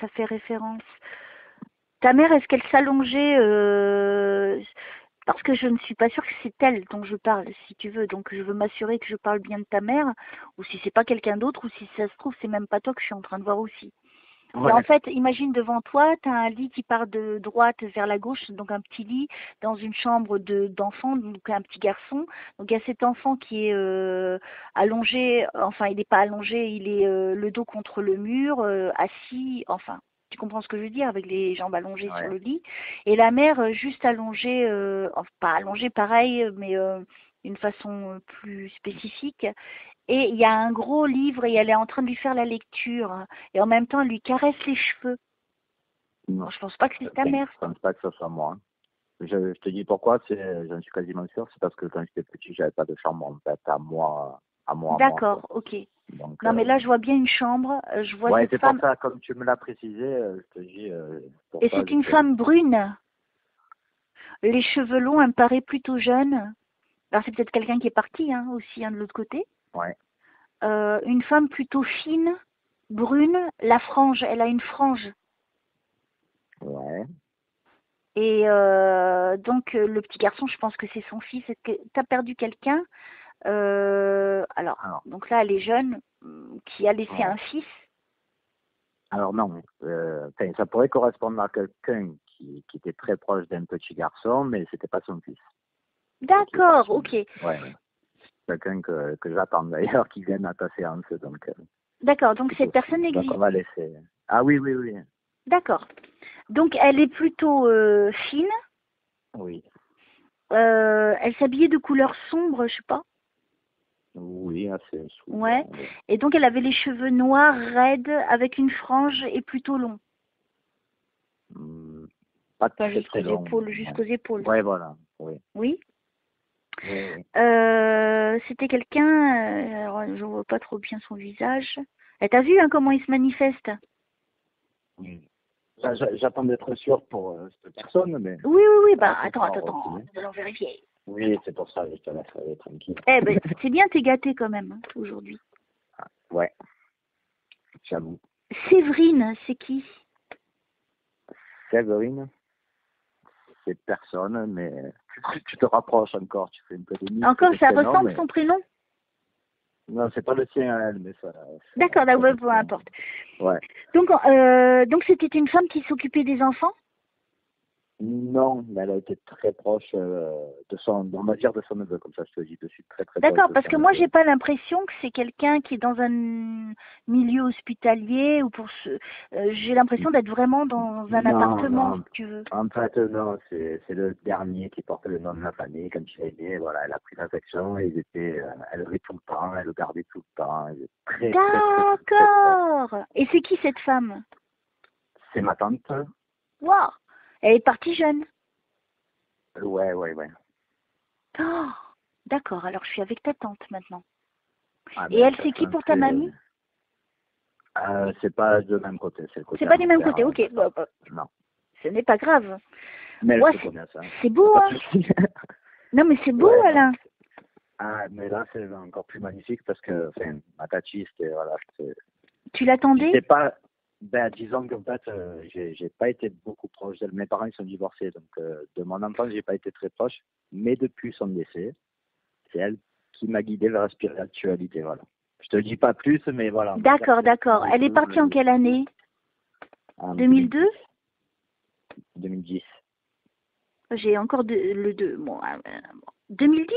ça fait référence. Ta mère, est-ce qu'elle s'allongeait parce que je ne suis pas sûre que c'est elle dont je parle, si tu veux. Donc je veux m'assurer que je parle bien de ta mère, ou si c'est pas quelqu'un d'autre, ou si ça se trouve, c'est même pas toi que je suis en train de voir aussi. Et en Ouais. fait, imagine devant toi, tu as un lit qui part de droite vers la gauche, donc un petit lit dans une chambre d'enfant, donc un petit garçon. Donc il y a cet enfant qui est allongé, enfin il n'est pas allongé, il est le dos contre le mur, assis, enfin. Tu comprends ce que je veux dire, avec les jambes allongées sur Ouais. le lit. Et la mère juste allongée, enfin, pas allongée pareil, mais d'une façon plus spécifique. Et il y a un gros livre et elle est en train de lui faire la lecture. Et en même temps, elle lui caresse les cheveux. Non. Bon, je pense pas que c'est ta mère. Je pense pas que ce soit moi. Je te dis pourquoi, j'en suis quasiment sûr, c'est parce que quand j'étais petit, j'avais pas de chambre en fait, à moi, D'accord, quoi. ok. Donc, Non, mais là, je vois bien une chambre. Je vois ouais, cette c'est femme. pour ça, comme tu me l'as précisé, je te dis, pour Et ça, c'est une femme brune. Les cheveux longs, elle me paraît plutôt jeune. Alors, c'est peut-être quelqu'un qui est parti hein, aussi hein, de l'autre côté. Ouais, Une femme plutôt fine, brune. La frange, elle a une frange. ouais. Et donc, le petit garçon, je pense que c'est son fils. Est-ce que tu as perdu quelqu'un alors, donc là, elle est jeune, qui a laissé Ouais. un fils. Alors non, ça pourrait correspondre à quelqu'un qui était très proche d'un petit garçon, mais c'était pas son fils. D'accord, ok. Ouais. Quelqu'un que j'attends d'ailleurs, qui vienne à ta séance, donc. D'accord, donc cette personne Donc existe. on va laisser. Ah oui, oui, oui. D'accord. Donc elle est plutôt fine. Oui. Elle s'habillait de couleur sombre, je sais pas. Oui, assez souvent. Ouais. Et donc elle avait les cheveux noirs, raides, avec une frange et plutôt long. Pas Enfin, très très long. Jusqu'aux épaules. Ouais, voilà. Oui. Oui. Oui. C'était quelqu'un, alors je vois pas trop bien son visage. T'as vu hein, comment il se manifeste? Oui. J'attends d'être sûr pour cette personne, mais. Oui, oui, oui. Bah Ah, attends, nous allons vérifier. Oui, c'est pour ça, je te laisserai tranquille. Eh ben, c'est bien, t'es gâté quand même hein, aujourd'hui. Ouais. J'avoue. Séverine, c'est qui? Séverine, c'est personne, mais tu te rapproches encore, tu fais un peu de mix. Encore, ça prénom, ressemble mais... son prénom? Non, c'est pas le sien à elle, mais ça. D'accord, peu importe. Ouais. Donc c'était une femme qui s'occupait des enfants? Non, mais elle a été très proche de son, on va dire de son neveu, comme ça je te dis de suite, très très proche. D'accord, parce que moi j'ai pas l'impression que c'est quelqu'un qui est dans un milieu hospitalier ou j'ai l'impression d'être vraiment dans un appartement, si tu veux. En fait, non, c'est le dernier qui portait le nom de la famille. Quand il est né, voilà, elle a pris l'affection et elle avait tout le temps, elle le gardait tout le temps. Elle est très, d'accord. Et c'est qui cette femme? C'est ma tante. Waouh, elle est partie jeune. Ouais. Oh, d'accord, alors je suis avec ta tante maintenant. Ah, Et elle, c'est qui pour ta mamie? C'est pas du même côté, c'est le côté. C'est pas du même côté, ok. Non. Ce n'est pas grave. Mais Ouais, c'est beau, hein. Non, mais c'est beau, Alain. Ah, mais là, c'est encore plus magnifique parce que, enfin, ma tati, c'était, voilà. Tu l'attendais? J'étais pas, disons qu'en fait, j'ai pas été beaucoup proche d'elle. Mes parents, ils sont divorcés, donc, de mon enfance, j'ai pas été très proche. Mais depuis son décès, c'est elle qui m'a guidé vers la spiritualité, voilà. Je te dis pas plus, mais voilà. D'accord. Elle est partie en quelle année? En 2002? 2010. J'ai encore le 2. Bon, 2010?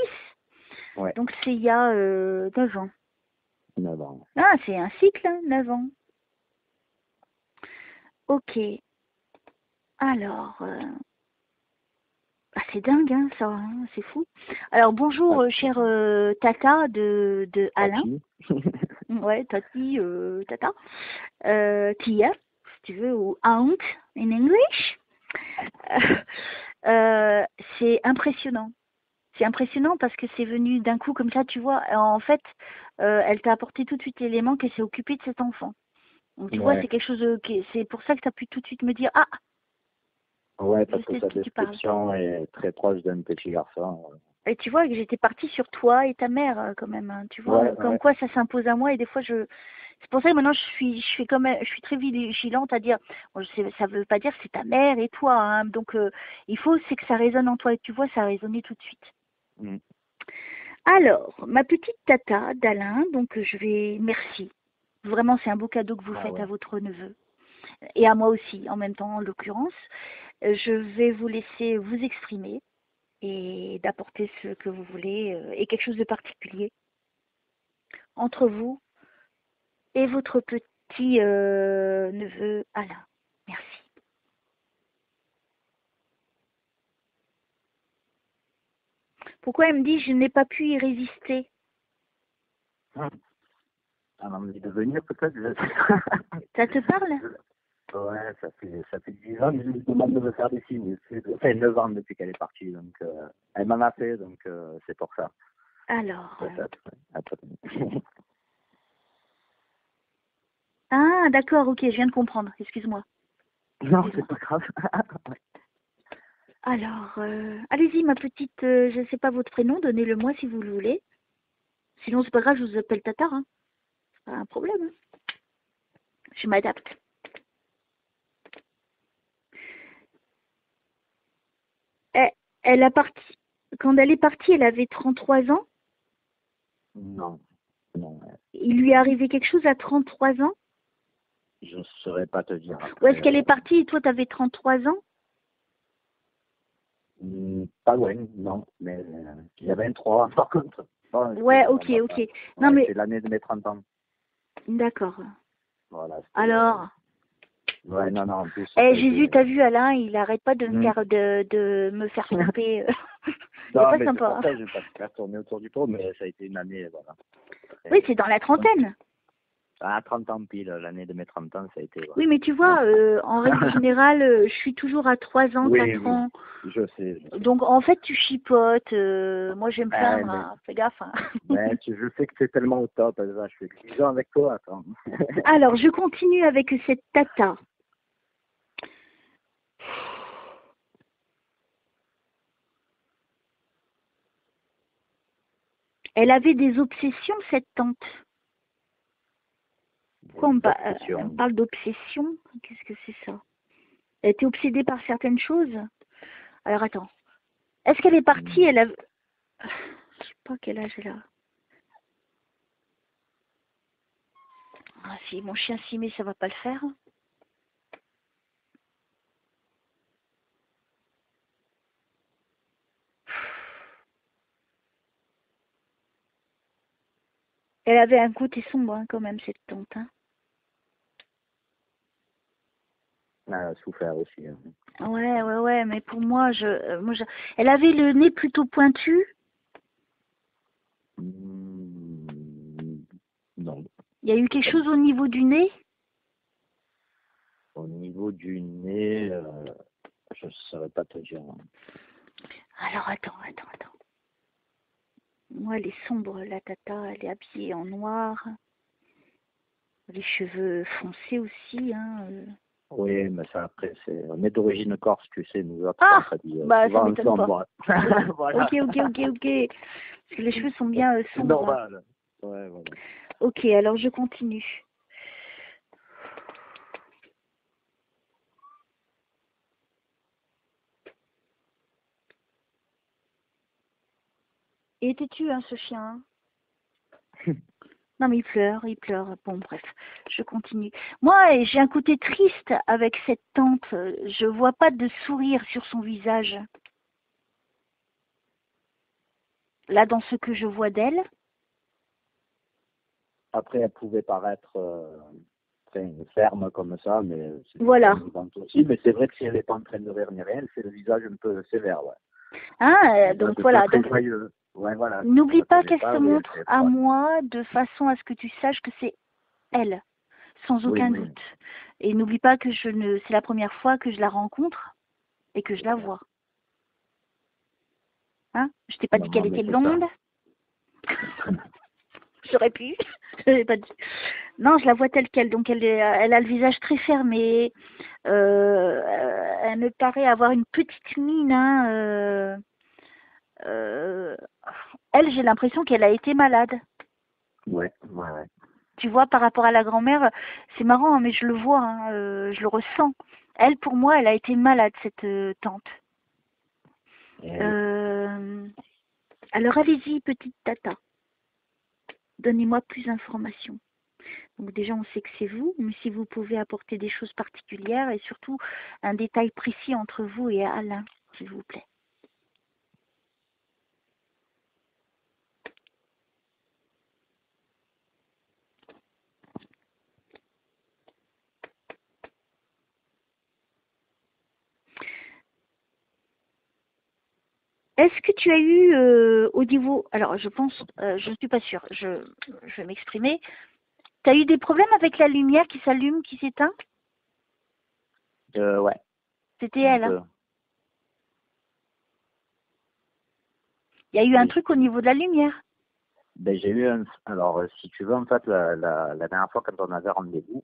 Ouais. Donc c'est il y a 9 ans. 9 ans. Ah, c'est un cycle, hein, 9 ans. Ok. Alors, c'est dingue, hein, ça, hein, c'est fou. Alors, bonjour, chère Tata de Alain. Ouais, Tati, Tata. Tia, si tu veux, ou Aunt in English. C'est impressionnant. C'est impressionnant parce que c'est venu d'un coup comme ça, tu vois. En fait, elle t'a apporté tout de suite l'élément qu'elle s'est occupée de cet enfant. Donc, tu vois, c'est quelque chose c'est pour ça que tu as pu tout de suite me dire, ah! Ouais, parce que sa description est très proche d'un petit garçon. Et tu vois que j'étais partie sur toi et ta mère quand même, hein, tu vois, comme quoi ça s'impose à moi et des fois c'est pour ça que maintenant je suis très vigilante à dire, bon, ça veut pas dire que c'est ta mère et toi, hein, donc il faut c'est que ça résonne en toi et tu vois ça a résonné tout de suite. Alors, ma petite tata d'Alain, donc merci. Vraiment c'est un beau cadeau que vous faites à votre neveu et à moi aussi en même temps en l'occurrence. Je vais vous laisser vous exprimer et d'apporter ce que vous voulez et quelque chose de particulier entre vous et votre petit neveu Alain. Merci. Pourquoi elle me dit je n'ai pas pu y résister? Elle m'a envie de venir peut-être. Ça te parle? Ouais, ça fait 10 ans que je lui demande de me faire des signes. Enfin, 9 ans depuis qu'elle est partie. Donc, elle m'en a fait, donc c'est pour ça. Alors, Peut-être. Attends. ah, d'accord, ok, je viens de comprendre. Excuse-moi. Non, c'est pas grave. Alors, allez-y, ma petite, je ne sais pas votre prénom, donnez-le-moi si vous le voulez. Sinon, c'est pas grave, je vous appelle Tatar, hein. C'est pas un problème, hein. Je m'adapte. Elle a parti, quand elle est partie, elle avait 33 ans. Non, non, Il lui est arrivé quelque chose à 33 ans. je ne saurais pas te dire. Ou est-ce qu'elle est partie et toi, tu avais 33 ans? Pas loin, non, mais il y a 23 par contre. Bon, Ouais, ok, ok. Non, ouais, mais, c'est l'année de mes 30 ans. d'accord. Voilà. Alors, Ouais, non, non, en plus. Jésus, t'as vu Alain, il arrête pas de me faire, de me faire couper. C'est Non, pas mais sympa. c'est pour ça que je ne vais pas te faire tourner autour du pot, mais ça a été une année, voilà. Oui, c'est dans la trentaine. À 30 ans pile, l'année de mes 30 ans, ça a été. Voilà. Oui, mais tu vois, en règle générale, je suis toujours à 3 ans, oui, 4 ans. Je sais. Donc, en fait, tu chipotes. Moi, je vais me plaindre, hein. Fais gaffe. Hein. Mais je sais que c'est tellement au top, Elsa. Je suis exigeant avec toi, attends. Alors, je continue avec cette tata. Elle avait des obsessions, cette tante. Quoi, on me parle d'obsession? Qu'est-ce que c'est ça? Elle était obsédée par certaines choses? Alors, attends. Est-ce qu'elle est partie? Elle a... Je sais pas quel âge elle a. Ah, si mon chien s'y met, ça va pas le faire. Elle avait un côté sombre, hein, quand même, cette tante. Hein. Elle a souffert aussi. Hein. Ouais, mais pour moi, elle avait le nez plutôt pointu. Non. Il y a eu quelque chose au niveau du nez? Au niveau du nez, je ne saurais pas te dire. Alors, attends. Moi, elle est sombre, la tata. Elle est habillée en noir. Les cheveux foncés aussi, hein. Oui, mais ça, après, on est d'origine corse, tu sais, nous autres, Ah, ça dit, bah, ça souvent m'étonne pas. Voilà. Ok. Parce que les cheveux sont bien sombres. C'est normal. Ouais, voilà. Ok, alors je continue. Et t'es-tu, hein, ce chien? Non, mais il pleure. Bon, bref, je continue. Moi, j'ai un côté triste avec cette tante. Je vois pas de sourire sur son visage. Là, dans ce que je vois d'elle. Après, elle pouvait paraître ferme comme ça, mais c'est voilà. Aussi. Mais c'est vrai que si elle n'est pas en train de rire ni rien, c'est le visage un peu sévère, ouais. Hein, donc voilà. Donc, ouais, voilà. N'oublie pas qu'elle se montre à moi de façon à ce que tu saches que c'est elle, sans aucun doute. Et n'oublie pas que c'est la première fois que je la rencontre et que je la vois. Hein? Je t'ai pas dit qu'elle était blonde. J'aurais pu. Je l'ai pas dit. Non, je la vois telle qu'elle. Donc elle a le visage très fermé. Elle me paraît avoir une petite mine. Hein, elle, j'ai l'impression qu'elle a été malade. Ouais. Tu vois, par rapport à la grand-mère, c'est marrant, hein, mais je le vois, hein, je le ressens. Elle, pour moi, elle a été malade, cette tante. Alors, allez-y, petite tata. Donnez-moi plus d'informations. Donc déjà, on sait que c'est vous, mais si vous pouvez apporter des choses particulières et surtout un détail précis entre vous et Alain, s'il vous plaît. Est-ce que tu as eu au niveau... Alors, je pense, je ne suis pas sûre, je vais m'exprimer. Tu as eu des problèmes avec la lumière qui s'allume, qui s'éteint? Ouais. C'était elle. Hein. Il y a eu un truc au niveau de la lumière. Ben, j'ai eu un... Alors, si tu veux, en fait, la dernière fois, quand on avait rendez-vous,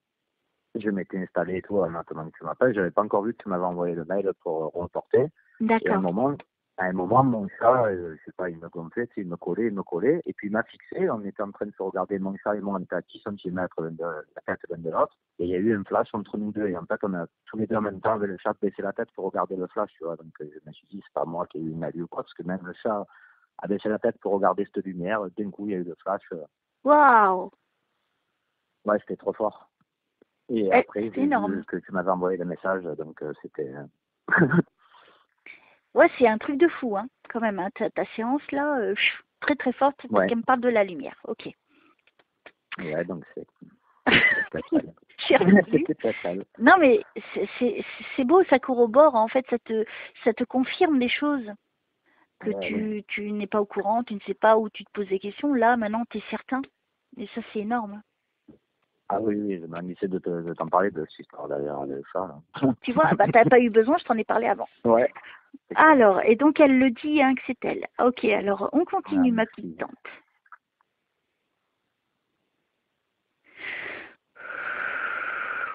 je m'étais installé et tout, en attendant que tu m'appelles. Je n'avais pas encore vu que tu m'avais envoyé le mail pour reporter. Et à un moment, mon chat, je sais pas, il me gonflait, il me collait. Et puis, il m'a fixé. On était en train de se regarder, mon chat et moi, on était à 10 cm de la tête l'un de l'autre. Et il y a eu un flash entre nous deux. Et en fait, on a tous les deux en même temps, avec le chat, baissé la tête pour regarder le flash, tu vois. Donc, je me suis dit, c'est pas moi qui ai eu une maladie ou quoi, parce que même le chat a baissé la tête pour regarder cette lumière. D'un coup, il y a eu le flash. Waouh! Ouais, c'était trop fort. Et après, j'ai énorme. vu que tu m'avais envoyé le message, donc c'était... Ouais, c'est un truc de fou, hein, quand même. Hein. Ta séance, là, très très forte, parce qu'elle me parle de la lumière. Ok. Ouais, donc c'est... Non, mais c'est beau, ça corrobore, en fait, ça te confirme des choses que tu n'es pas au courant, tu ne sais pas où tu te poses des questions. Là, maintenant, tu es certain. Et ça, c'est énorme. Ah oui, je m'ennuyais de t'en parler de cette histoire d'ailleurs, de ça. Là. Tu vois, bah, t'as pas eu besoin, je t'en ai parlé avant. Ouais. Alors, et donc elle le dit hein, que c'est elle. Ok, alors on continue, ma petite tante.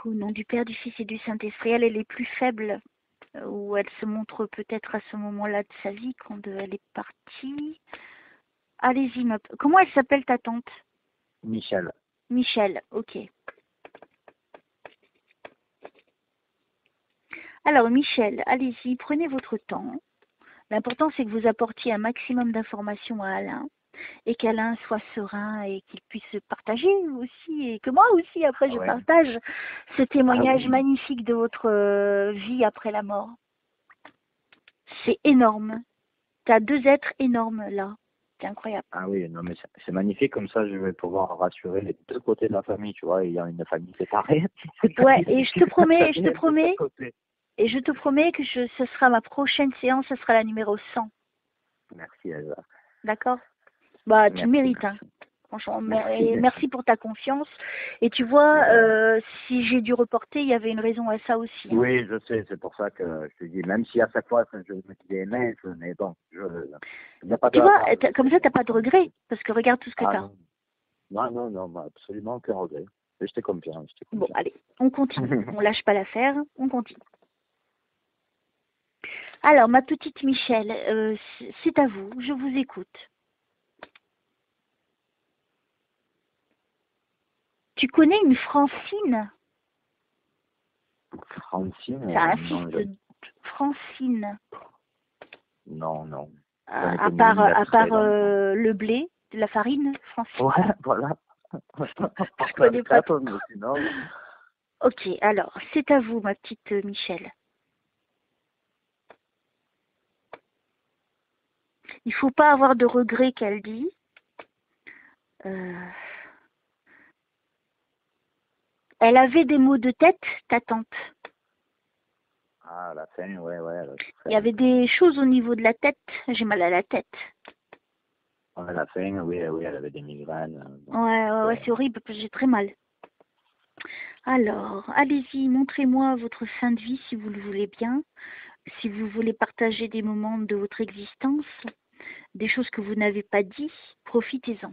Au nom du Père, du Fils et du Saint-Esprit, elle est plus faible, où elle se montre peut-être à ce moment-là de sa vie, quand elle est partie. Allez-y, comment elle s'appelle ta tante? Michel. Michel, ok. Alors Michel, allez-y, prenez votre temps. L'important c'est que vous apportiez un maximum d'informations à Alain et qu'Alain soit serein et qu'il puisse partager aussi et que moi aussi après je partage ce témoignage magnifique de votre vie après la mort. C'est énorme. Tu as deux êtres énormes là. C'est incroyable. Ah oui, non mais c'est magnifique, comme ça je vais pouvoir rassurer les deux côtés de la famille, tu vois, il y a une famille séparée. Ouais, et je te promets que ce sera ma prochaine séance, ce sera la numéro 100. Merci Elsa. D'accord? Bah, tu le mérites, hein. Franchement, merci pour ta confiance. Et tu vois, si j'ai dû reporter, il y avait une raison à ça aussi. Hein. Oui, je sais, c'est pour ça que je te dis, même si à chaque fois je me disais, mais bon, il n'y a pas de... Tu vois, comme ça, tu n'as pas de regret, parce que regarde tout ce que tu as. Non, absolument aucun regret. Je te confiance. Bon, allez, on continue. On lâche pas l'affaire, on continue. Alors, ma petite Michel, c'est à vous, je vous écoute. Tu connais une Francine? Francine? Ça insiste, Francine. Non. À part le blé, de la farine, Francine. Ouais, voilà. Je connais pas trop. Ok, alors, c'est à vous, ma petite Michel. Il ne faut pas avoir de regrets, qu'elle dit. Elle avait des maux de tête, ta tante. Ah, à la fin, ouais. Il y avait des choses au niveau de la tête. J'ai mal à la tête. À la fin, oui, elle avait des migraines. Ouais, c'est horrible, parce que j'ai très mal. Alors, allez-y, montrez-moi votre fin de vie si vous le voulez bien. Si vous voulez partager des moments de votre existence, des choses que vous n'avez pas dit, profitez-en.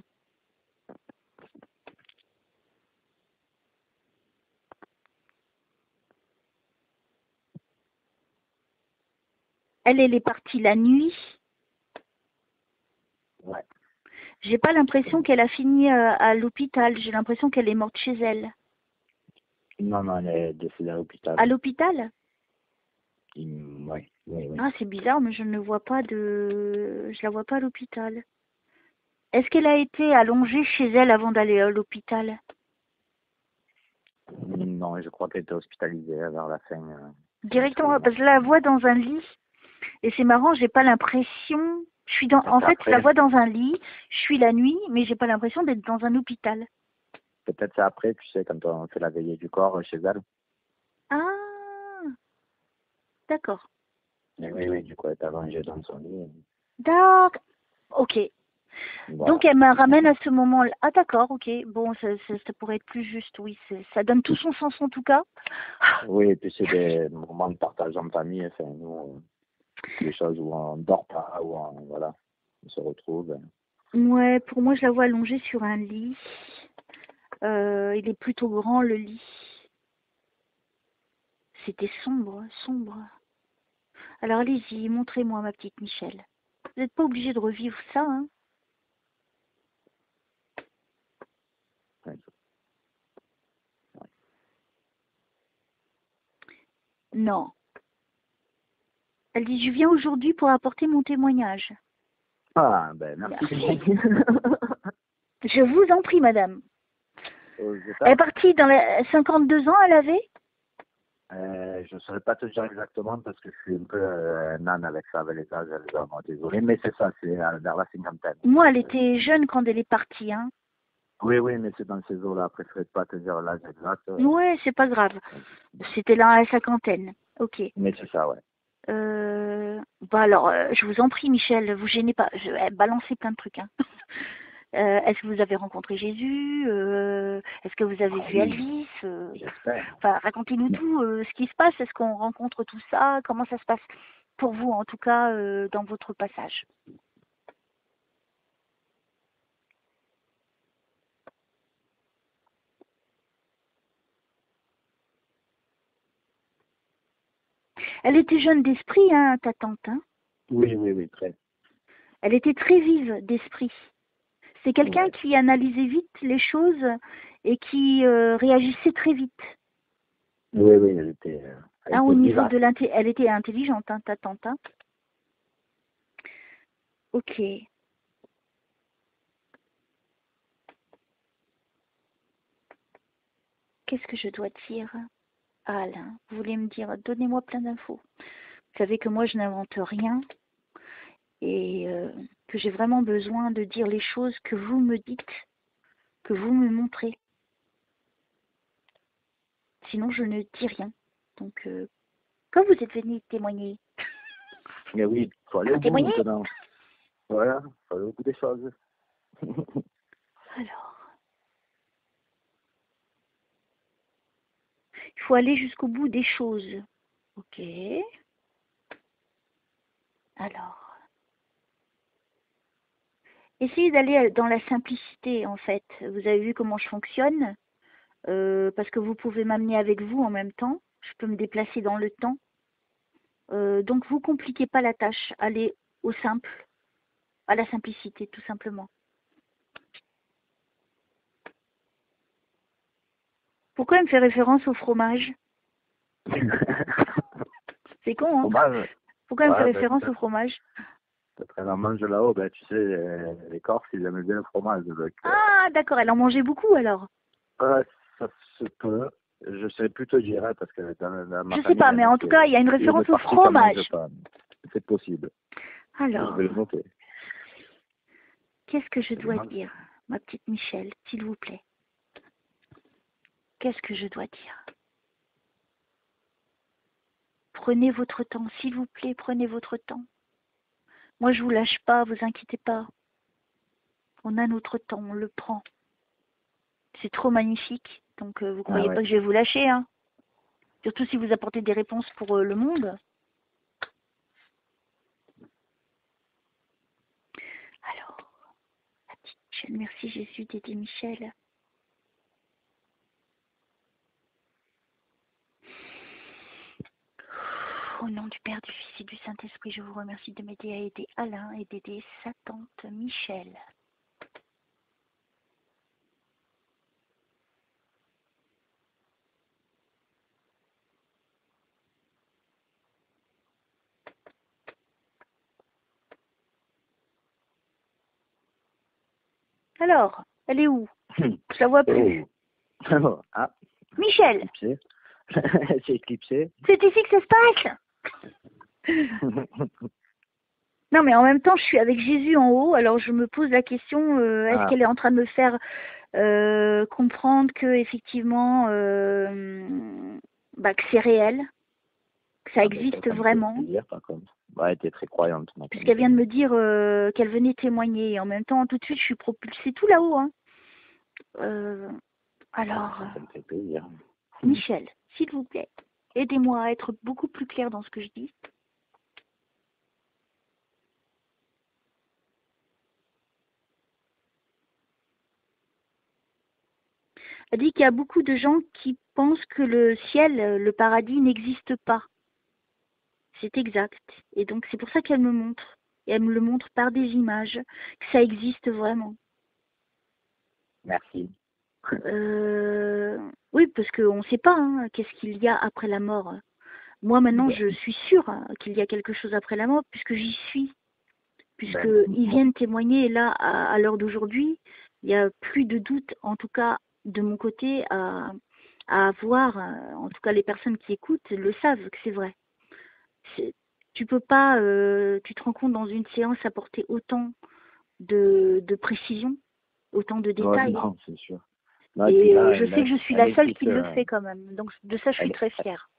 Elle est partie la nuit. Ouais. J'ai pas l'impression qu'elle a fini à l'hôpital. J'ai l'impression qu'elle est morte chez elle. Non, elle est décédée à l'hôpital. À l'hôpital? Oui. Ah, c'est bizarre, mais je ne vois pas je la vois pas à l'hôpital. Est-ce qu'elle a été allongée chez elle avant d'aller à l'hôpital? Non, je crois qu'elle était hospitalisée vers la fin. Directement, parce que je la vois dans un lit. Et c'est marrant, j'ai pas l'impression. En fait, je la vois dans un lit. Je suis la nuit, mais j'ai pas l'impression d'être dans un hôpital. Peut-être c'est après, tu sais, quand on fait la veillée du corps chez elle. Ah, d'accord. Oui, du coup, elle est allongée dans son lit. D'accord. Ok. Voilà. Donc elle me ramène à ce moment-là. Ah d'accord, ok. Bon, ça pourrait être plus juste, oui. Ça donne tout son sens en tout cas. Oui, et puis c'est des moments de partage en famille. Enfin, nous, des choses où on dort pas, où voilà, on se retrouve. Ouais, pour moi, je la vois allongée sur un lit. Il est plutôt grand, le lit. C'était sombre, sombre. Alors allez-y, montrez-moi ma petite Michel. Vous n'êtes pas obligé de revivre ça, hein? Ouais. Non. Elle dit, je viens aujourd'hui pour apporter mon témoignage. Ah, ben merci. Je vous en prie, madame. Je Elle est partie dans les 52 ans, elle avait? je ne saurais pas te dire exactement parce que je suis un peu nan avec ça, avec les âges, désolé, mais c'est ça, c'est vers la cinquantaine. Moi, elle était jeune quand elle est partie, hein. Oui, mais c'est dans ces eaux-là. Après, je ne saurais pas te dire l'âge exact. Ouais, c'est pas grave. C'était dans la cinquantaine. Ok. Mais c'est ça, ouais. Bah alors, je vous en prie, Michel, vous gênez pas. Balancez plein de trucs, hein. Est-ce que vous avez rencontré Jésus? Est-ce que vous avez vu Elvis? J'espère. Enfin, racontez-nous tout, ce qui se passe. Est-ce qu'on rencontre tout ça? Comment ça se passe pour vous, en tout cas, dans votre passage? Elle était jeune d'esprit, hein, ta tante, hein? Oui, très. Elle était très vive d'esprit. C'est quelqu'un Ouais. qui analysait vite les choses et qui réagissait très vite. Oui, elle était Hein, au niveau vivace. de elle était intelligente, hein, ta tante. Hein. Ok. Qu'est-ce que je dois dire? Alain, vous voulez me dire, donnez-moi plein d'infos. Vous savez que moi, je n'invente rien et que j'ai vraiment besoin de dire les choses que vous me dites, que vous me montrez. Sinon, je ne dis rien. Donc, quand vous êtes venu témoigner. Mais oui, il faut aller au bout maintenant. Voilà, il faut aller au bout des choses. Alors, il faut aller jusqu'au bout des choses. Ok. Alors, essayez d'aller dans la simplicité, en fait. Vous avez vu comment je fonctionne, parce que vous pouvez m'amener avec vous en même temps. Je peux me déplacer dans le temps. Donc, vous compliquez pas la tâche. Allez au simple, à la simplicité, tout simplement. Pourquoi elle me fait référence au fromage? C'est con, hein? Fromage. Pourquoi elle me fait référence au fromage? Peut-être elle en mange là-haut, ben, tu sais, les Corses, ils aiment bien le fromage. Donc, Ah, d'accord, elle en mangeait beaucoup alors. ça se peut. Je ne sais plus te dire, hein, parce que dans ma Je sais famille, pas, mais en tout cas, il y a une référence au fromage. C'est possible. Alors, Je vais le noter. qu'est-ce que je dois dire, ma petite Michel, s'il vous plaît? Qu'est-ce que je dois dire? Prenez votre temps, s'il vous plaît, prenez votre temps. Moi, je vous lâche pas, vous inquiétez pas. On a notre temps, on le prend. C'est trop magnifique, donc vous croyez pas que je vais vous lâcher, hein? Surtout si vous apportez des réponses pour le monde. Alors, la petite Michel, merci Jésus d'aider Michel. Au nom du Père, du Fils et du Saint-Esprit, je vous remercie de m'aider à aider Alain et d'aider sa tante Michel. Alors, elle est où? Je la vois plus. Ah. Michel. C'est éclipsé. C'est ici que ça se passe. Non, mais en même temps, je suis avec Jésus en haut, alors je me pose la question, est-ce qu'elle est en train de me faire comprendre que effectivement, que c'est réel, que ça existe vraiment. Dire, par contre. Elle était très croyante. Puisqu'elle vient de me dire qu'elle venait témoigner, et en même temps, tout de suite, je suis propulsée tout là-haut. Hein. Alors, ça me fait plaisir. Michel, s'il vous plaît. Aidez-moi à être beaucoup plus clair dans ce que je dis. Elle dit qu'il y a beaucoup de gens qui pensent que le ciel, le paradis n'existe pas. C'est exact. Et donc c'est pour ça qu'elle me montre. Et elle me le montre par des images, que ça existe vraiment. Merci. Oui, parce qu'on ne sait pas qu'est-ce qu'il y a après la mort. Moi maintenant je suis sûre qu'il y a quelque chose après la mort puisque j'y suis. Puisqu'ils viennent témoigner là à l'heure d'aujourd'hui, il n'y a plus de doute, en tout cas de mon côté, à avoir, en tout cas les personnes qui écoutent le savent que c'est vrai. Tu peux pas, tu te rends compte dans une séance apporter autant de précision, autant de détails. Non, c'est sûr. Non, et là, je sais que je suis la seule qui le fait quand même. Donc de ça, je suis très fière.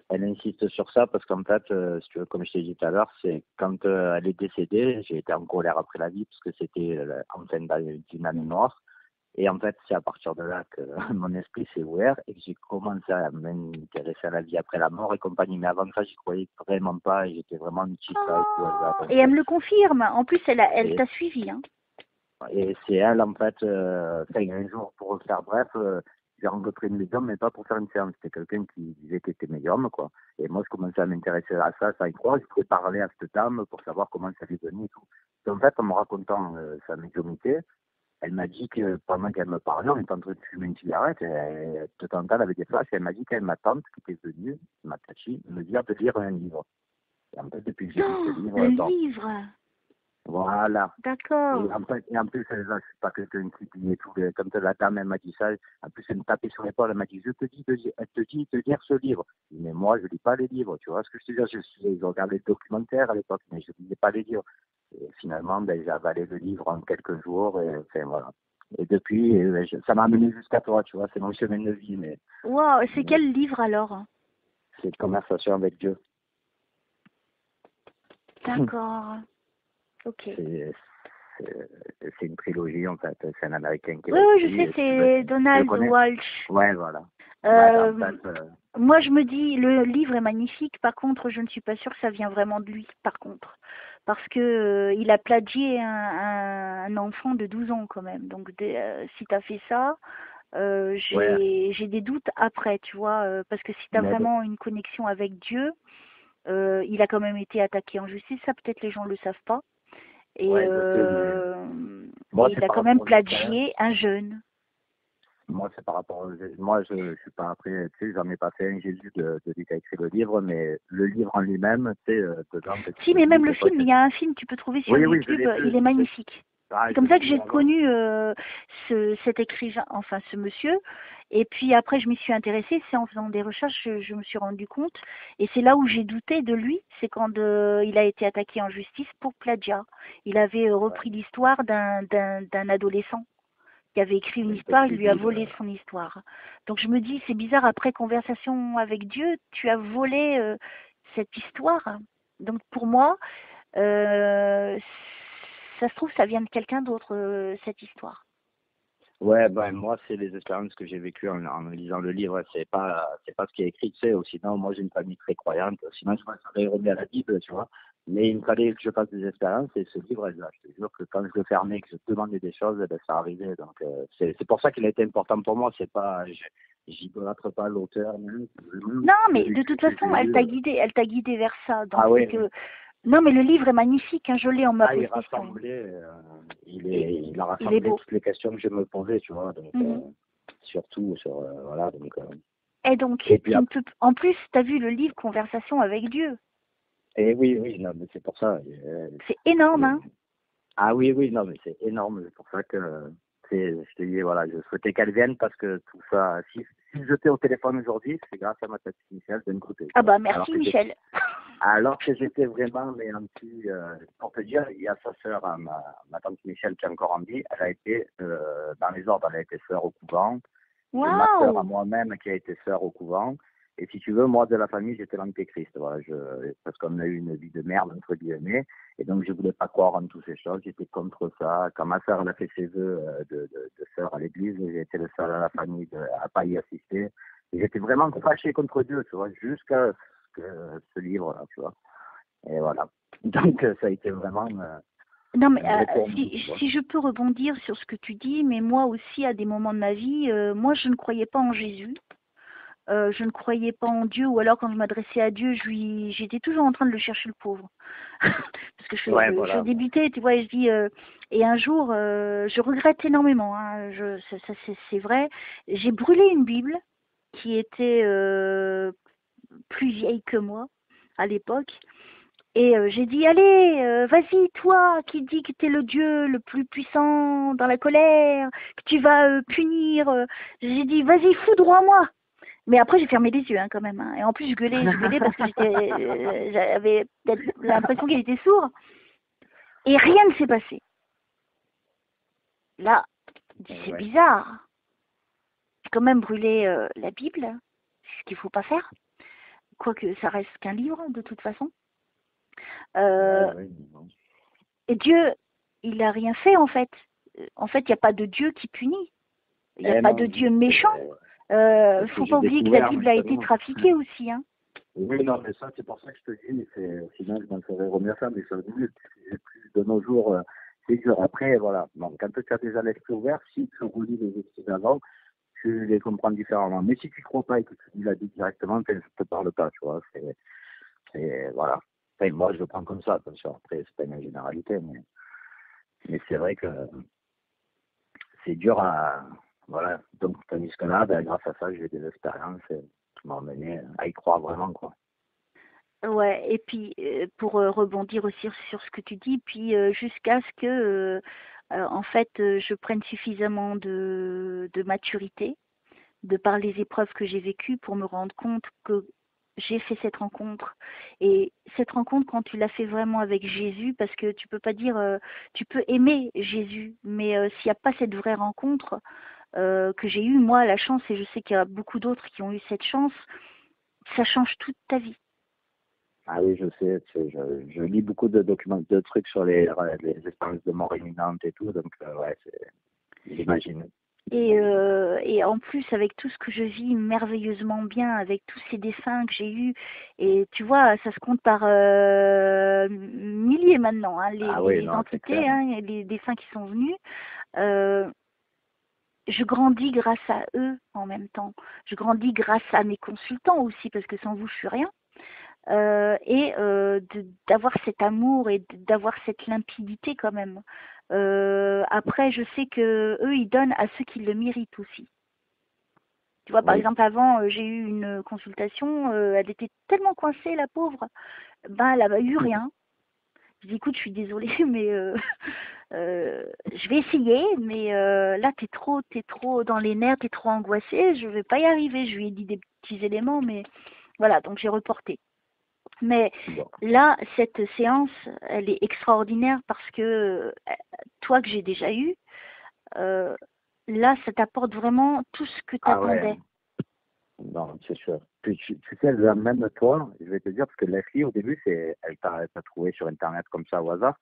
Elle insiste sur ça parce qu'en fait, si tu veux, comme je t'ai dit tout à l'heure, c'est quand elle est décédée, j'ai été en colère après la vie parce que c'était en fin d'une année noire. Et en fait, c'est à partir de là que mon esprit s'est ouvert et que j'ai commencé à m'intéresser à la vie après la mort et compagnie. Mais avant ça, j'y croyais vraiment pas et j'étais vraiment mitigé. Et elle me le confirme. En plus, elle t'a suivi. Hein. Et c'est elle, en fait, un jour, pour faire bref, j'ai rencontré une médium, mais pas pour faire une séance. C'était quelqu'un qui disait qu'il était médium, quoi. Et moi, je commençais à m'intéresser à ça sans y croire. Je pouvais parler à cette dame pour savoir comment ça lui venait et tout. Et en fait, en me racontant sa médiumnité, elle m'a dit que pendant qu'elle me parlait, on était en train de fumer une cigarette, et de temps en temps, elle avait des flashs, et elle m'a dit qu'elle, ma tante, qui était venue, ma tachi, me dire de lire un livre. Et en fait, depuis que j'ai lu ce livre... Le livre. Voilà. D'accord. Et en plus, je suis pas quelqu'un qui lit tout. Comme la dame, elle m'a dit ça. En plus, elle me tapait sur l'épaule. Elle m'a dit, elle te dit de lire ce livre. Mais moi, je lis pas les livres. Tu vois ce que je te dis? Je regardais le documentaire à l'époque, mais je lisais pas les livres. Et finalement, j'ai avalé le livre en quelques jours. Et enfin, voilà. Et depuis, ça m'a amené jusqu'à toi, tu vois. C'est mon chemin de vie. Mais wow, c'est quel livre alors? C'est Conversation avec Dieu. D'accord. Ok. C'est une trilogie, en fait. C'est un Américain qui Oui, je sais, c'est Donald Walsh. Ouais, voilà. Moi, je me dis, le livre est magnifique. Par contre, je ne suis pas sûre que ça vient vraiment de lui, par contre. Parce que il a plagié un enfant de 12 ans, quand même. Donc, si tu as fait ça, j'ai des doutes après, tu vois. Parce que si tu as vraiment une connexion avec Dieu, il a quand même été attaqué en justice. Ça, peut-être les gens ne le savent pas. Et, il a quand même plagié un jeune. Moi, c'est par rapport moi, je suis pas après, tu sais, j'en ai pas fait un Jésus de lui qui a écrit le livre, mais le livre en lui-même, tu sais, dedans. Si, mais même le film, il y a un film, tu peux trouver sur YouTube, il est magnifique. C'est comme ça que j'ai connu cet écrivain, enfin ce monsieur. Et puis après, je m'y suis intéressée. C'est en faisant des recherches, je me suis rendu compte. Et c'est là où j'ai douté de lui. C'est quand il a été attaqué en justice pour plagiat. Il avait repris l'histoire d'un adolescent qui avait écrit une histoire, il lui a volé son histoire. Donc je me dis, c'est bizarre, après conversation avec Dieu, tu as volé cette histoire. Donc pour moi, ça se trouve, ça vient de quelqu'un d'autre, cette histoire. Ouais, moi, c'est les expériences que j'ai vécues en lisant le livre. C'est pas ce qui est écrit, tu sais. Ou sinon, moi, j'ai une famille très croyante. Sinon, je serais remis à la Bible, tu vois. Mais il me fallait que je fasse des expériences et ce livre, je te jure que quand je le fermais, que je demandais des choses, ça arrivait. Donc, c'est pour ça qu'il a été important pour moi. C'est pas, j'idolâtre pas l'auteur. Non, mais de toute façon, elle t'a guidé vers ça. Donc, oui. Non, mais le livre est magnifique, je l'ai en ma possession. Il a rassemblé toutes les questions que je me posais, tu vois. Donc, surtout sur, voilà. Donc, et donc, en plus, tu as vu le livre Conversation avec Dieu. Et oui, non, mais c'est pour ça. C'est énorme, hein? Ah oui, non, mais c'est énorme. C'est pour ça que, je te dis, voilà, je souhaitais qu'elle vienne parce que tout ça, si j'étais au téléphone aujourd'hui, c'est grâce à ma tante Michel d'un côté. Ah bah, merci Michel. Alors que j'étais vraiment, mais pour te dire, il y a sa sœur, ma tante Michel, qui est encore en vie, elle a été dans les ordres, elle a été sœur au couvent. Wow. Et ma sœur à moi-même qui a été sœur au couvent. Et si tu veux, moi, de la famille, j'étais l'antéchrist. Voilà, parce qu'on a eu une vie de merde, entre guillemets. Et donc, je voulais pas croire en toutes ces choses. J'étais contre ça. Quand ma sœur, elle a fait ses vœux de sœur à l'église, j'ai été le seul à la famille à pas y assister. J'étais vraiment fâché contre Dieu, tu vois, jusqu'à ce livre-là, tu vois. Et voilà. Donc, ça a été vraiment Non, mais un vrai tournant, tu vois. si je peux rebondir sur ce que tu dis, mais moi aussi, à des moments de ma vie, moi, je ne croyais pas en Jésus. Je ne croyais pas en Dieu, ou alors quand je m'adressais à Dieu, j'étais toujours en train de le chercher le pauvre. Parce que Ouais, je voilà. débutais, tu vois, et je dis, et un jour, je regrette énormément, hein, ça, c'est vrai. J'ai brûlé une Bible qui était plus vieille que moi à l'époque. Et j'ai dit, allez, vas-y, toi qui dis que tu es le Dieu le plus puissant dans la colère, que tu vas punir. J'ai dit, vas-y, foudroie-moi. Mais après, j'ai fermé les yeux hein, quand même. Hein. Et en plus, je gueulais parce que j'avais peut-être l'impression qu'il était sourd. Et rien ne s'est passé. Là, c'est Ouais. bizarre. J'ai quand même brûlé la Bible, ce qu'il ne faut pas faire. Quoique ça reste qu'un livre, de toute façon. Ouais. Et Dieu, il n'a rien fait, en fait. En fait, il n'y a pas de Dieu qui punit. Il n'y a pas de Non, Dieu méchant. c'est ce que Faut j'ai pas oublier que la découvert Bible a été maintenant. trafiquée aussi. Hein. Oui, non, mais ça, c'est pour ça que je te dis, sinon je m'en serais remis à ça, mais ça veut dire que plus de nos jours, c'est dur. Après, voilà, bon, quand tu as déjà l'esprit ouvert, si tu relis les écrits d'avant, tu les comprends différemment. Mais si tu ne crois pas et que tu lis la Bible directement, ça ne te parle pas, tu vois. Voilà. Enfin, moi, je le prends comme ça, attention. Après, c'est pas une généralité, mais c'est vrai que c'est dur à. Voilà. Donc, tandis que là, ben, grâce à ça, j'ai des expériences qui m'ont amené à y croire vraiment, quoi. Ouais, et puis pour rebondir aussi sur ce que tu dis, puis jusqu'à ce que en fait je prenne suffisamment de maturité de par les épreuves que j'ai vécues pour me rendre compte que j'ai fait cette rencontre. Et cette rencontre, quand tu l'as fait vraiment avec Jésus, parce que tu peux pas dire, tu peux aimer Jésus, mais s'il n'y a pas cette vraie rencontre que j'ai eue, moi, la chance, et je sais qu'il y a beaucoup d'autres qui ont eu cette chance, ça change toute ta vie. Ah oui, je sais, je lis beaucoup de documents, de trucs sur les expériences de mort imminente et tout, donc ouais, j'imagine. Et en plus, avec tout ce que je vis merveilleusement bien, avec tous ces dessins que j'ai eus, et tu vois, ça se compte par milliers maintenant, hein, Ah oui, les non, c'est entités, clair. hein, les dessins qui sont venus. Euh, je grandis grâce à eux en même temps. Je grandis grâce à mes consultants aussi, parce que sans vous, je suis rien. D'avoir cet amour et d'avoir cette limpidité quand même. Après, je sais que eux, ils donnent à ceux qui le méritent aussi. Tu vois, par Oui. exemple, avant, j'ai eu une consultation, elle était tellement coincée, la pauvre, ben, elle n'avait eu rien. Je dis, écoute, je suis désolée, mais je vais essayer, mais là, t'es trop dans les nerfs, t'es trop angoissée, je vais pas y arriver. Je lui ai dit des petits éléments, mais voilà, donc j'ai reporté. Mais Bon. là, cette séance, elle est extraordinaire parce que toi que j'ai déjà eu, euh, là, ça t'apporte vraiment tout ce que tu Ah ouais, attendais. non, c'est sûr. Puis, tu sais, là, même toi, je vais te dire, parce que Leslie, au début, elle t'a trouvé sur Internet comme ça au hasard.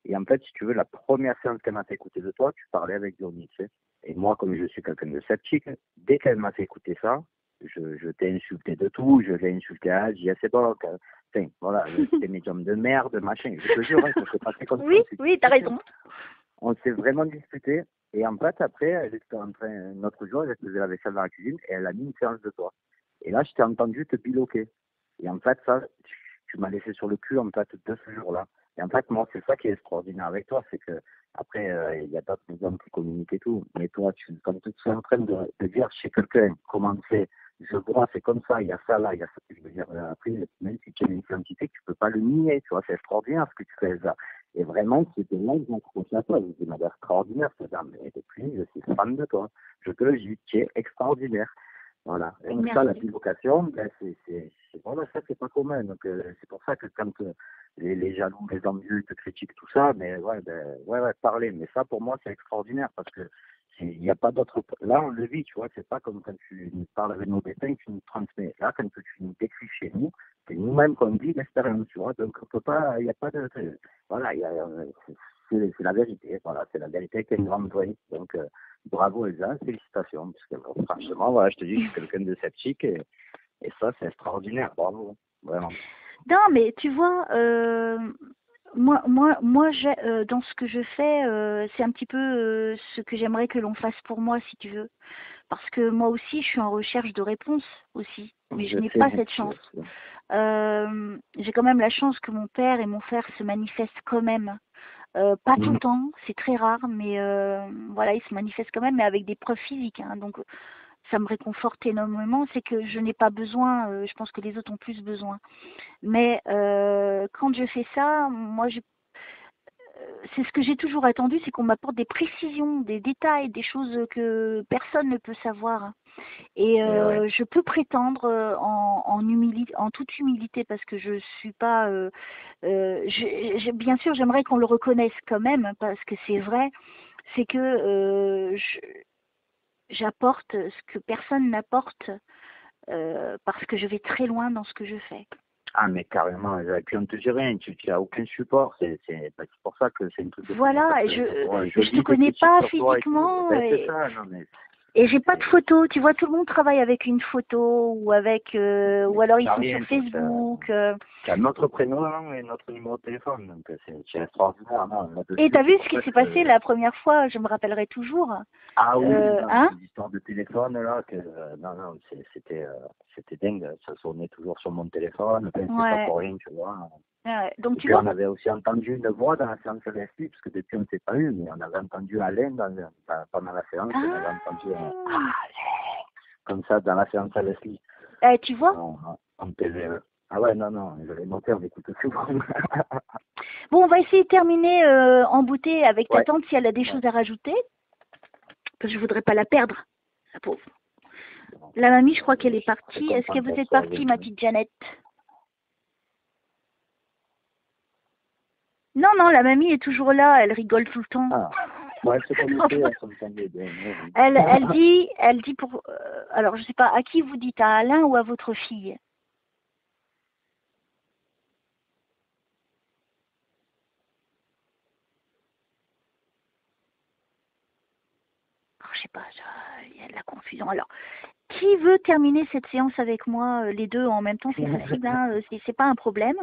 Et en fait, si tu veux, la première séance qu'elle m'a fait écouter de toi, tu parlais avec Johnny, tu sais. Et moi, comme je suis quelqu'un de sceptique, dès qu'elle m'a fait écouter ça, je t'ai insulté de tout, je l'ai insulté à Agi, à ses enfin, voilà, c'était médium de merde, machin. Je te jure, hein, ça s'est passé comme ça, Oui, on s'est oui, t'as disputé. raison. On s'est vraiment disputé. Et en fait, après, elle était en train, notre jour, elle faisait la vaisselle dans la cuisine et elle a mis une séance de toi. Et là, je t'ai entendu te biloquer. Et en fait, ça, tu m'as laissé sur le cul, en fait, de ce jour-là. Et en fait, moi, c'est ça qui est extraordinaire avec toi, c'est que après, il y a d'autres hommes qui communiquent et tout. Mais toi, quand tu es en train de dire chez quelqu'un comment c'est, je vois, c'est comme ça, il y a ça là, il y a ça. Je veux dire, après, même si tu es une scientifique, tu peux pas le nier, tu vois, c'est extraordinaire ce que tu fais là. Et vraiment, c'était là que j'ai accroché à toi. Je dis, mais extraordinaire, c'est-à-dire, mais depuis, je suis fan de toi. Je te le dis, tu es extraordinaire. Voilà. Et donc ça, la Merci. bivocation, ben, voilà, ça, c'est pas commun. Donc, c'est pour ça que quand les jaloux, les envieux te critiquent tout ça, mais ouais, parler. Mais ça, pour moi, c'est extraordinaire parce que il n'y a pas d'autre. Là, on le vit, tu vois. C'est pas comme quand tu nous parles avec nos dessins, que tu nous transmets. Là, quand tu nous décris chez nous, c'est nous-mêmes qu'on vit l'expérience, tu vois. Donc, on peut pas, il n'y a pas de, voilà, c'est la vérité, voilà, c'est la vérité qui est une grande vraie. Donc, bravo Elsa, félicitations, parce que franchement, voilà, je te dis, je suis quelqu'un de sceptique et ça, c'est extraordinaire, bravo, vraiment. Non, mais tu vois, dans ce que je fais, c'est un petit peu ce que j'aimerais que l'on fasse pour moi, si tu veux. Parce que moi aussi, je suis en recherche de réponses aussi, mais je n'ai pas cette chance. J'ai quand même la chance que mon père et mon frère se manifestent quand même. Pas tout le temps, c'est très rare, mais voilà, ils se manifestent quand même, mais avec des preuves physiques. Hein, donc, ça me réconforte énormément. C'est que je n'ai pas besoin, je pense que les autres ont plus besoin. Mais quand je fais ça, moi, c'est ce que j'ai toujours attendu, c'est qu'on m'apporte des précisions, des détails, des choses que personne ne peut savoir. Et je peux prétendre en toute humilité, parce que je suis pas. Bien sûr, j'aimerais qu'on le reconnaisse quand même, parce que c'est vrai. C'est que j'apporte ce que personne n'apporte, parce que je vais très loin dans ce que je fais. Ah, mais carrément, et puis on ne te dit rien, tu n'as aucun support, c'est pour ça que c'est une truc de... Voilà, et je te connais pas physiquement. C'est ça, non mais... Et j'ai pas de photo, tu vois, tout le monde travaille avec une photo ou avec ou alors ils sont sur Facebook. Tu as notre prénom et notre numéro de téléphone, donc c'est extraordinaire. Et t'as vu ce qui s'est passé la première fois, je me rappellerai toujours. Ah oui, hein l'histoire de téléphone là, non, c'était dingue, ça sonnait toujours sur mon téléphone, c'est pas pour rien, tu vois. Donc, tu vois, on avait aussi entendu une voix dans la séance de l'esprit, parce que depuis on ne s'est pas eu, mais on avait entendu Alain pendant la séance, on avait entendu Alain, comme ça dans la séance à Leslie. Tu vois en PVE. Ah ouais, non, je l'ai noté, on écoute souvent. Bon, on va essayer de terminer en beauté avec ta tante si elle a des choses à rajouter, parce que je voudrais pas la perdre, la pauvre. La mamie, je crois qu'elle est partie. Est-ce que vous êtes partie, ma petite Jeannette? Non, la mamie est toujours là, elle rigole tout le temps. Ah. Ouais, elle dit pour... alors, je sais pas, à qui vous dites, à Alain ou à votre fille? Oh, je sais pas, il y a de la confusion. Alors, qui veut terminer cette séance avec moi, les deux en même temps? C'est possible, hein, c'est pas un problème.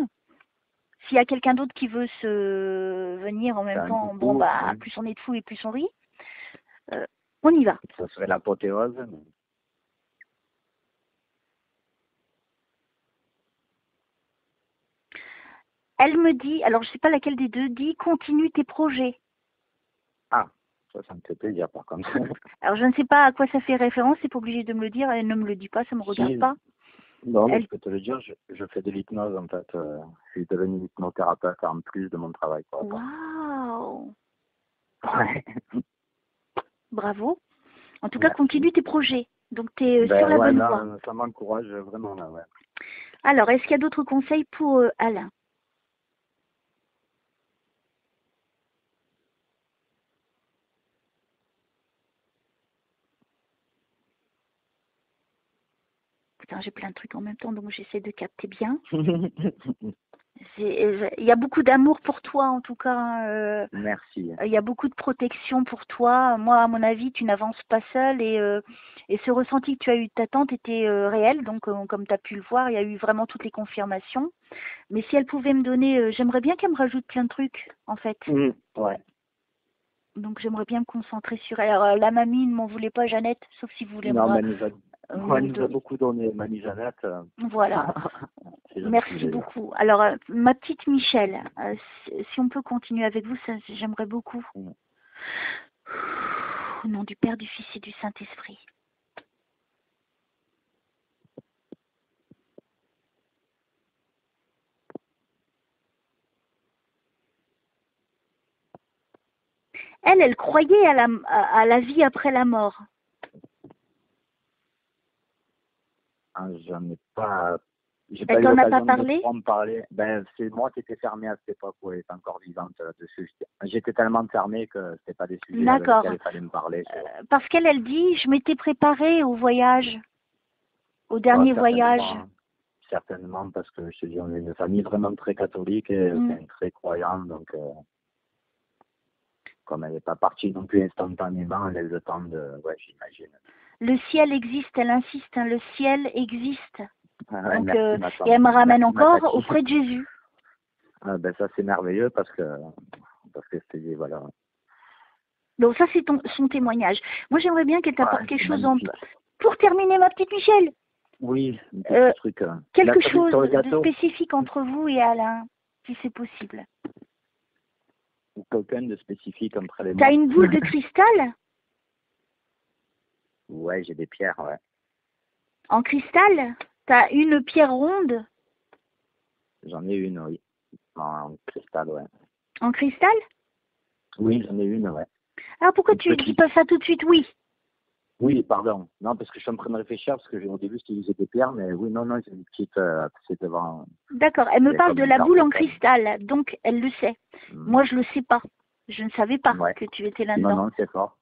S'il y a quelqu'un d'autre qui veut se venir en même temps, bon, bah, plus on est de fous et plus on rit. On y va. Ça serait l'apothéose. Elle me dit, alors je ne sais pas laquelle des deux, dit continue tes projets. Ah, ça me fait plaisir par contre. Alors je ne sais pas à quoi ça fait référence, c'est pas obligé de me le dire, elle ne me le dit pas, ça ne me regarde pas. Non, mais je peux te le dire, je fais de l'hypnose en fait. Je suis devenu hypnothérapeute en plus de mon travail. Waouh. Ouais. Bravo. En tout cas, continue tes projets. Donc tu es sur la bonne voie. Ça m'encourage vraiment là, ouais. Alors, est-ce qu'il y a d'autres conseils pour Alain? Putain, j'ai plein de trucs en même temps, donc j'essaie de capter bien. Il y a beaucoup d'amour pour toi, en tout cas. Merci. Il y a beaucoup de protection pour toi. Moi, à mon avis, tu n'avances pas seule et ce ressenti que tu as eu de ta tante était réel. Donc, comme tu as pu le voir, il y a eu vraiment toutes les confirmations. Mais si elle pouvait me donner, j'aimerais bien qu'elle me rajoute plein de trucs, en fait. Ouais. Donc, j'aimerais bien me concentrer sur elle. Alors, la mamie ne m'en voulait pas, Jeannette, sauf si vous voulez me... elle nous a beaucoup donné, mamie Jeannette. Voilà. Merci beaucoup. Alors, ma petite Michel, si on peut continuer avec vous, j'aimerais beaucoup. Au nom du Père, du Fils et du Saint-Esprit. Elle croyait à la vie après la mort. Ah, j'en ai pas... Elle t'en a pas parlé? C'est moi qui étais fermé à cette époque où elle était encore vivante là-dessus. J'étais tellement fermé que c'était pas des sujets avec lesquels il fallait me parler. Parce qu'elle dit, je m'étais préparée au voyage, au dernier voyage. Certainement, parce que je te dis, on est une famille vraiment très catholique et très croyante, donc comme elle n'est pas partie non plus instantanément, elle a eu le temps de... Ouais, j'imagine. Le ciel existe, elle insiste, hein, le ciel existe. Ah ouais, Donc, merci, ma tante. et elle me ramène Merci, ma encore Tati. auprès de Jésus. Ah, ben ça, c'est merveilleux parce que je te dis, voilà. Donc ça, c'est son témoignage. Moi, j'aimerais bien qu'elle t'apporte Ouais, quelque c'est chose magnifique. Pour terminer, ma petite Michel, Oui, un petit truc. quelque La cerise chose sur le de gâteau. spécifique entre vous et Alain, si c'est possible. Ou quelqu'un de spécifique entre les T'as mots. une boule de cristal Ouais, j'ai des pierres, ouais. en cristal? T'as une pierre ronde J'en ai une, oui. En cristal, ouais. en cristal? Oui, j'en ai une, ouais. Alors pourquoi Une tu ne dis petite. pas ça tout de suite? Oui. Oui, pardon. Non, parce que je suis en train de réfléchir, parce que au début, je utilisais des pierres, mais oui, non, j'ai une petite, c'est devant, D'accord, elle me c'est parle comme de une la carte boule en postale. cristal, donc elle le sait. Moi, je ne le sais pas. Je ne savais pas Ouais. que tu étais Non, là-dedans. non, c'est fort.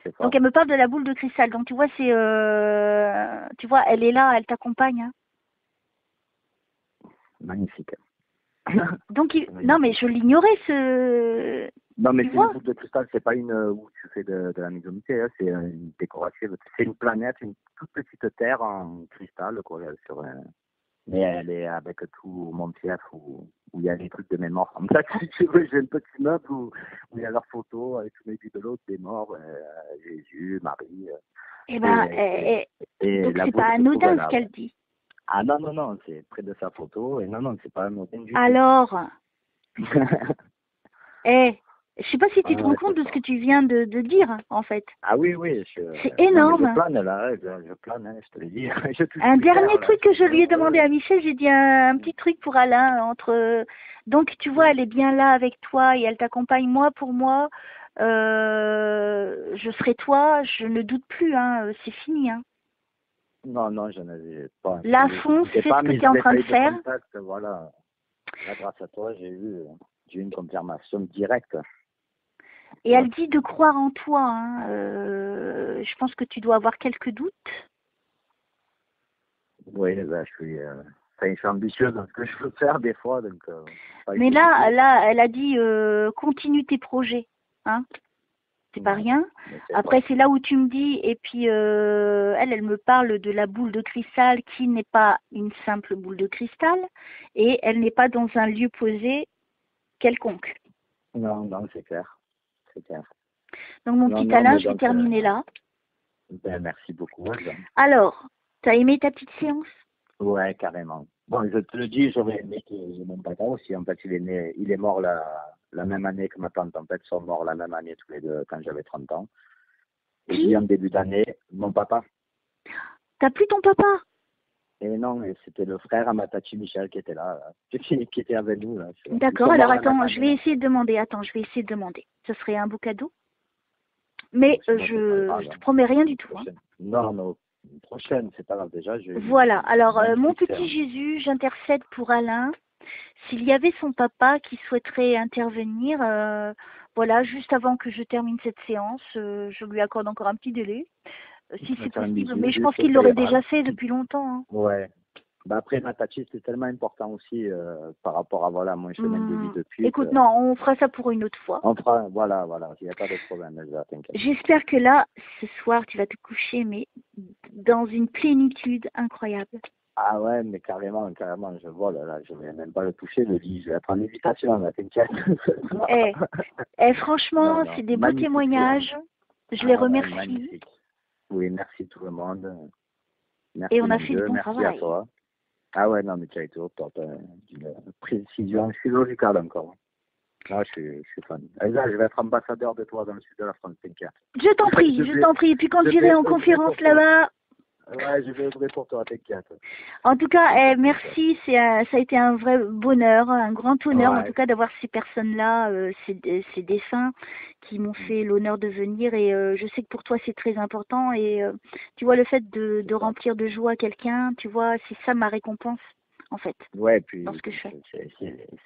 C'est Donc fort. elle me parle de la boule de cristal. Donc tu vois, tu vois, elle est là, elle t'accompagne. Hein. Magnifique. Donc Magnifique. non, mais je l'ignorais ce. Non, mais Tu c'est une vois? boule de cristal, c'est pas une où tu fais de la médiumnité, hein, c'est une décorative. C'est une planète, une toute petite terre en cristal, quoi, sur, mais elle est avec tout mon fief où il y a des trucs de mes morts. Comme ça, si tu veux, j'ai un petit meuble où il y a leurs photos avec tous mes bibelots des morts, Jésus, Marie. Eh ben, Et donc la c'est boule pas se trouve anodin ce là, ouais. qu'elle dit. Ah non, non, non, c'est près de sa photo, et non, c'est pas anodin du tout. Alors, je sais pas si tu te rends Ouais, compte c'est de ce ça. que tu viens de dire, en fait. Ah oui, oui, C'est non, mais énorme. je plane là, je plane, hein, je te l'ai dit. Je touche Un plus dernier terre, là, truc que je lui ai ouais, demandé ouais. à Michel, j'ai dit un petit truc pour Alain entre. Donc tu vois, elle est bien là avec toi et elle t'accompagne moi pour moi. Je serai toi, je ne doute plus, hein, c'est fini. Hein. Non, non, je n'avais pas. Là, Je fonce, n'étais c'est pas, ce que mais tu es en j'avais train pas de eu de faire. contact, voilà. Là, grâce à toi, j'ai eu une confirmation directe. Et elle dit de croire en toi. Hein. Je pense que tu dois avoir quelques doutes. Oui, ben, je suis ambitieux dans ce que je veux faire des fois, donc pas Mais été là, elle a dit continue tes projets. Hein. C'est pas Ouais, rien. mais c'est Après, fort. c'est là où tu me dis, et puis elle me parle de la boule de cristal qui n'est pas une simple boule de cristal, et elle n'est pas dans un lieu posé quelconque. Non, non, c'est clair. C'est clair. Donc, mon Non, petit non, Alain, mais je vais donc, terminer là. ben, merci beaucoup. Jean. Alors, t'as aimé ta petite séance? Ouais, carrément. Bon, je te le dis, j'aurais aimé que j'ai mon papa aussi. En fait, il est mort la même année que ma tante. En fait, ils sont morts la même année tous les deux quand j'avais 30 ans. Et Qui? lui, en début d'année, mon papa. T'as plus ton papa? Et non, et c'était le frère à ma tati Michel qui était là, qui était avec nous. Là. Ils D'accord, sont alors morts la même attends, je vais année. essayer de demander. Attends, je vais essayer de demander. Ce serait un beau cadeau? Mais Sinon, c'est pas grave. je te promets rien du tout. Hein. Non, non, une prochaine, c'est pas grave. Déjà, j'ai eu Voilà, une alors mon magnifique petit séance. Jésus, j'intercède pour Alain. S'il y avait son papa qui souhaiterait intervenir, voilà, juste avant que je termine cette séance, je lui accorde encore un petit délai, si c'est Faire un possible. bisou, Mais je pense juste, qu'il ça l'aurait ira. déjà fait depuis longtemps. Hein. Ouais. Bah après, ma tati, c'est tellement important aussi par rapport à voilà, mon chemin de vie depuis. Écoute, non, on fera ça pour une autre fois. On fera, voilà, il n'y a pas de problème, Elsa, t'inquiète. J'espère que là, ce soir, tu vas te coucher, mais dans une plénitude incroyable. Ah ouais, mais carrément, je vole, là, je ne vais même pas le toucher, je dis, je vais être en invitation, là, t'inquiète. Franchement, Non, c'est des beaux magnifique témoignages. séance. Je les Ouais, remercie. magnifique. Oui, merci tout le monde. Merci Et on a mon fait Dieu, de bons merci à travail. toi. Ah ouais, non, mais tu as été au top, d'une précision chirurgicale encore. Ah, je suis fan. Elsa, je vais être ambassadeur de toi dans le sud de la France, t'inquiète. Je t'en prie, je t'en prie. Et puis quand j'irai en conférence là-bas. Ouais, je vais œuvrer pour toi, t'inquiète. En tout cas, merci. Ça a été un vrai bonheur, un grand honneur, en tout cas, d'avoir ces personnes-là, ces défunts qui m'ont fait l'honneur de venir. Et je sais que pour toi, c'est très important. Et tu vois, le fait de remplir de joie quelqu'un, tu vois, c'est ça ma récompense, en fait. Ouais, puis dans ce que je fais.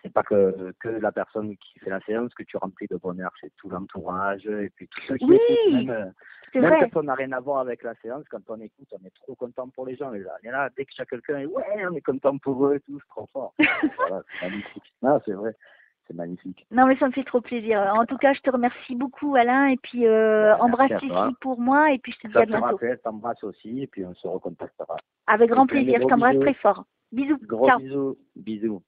C'est pas que la personne qui fait la séance que tu remplis de bonheur, c'est tout l'entourage et puis tout ce qui écoute, même quand on n'a rien à voir avec la séance, quand on écoute, on est trop content pour les gens. Et là, dès que quelqu'un est ouais, on est content pour eux et tout, c'est trop fort. Voilà, c'est magnifique. Non, c'est vrai. c'est magnifique. Non, mais ça me fait trop plaisir. En tout cas, je te remercie beaucoup, Alain. Et puis, embrasse Merci à les toi. filles pour moi. Et puis, je te dis Ça à sera bientôt. fait, t'embrasse aussi, et puis on se recontactera. Avec grand Et plein de plaisir. Je gros t'embrasse bisous. très fort. Bisous. Gros Ciao. bisous. Bisous.